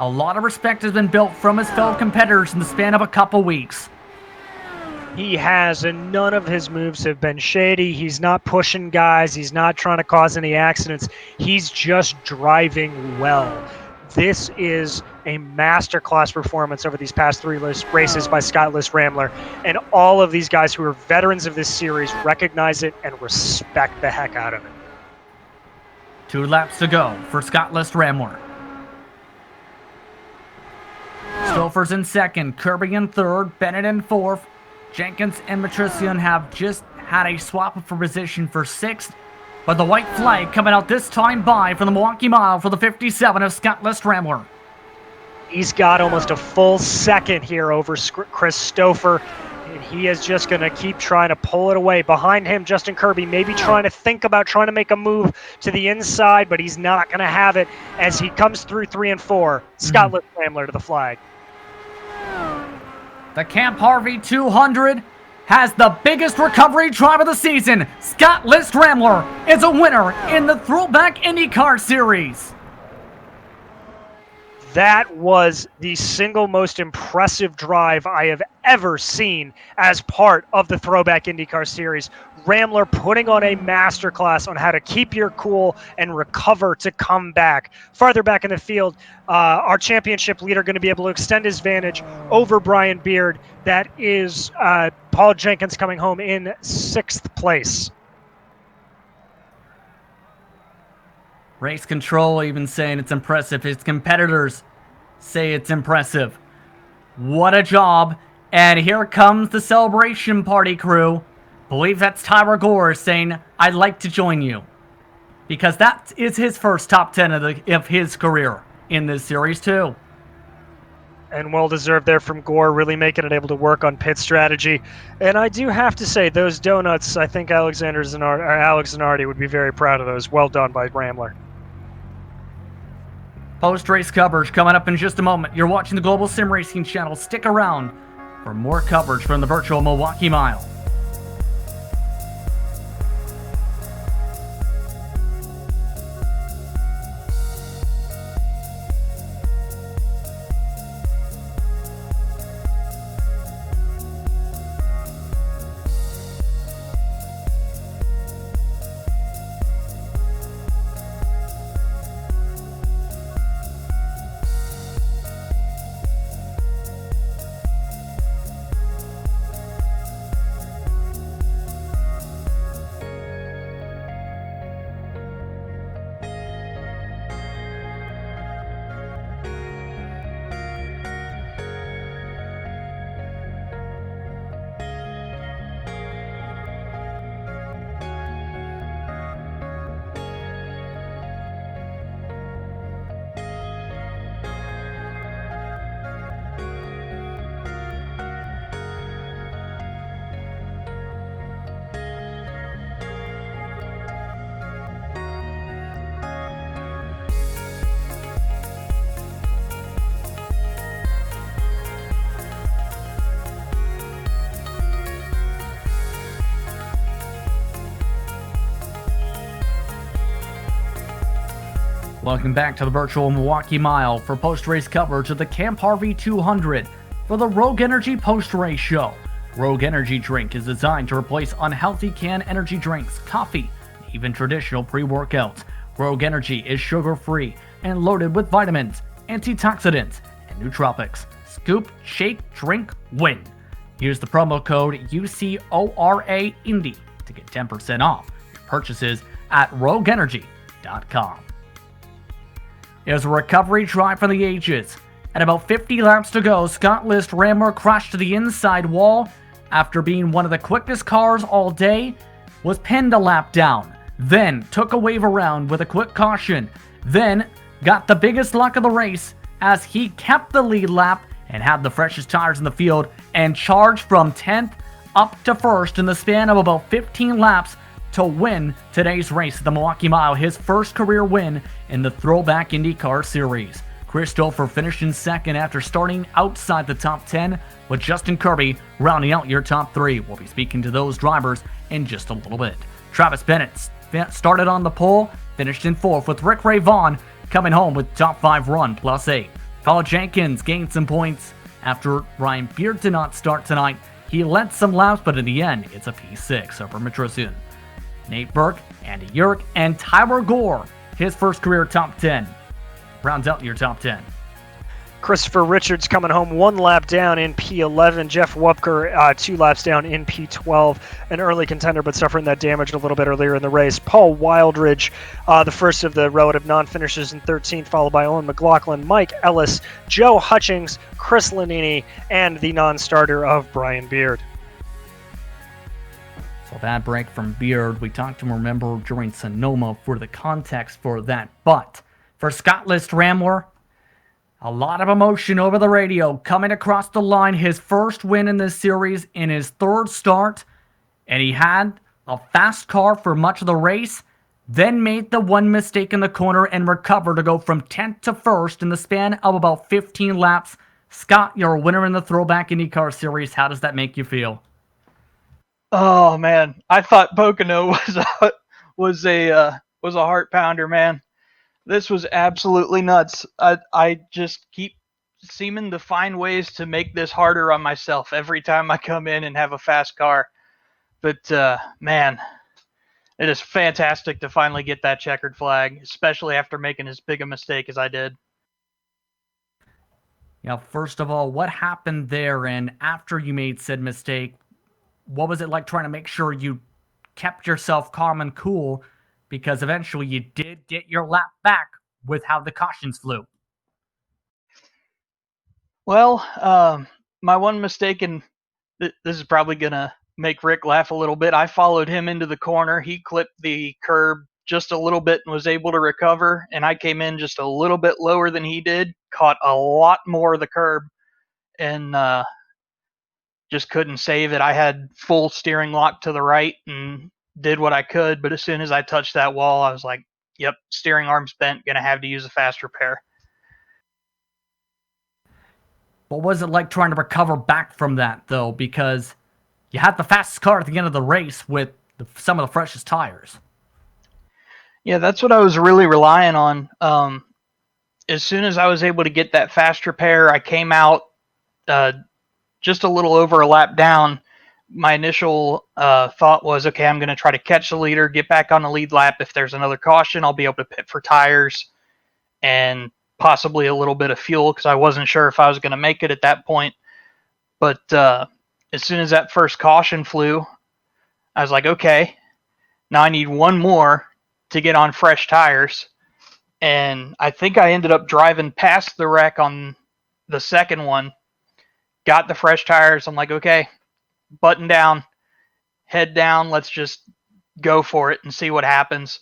A lot of respect has been built from his fellow competitors in the span of a couple weeks. He has, and none of his moves have been shady. He's not pushing guys. He's not trying to cause any accidents. He's just driving well. This is a masterclass performance over these past 3 races by Scott List Rambler, and all of these guys who are veterans of this series recognize it and respect the heck out of it. 2 laps to go for Scott List Rambler. Stouffer's in second, Kirby in third, Bennett in fourth. Jenkins and Matrician have just had a swap for position for 6th, but the white flag coming out this time by from the Milwaukee Mile for the 57 of Scott List Rambler. He's got almost a full second here over Chris Stauffer, and he is just going to keep trying to pull it away. Behind him, Justin Kirby maybe trying to think about trying to make a move to the inside, but he's not going to have it as he comes through 3 and 4. Scott List Rambler to the flag. The Camp Harvey 200 has the biggest recovery drive of the season. Scott List Rambler is a winner in the Throwback Indycar Series. That was the single most impressive drive I have ever seen as part of the Throwback IndyCar Series. Rambler putting on a masterclass on how to keep your cool and recover to come back. Farther back in the field, our championship leader going to be able to extend his advantage over Brian Beard. That is Paul Jenkins coming home in 6th place. Race Control even saying it's impressive. His competitors say it's impressive. What a job. And here comes the celebration party crew. Believe that's Tyler Gore saying, I'd like to join you. Because that is his first top 10 of his career in this series too. And well-deserved there from Gore, really making it able to work on pit strategy. And I do have to say, those donuts, I think Alex Zanardi would be very proud of those. Well done by Rambler. Post-race coverage coming up in just a moment. You're watching the Global Sim Racing channel. Stick around for more coverage from the virtual Milwaukee Mile. Welcome back to the virtual Milwaukee Mile for post-race coverage of the Camp Harvey 200 for the Rogue Energy post-race show. Rogue Energy Drink is designed to replace unhealthy canned energy drinks, coffee, and even traditional pre-workouts. Rogue Energy is sugar-free and loaded with vitamins, antioxidants, and nootropics. Scoop, shake, drink, win. Use the promo code UCORAINDY to get 10% off your purchases at rogueenergy.com. It was a recovery drive for the ages. At about 50 laps to go, Scott List Rambler crashed to the inside wall after being one of the quickest cars all day, was pinned a lap down, then took a wave around with a quick caution, then got the biggest luck of the race as he kept the lead lap and had the freshest tires in the field and charged from 10th up to 1st in the span of about 15 laps to win today's race at the Milwaukee Mile, his first career win in the Throwback IndyCar Series. Chris Stauffer finished in second after starting outside the top 10, with Justin Kirby rounding out your top 3. We'll be speaking to those drivers in just a little bit. Travis Bennett started on the pole, finished in 4th, with Rick Ray Vaughn coming home with top 5 run +8. Paul Jenkins gained some points after Ryan Beard did not start tonight. He led some laps, but in the end, it's a P6 over Matrosun. Nate Burke, Andy Yerk, and Tyler Gore, his first career top 10. Rounds out your top 10. Christopher Richards coming home 1 lap down in P11. Jeff Wupker 2 laps down in P12. An early contender, but suffering that damage a little bit earlier in the race. Paul Wildridge, the first of the relative non-finishers in 13th, followed by Owen McLaughlin, Mike Ellis, Joe Hutchings, Chris Lanini, and the non-starter of Brian Beard. So that break from Beard, we talked to him, remember, during Sonoma for the context for that. But for Scott List Rambler, a lot of emotion over the radio coming across the line. His first win in this series in his third start. And he had a fast car for much of the race. Then made the one mistake in the corner and recovered to go from 10th to 1st in the span of about 15 laps. Scott, you're a winner in the Throwback Indycar Series. How does that make you feel? Oh man, I thought Pocono was a heart pounder, man. This was absolutely nuts. I just keep seeming to find ways to make this harder on myself every time I come in and have a fast car. But man, it is fantastic to finally get that checkered flag, especially after making as big a mistake as I did. Now, first of all, what happened there? And after you made said mistake, what was it like trying to make sure you kept yourself calm and cool? Because eventually you did get your lap back with how the cautions flew. Well, my one mistake, and this is probably going to make Rick laugh a little bit. I followed him into the corner. He clipped the curb just a little bit and was able to recover. And I came in just a little bit lower than he did, caught a lot more of the curb, and just couldn't save it. I had full steering lock to the right and did what I could, but as soon as I touched that wall, I was like, yep, steering arm's bent, gonna have to use a fast repair. What was it like trying to recover back from that, though? Because you had the fastest car at the end of the race with some of the freshest tires. Yeah, that's what I was really relying on. As soon as I was able to get that fast repair, I came out just a little over a lap down. My initial thought was, okay, I'm going to try to catch the leader, get back on the lead lap. If there's another caution, I'll be able to pit for tires and possibly a little bit of fuel, because I wasn't sure if I was going to make it at that point. But as soon as that first caution flew, I was like, okay, now I need one more to get on fresh tires. And I think I ended up driving past the wreck on the second one, got the fresh tires. I'm like, okay, button down, head down, let's just go for it and see what happens.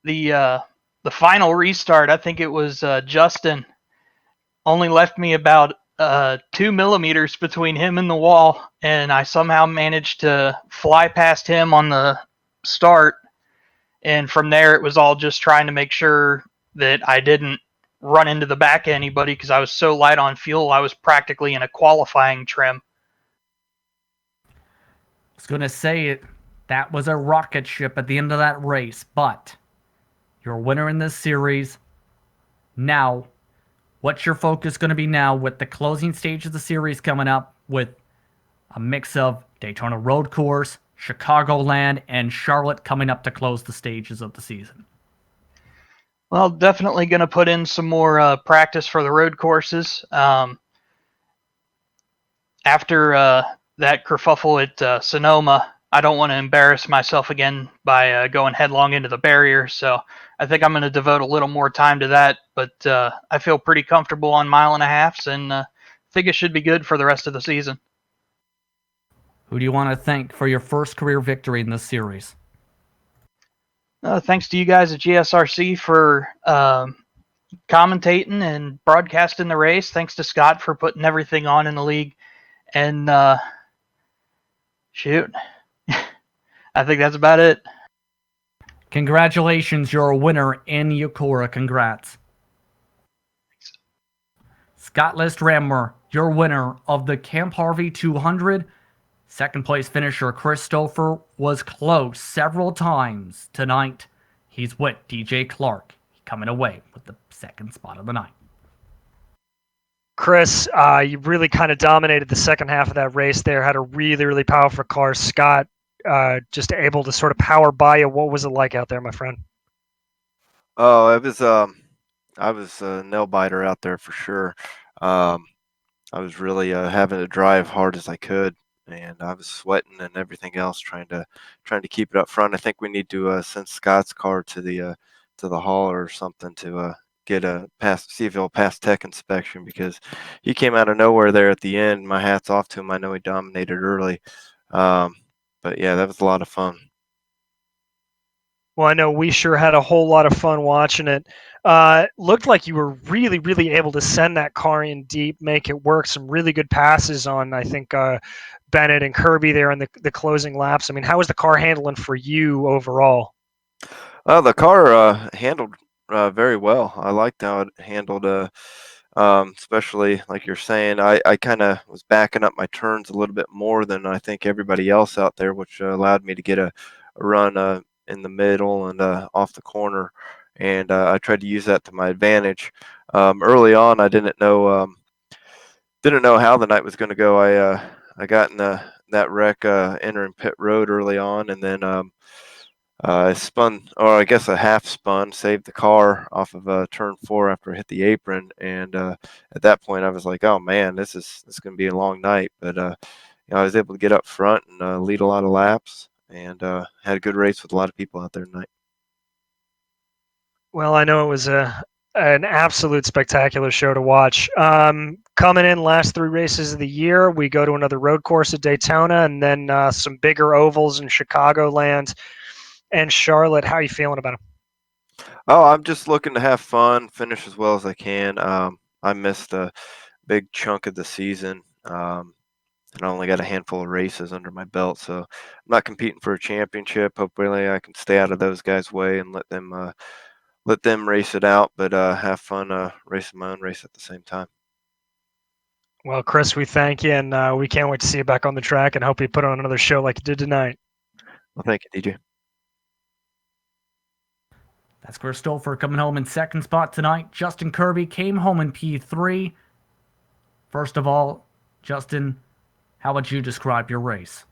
The final restart, I think it was Justin, only left me about 2 millimeters between him and the wall, and I somehow managed to fly past him on the start. And from there, it was all just trying to make sure that I didn't run into the back of anybody, because I was so light on fuel. I was practically in a qualifying trim. I was going to say it. That was a rocket ship at the end of that race, but you're a winner in this series. Now, what's your focus going to be now with the closing stage of the series coming up, with a mix of Daytona Road Course, Chicagoland, and Charlotte coming up to close the stages of the season? Well, definitely going to put in some more practice for the road courses. After that kerfuffle at Sonoma, I don't want to embarrass myself again by going headlong into the barrier. So I think I'm going to devote a little more time to that. But I feel pretty comfortable on 1.5 miles, and think it should be good for the rest of the season. Who do you want to thank for your first career victory in this series? Thanks to you guys at GSRC for commentating and broadcasting the race. Thanks to Scott for putting everything on in the league. And shoot, I think that's about it. Congratulations, you're a winner in Yokora. Congrats. Thanks. Scott List Rammer, your winner of the Camp Harvey 200. Second place finisher Chris Stouffer was close several times tonight. He's with DJ Clark, coming away with the second spot of the night. Chris, you really kind of dominated the second half of that race there, had a really, really powerful car. Scott, just able to sort of power by you. What was it like out there, my friend? Oh, it was I was a nail biter out there for sure. Um, I was really having to drive hard as I could, and I was sweating and everything else trying to keep it up front. I think we need to send Scott's car to the hauler or something to get a pass, see if he'll pass tech inspection because he came out of nowhere there at the end. My hat's off to him. I know he dominated early, um, but yeah, that was a lot of fun. Well, I know we sure had a whole lot of fun watching it. Looked like you were really, really able to send that car in deep, make it work. Some really good passes on, I think, Bennett and Kirby there in the closing laps. I mean, how was the car handling for you overall? The car handled very well. I liked how it handled, especially like you're saying. I kind of was backing up my turns a little bit more than I think everybody else out there, which allowed me to get a run in the middle and off the corner. And I tried to use that to my advantage. Early on, I didn't know how the night was going to go. I got in that wreck entering pit road early on, and then I spun, or I guess a half spun, saved the car off of turn 4 after I hit the apron, and at that point I was like, "Oh man, this is going to be a long night." But I was able to get up front and lead a lot of laps, and had a good race with a lot of people out there tonight. Well, I know it was an absolute spectacular show to watch. Coming in last 3 races of the year, we go to another road course at Daytona, and then some bigger ovals in Chicagoland and Charlotte. How are you feeling about them? Oh, I'm just looking to have fun, finish as well as I can. I missed a big chunk of the season. And I only got a handful of races under my belt, so I'm not competing for a championship. Hopefully, I can stay out of those guys' way and let them race it out, but have fun racing my own race at the same time. Well, Chris, we thank you, and we can't wait to see you back on the track and hope you put on another show like you did tonight. Well, thank you, DJ. That's Chris Stouffer coming home in second spot tonight. Justin Kirby came home in P3. First of all, Justin, how would you describe your race?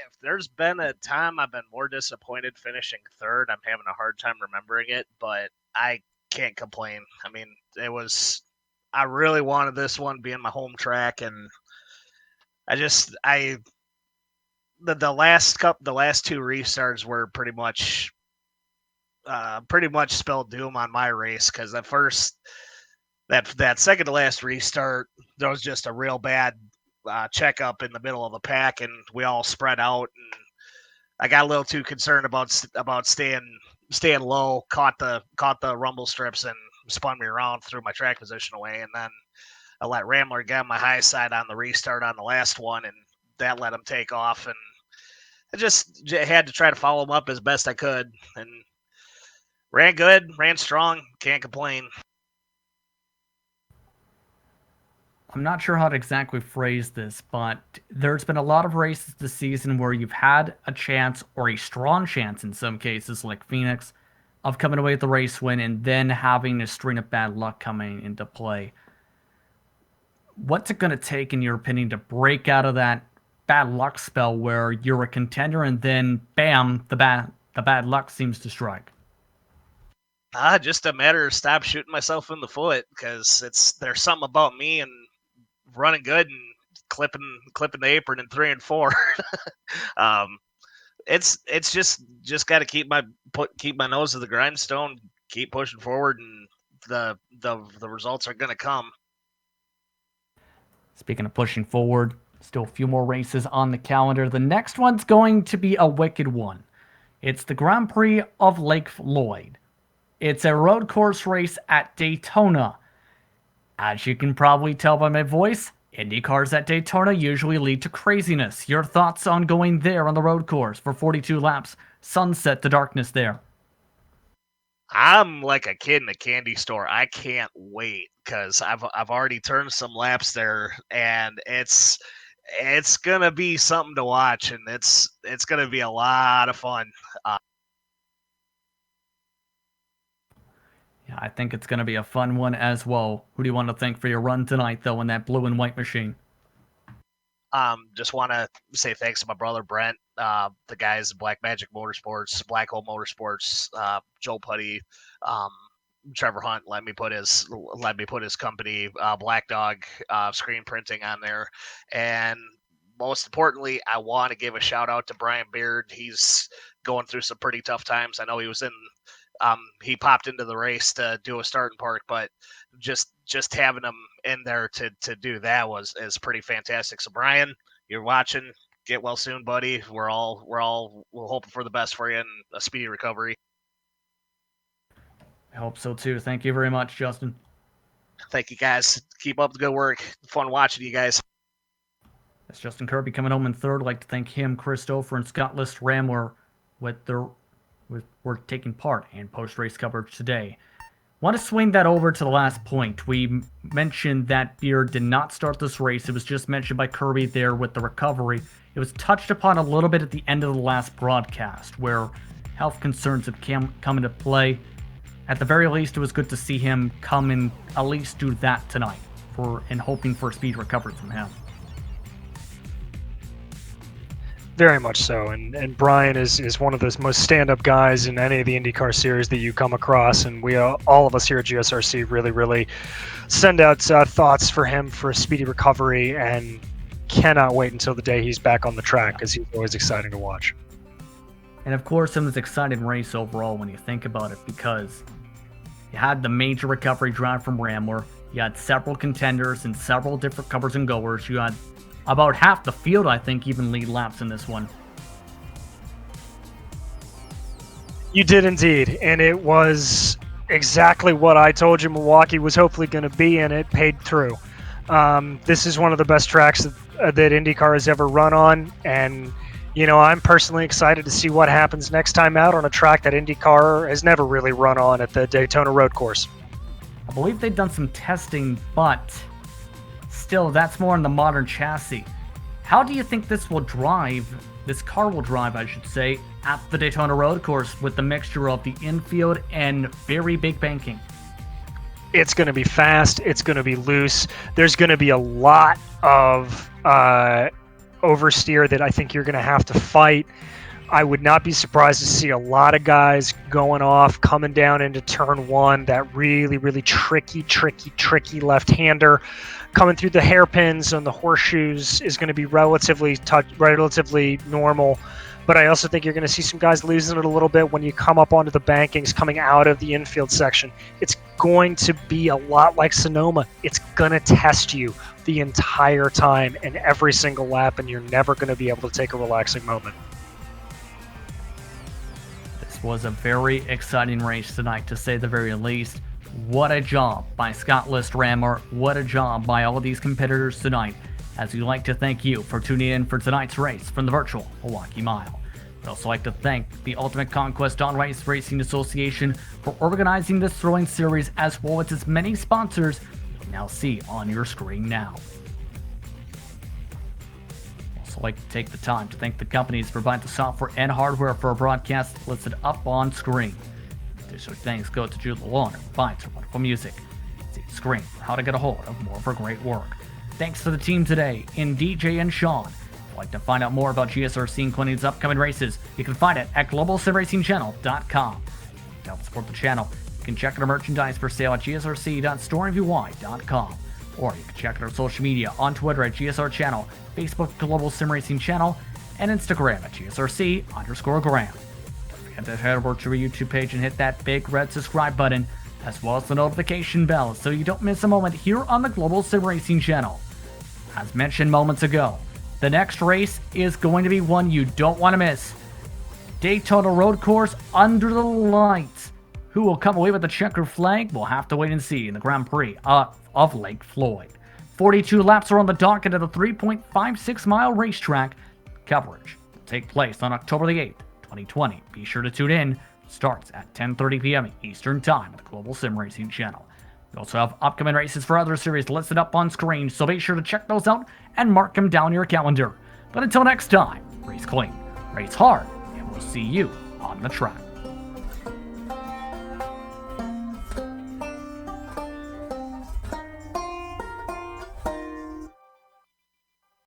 If there's been a time I've been more disappointed finishing third, I'm having a hard time remembering it, but I can't complain. I mean, I really wanted this one being my home track, and the last two restarts were pretty much spelled doom on my race because that second to last restart, there was just a real bad checkup in the middle of the pack, and we all spread out, and I got a little too concerned about staying low, caught the rumble strips and spun me around, threw my track position away, and then I let Rambler get on my high side on the restart on the last one, and that let him take off, and I just had to try to follow him up as best I could, and ran good, ran strong, can't complain. I'm not sure how to exactly phrase this, but there's been a lot of races this season where you've had a chance, or a strong chance in some cases, like Phoenix, of coming away with the race win and then having a string of bad luck coming into play. What's it going to take, in your opinion, to break out of that bad luck spell where you're a contender and then, bam, the bad luck seems to strike? Just a matter of stop shooting myself in the foot because there's something about me and running good and clipping the apron in 3 and 4. um, it's just got to keep my nose to the grindstone, keep pushing forward, and the results are going to come. Speaking of pushing forward, still a few more races on the calendar. The next one's going to be a wicked one. It's the Grand Prix of Lake Lloyd. It's a road course race at Daytona. As you can probably tell by my voice, Indycars at Daytona usually lead to craziness. Your thoughts on going there on the road course for 42 laps, sunset to darkness there? I'm like a kid in a candy store. I can't wait because I've already turned some laps there, and it's gonna be something to watch, and it's gonna be a lot of fun. I think it's going to be a fun one as well. Who do you want to thank for your run tonight, though, in that blue and white machine? Just want to say thanks to my brother Brent, the guys at Black Magic Motorsports, Black Hole Motorsports, Joe Putty, Trevor Hunt let me put his company, Black Dog screen printing on there, and most importantly, I want to give a shout out to Brian Beard. He's going through some pretty tough times. I know he was in. He popped into the race to do a starting park, but just having him in there to do that is pretty fantastic. So Brian, you're watching. Get well soon, buddy. We're hoping for the best for you and a speedy recovery. I hope so too. Thank you very much, Justin. Thank you guys. Keep up the good work. Fun watching you guys. That's Justin Kirby coming home in third. I'd like to thank him, Christopher, and Scott List Ramler were taking part in post-race coverage today. Want to swing that over to the last point. We mentioned that Beard did not start this race. It was just mentioned by Kirby there with the recovery. It was touched upon a little bit at the end of the last broadcast, where health concerns have come into play. At the very least, it was good to see him come and at least do that tonight, and hoping for a speed recovery from him. Very much so, and Brian is one of the most stand-up guys in any of the IndyCar series that you come across, and we all of us here at GSRC really send out thoughts for him for a speedy recovery, and cannot wait until the day he's back on the track, because he's always exciting to watch. And of course, it was an exciting race overall when you think about it, because you had the major recovery drive from Ramler, you had several contenders and several different covers and goers, you had about half the field, I think, even lead laps in this one. You did indeed, and it was exactly what I told you Milwaukee was hopefully going to be, and it paid through. This is one of the best tracks that IndyCar has ever run on, and I'm personally excited to see what happens next time out on a track that IndyCar has never really run on at the Daytona Road Course. I believe they've done some testing, but still, that's more on the modern chassis. How do you think this car will drive, I should say, at the Daytona Road Course with the mixture of the infield and very big banking? It's going to be fast. It's going to be loose. There's going to be a lot of oversteer that I think you're going to have to fight. I would not be surprised to see a lot of guys going off, coming down into turn one, that really tricky left-hander. Coming through the hairpins and the horseshoes is going to be relatively normal. But I also think you're going to see some guys losing it a little bit when you come up onto the bankings coming out of the infield section. It's going to be a lot like Sonoma. It's going to test you the entire time and every single lap, and you're never going to be able to take a relaxing moment. This was a very exciting race tonight, to say the very least. What a job by Scott List Ramler. What a job by all of these competitors tonight. As we'd like to thank you for tuning in for tonight's race from the virtual Milwaukee Mile. We'd also like to thank the Ultimate Conquest Online Racing Association for organizing this throwing series, as well as its many sponsors you can now see on your screen now. We'd also like to take the time to thank the companies that provide the software and hardware for our broadcast listed up on screen. Additional thanks go to Jude Lalone, who provides her wonderful music. See the screen for how to get a hold of more of her great work. Thanks to the team today in DJ and Sean. If you'd like to find out more about GSRC including its upcoming races, you can find it at globalsimracingchannel.com. To help support the channel, you can check out our merchandise for sale at gsrc.stormvy.com, or you can check out our social media on Twitter at GSR Channel, Facebook Global Sim Racing Channel, and Instagram at GSRC_Gram. And to head over to our YouTube page and hit that big red subscribe button, as well as the notification bell, so you don't miss a moment here on the Global Sim Racing channel. As mentioned moments ago, the next race is going to be one you don't want to miss. Daytona Road Course under the lights. Who will come away with the checker flag? We'll have to wait and see in the Grand Prix of Lake Floyd. 42 laps are on the docket at a 3.56-mile racetrack. Coverage will take place on October the 8th. 2020. Be sure to tune in. Starts at 10:30 p.m. Eastern Time at the Global Sim Racing channel. We also have upcoming races for other series listed up on screen, so be sure to check those out and mark them down your calendar. But until next time, race clean, race hard, and we'll see you on the track.